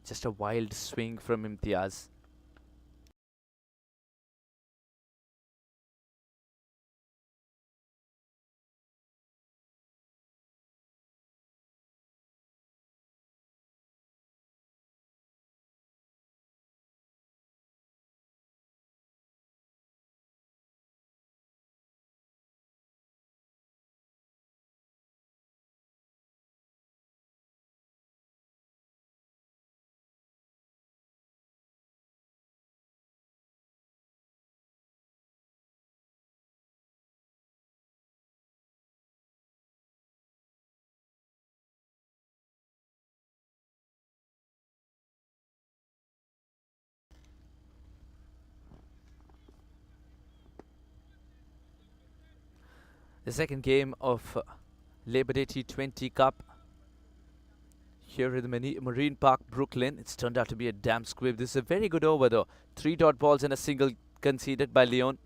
Just a wild swing from Imtiaz. The second game of Labor Day T20 Cup here in the Marine Park, Brooklyn. It's turned out to be a damn squib. This is a very good over though. 3 dot balls and a single conceded by Leon.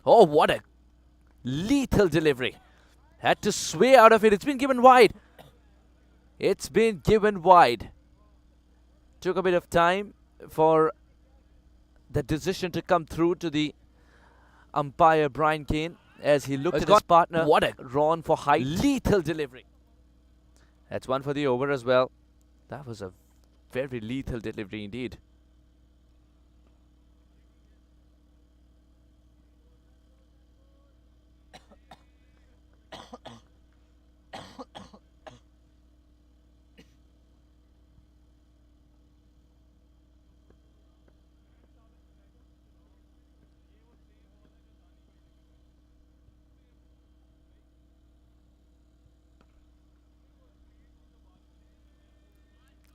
Oh, what a lethal delivery. Had to sway out of it. It's been given wide. It's been given wide. Took a bit of time for the decision to come through to the umpire Brian Kane as he looked at his partner. What a Ron for height. Lethal delivery. That's one for the over as well. That was a very lethal delivery indeed.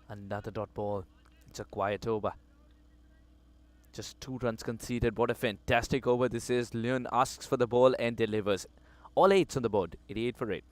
Another dot ball. It's a quiet over. Just 2 runs conceded. What a fantastic over this is. Leon asks for the ball and delivers. All 8s on the board. 88 for 8.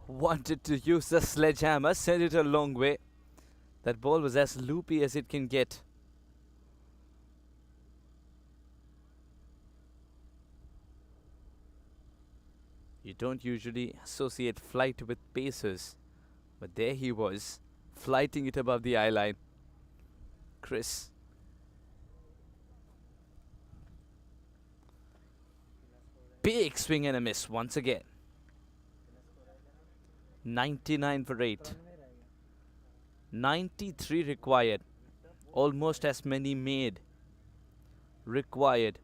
wanted to use the sledgehammer, send it a long way. That ball was as loopy as it can get. You don't usually associate flight with pacers, but there he was, flighting it above the eye line. Chris. Big swing and a miss once again. 99 for 8. 93 required. Almost as many made. Required.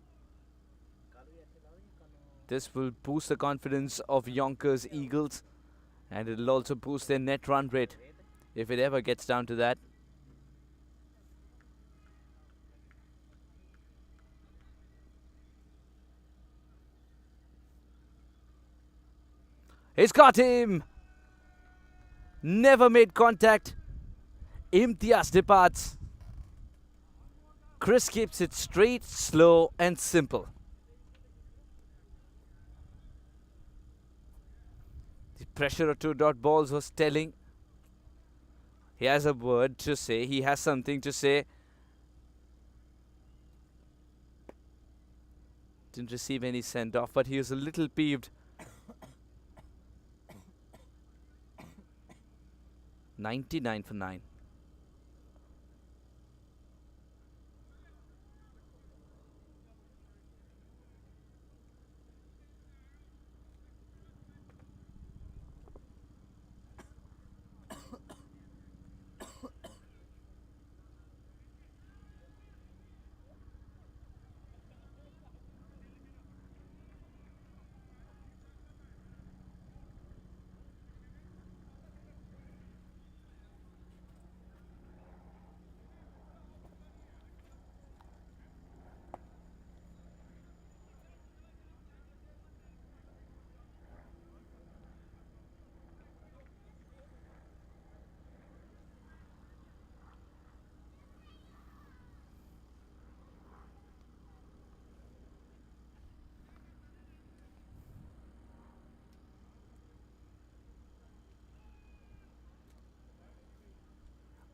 This will boost the confidence of Yonker's Eagles, and it will also boost their net run rate if it ever gets down to that. He's got him! Never made contact. Imtiaz departs. Chris keeps it straight, slow and simple. The pressure of 2 dot balls was telling. He has a word to say. He has something to say. Didn't receive any send off, but he was a little peeved. 99 for 9.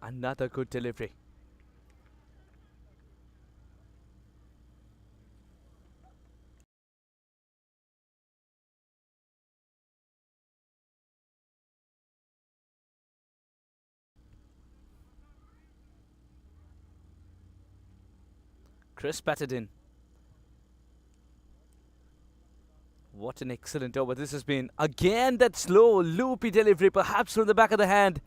Another good delivery. Chris batted in. What an excellent over this has been. Again that slow, loopy delivery, perhaps from the back of the hand.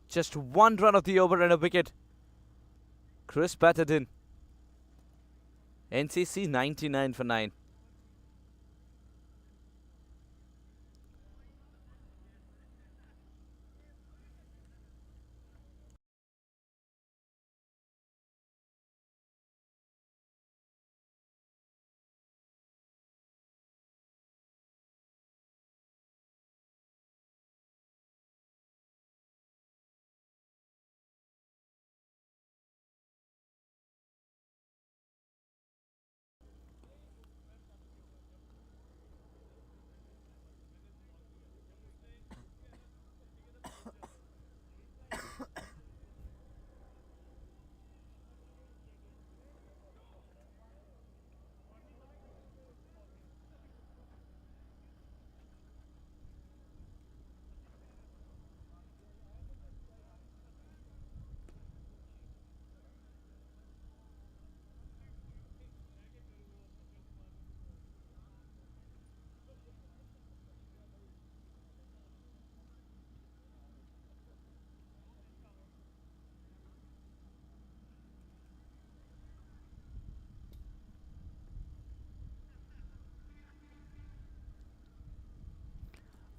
Just 1 run of the over and a wicket. Chris batted in. NCC 99 for 9.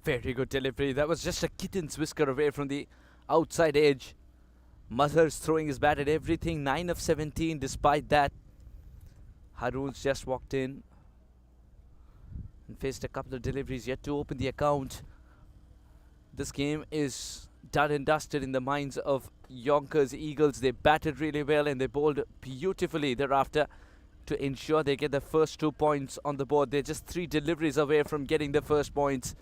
Very good delivery. That was just a kitten's whisker away from the outside edge. Mazhar's throwing his bat at everything. 9 of 17 despite that. Haroon's just walked in and faced a couple of deliveries yet to open the account. This game is done and dusted in the minds of Yonkers Eagles. They batted really well and they bowled beautifully thereafter to ensure they get the first 2 points on the board. They're just 3 deliveries away from getting the first points.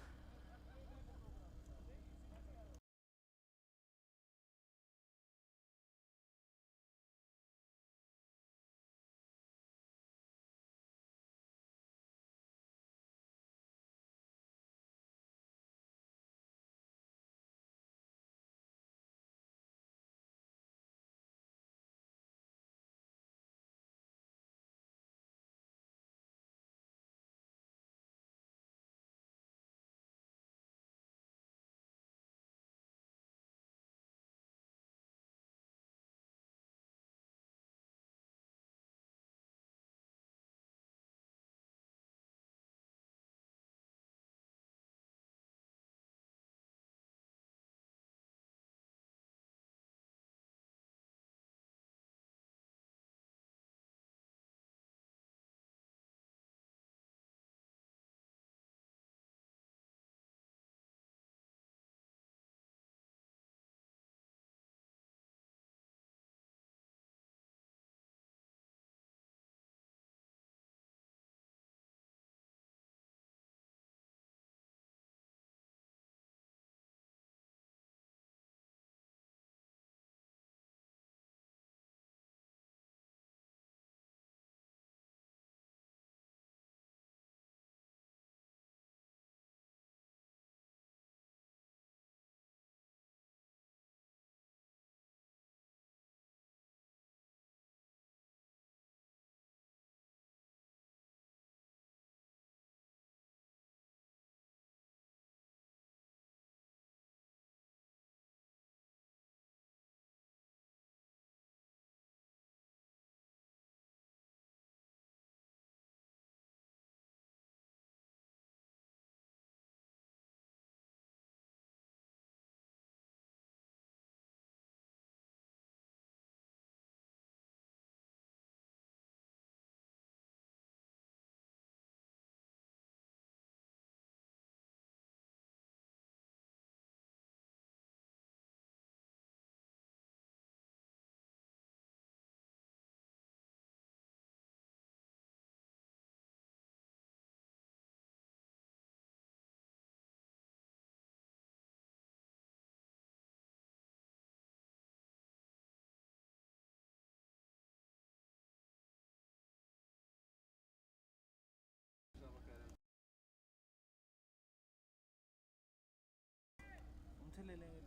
उनसे ले लेंगे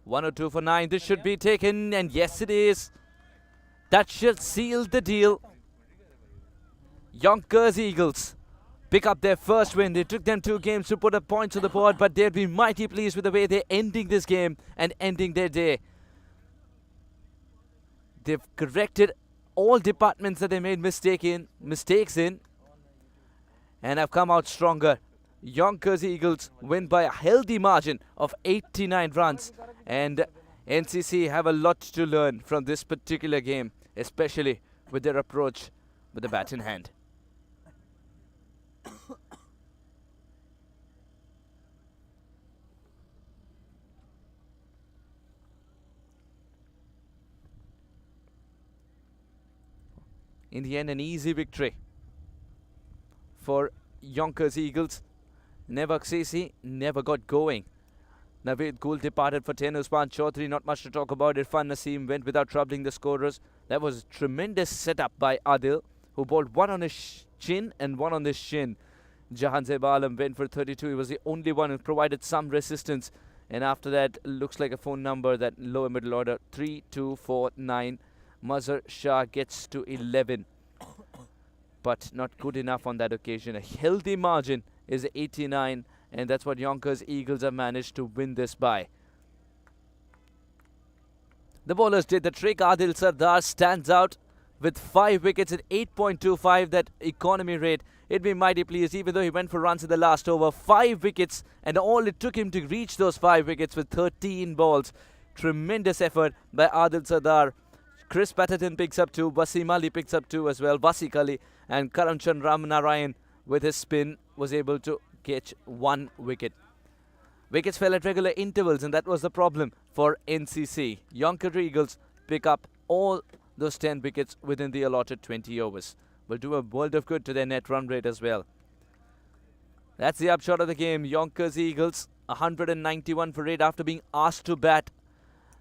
102 for 9. This should be taken, and yes, it is. That should seal the deal. Yonkers Eagles pick up their first win. They took them 2 games to put up points on the board, but they'll be mighty pleased with the way they're ending this game and ending their day. They've corrected all departments that they made mistakes in, and have come out stronger. Yonkers Eagles win by a healthy margin of 89 runs, and NCC have a lot to learn from this particular game, especially with their approach with the bat in hand. In the end, an easy victory for Yonkers Eagles. Newark CC never got going. Naveed Gul departed for 10. Usman Chaudhary, not much to talk about. Irfan Naseem went without troubling the scorers. That was a tremendous setup by Adil, who bowled one on his chin and one on his shin. Jahan Zeb Alam went for 32. He was the only one who provided some resistance. And after that, looks like a phone number, that lower middle order, 3249. Mazhar Shah gets to 11. But not good enough on that occasion. A healthy margin is 89, and that's what Yonkers Eagles have managed to win this by. The bowlers did the trick. Adil Sardar stands out with 5 wickets at 8.25, that economy rate. He'd be mighty pleased, even though he went for runs in the last over. 5 wickets, and all it took him to reach those 5 wickets with 13 balls. Tremendous effort by Adil Sardar. Chris Patterton picks up 2, Wasim Ali picks up 2 as well, Wasik Ali, and Karamchand Narayan with his spin was able to catch 1 wicket. Wickets fell at regular intervals, and that was the problem for NCC. Yonker Eagles pick up all those 10 wickets within the allotted 20 overs. Will do a world of good to their net run rate as well. That's the upshot of the game. Yonkers Eagles 191 for 8 after being asked to bat.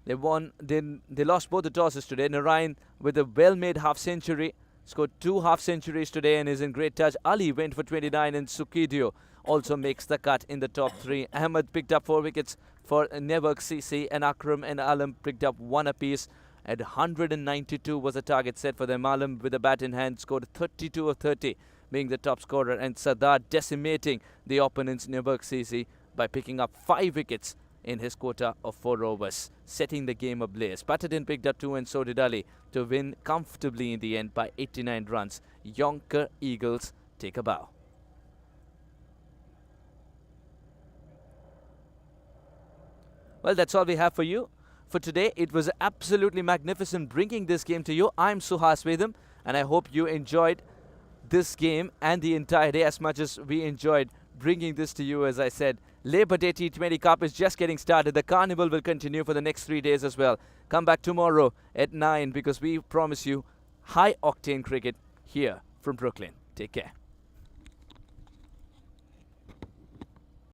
They won. They lost both the tosses today. Narayan with a well-made half-century scored 2 half-centuries today and is in great touch. Ali went for 29 and Sukidio also makes the cut in the top 3. Ahmed picked up 4 wickets for Newark CC and Akram and Alam picked up 1 apiece. At 192 was the target set for them. Alam with a bat in hand scored 32 of 30, being the top scorer, and Sardar decimating the opponent's Newark CC by picking up 5 wickets in his quota of 4 overs, setting the game ablaze. Patterson picked up 2 and so did Ali to win comfortably in the end by 89 runs. Yonker Eagles take a bow. Well, that's all we have for you for today. It was absolutely magnificent bringing this game to you. I'm Suhas Vedam, and I hope you enjoyed this game and the entire day as much as we enjoyed bringing this to you. As I said, Labor Day T20 Cup is just getting started. The carnival will continue for the next 3 days as well. Come back tomorrow at 9 because we promise you high-octane cricket here from Brooklyn. Take care.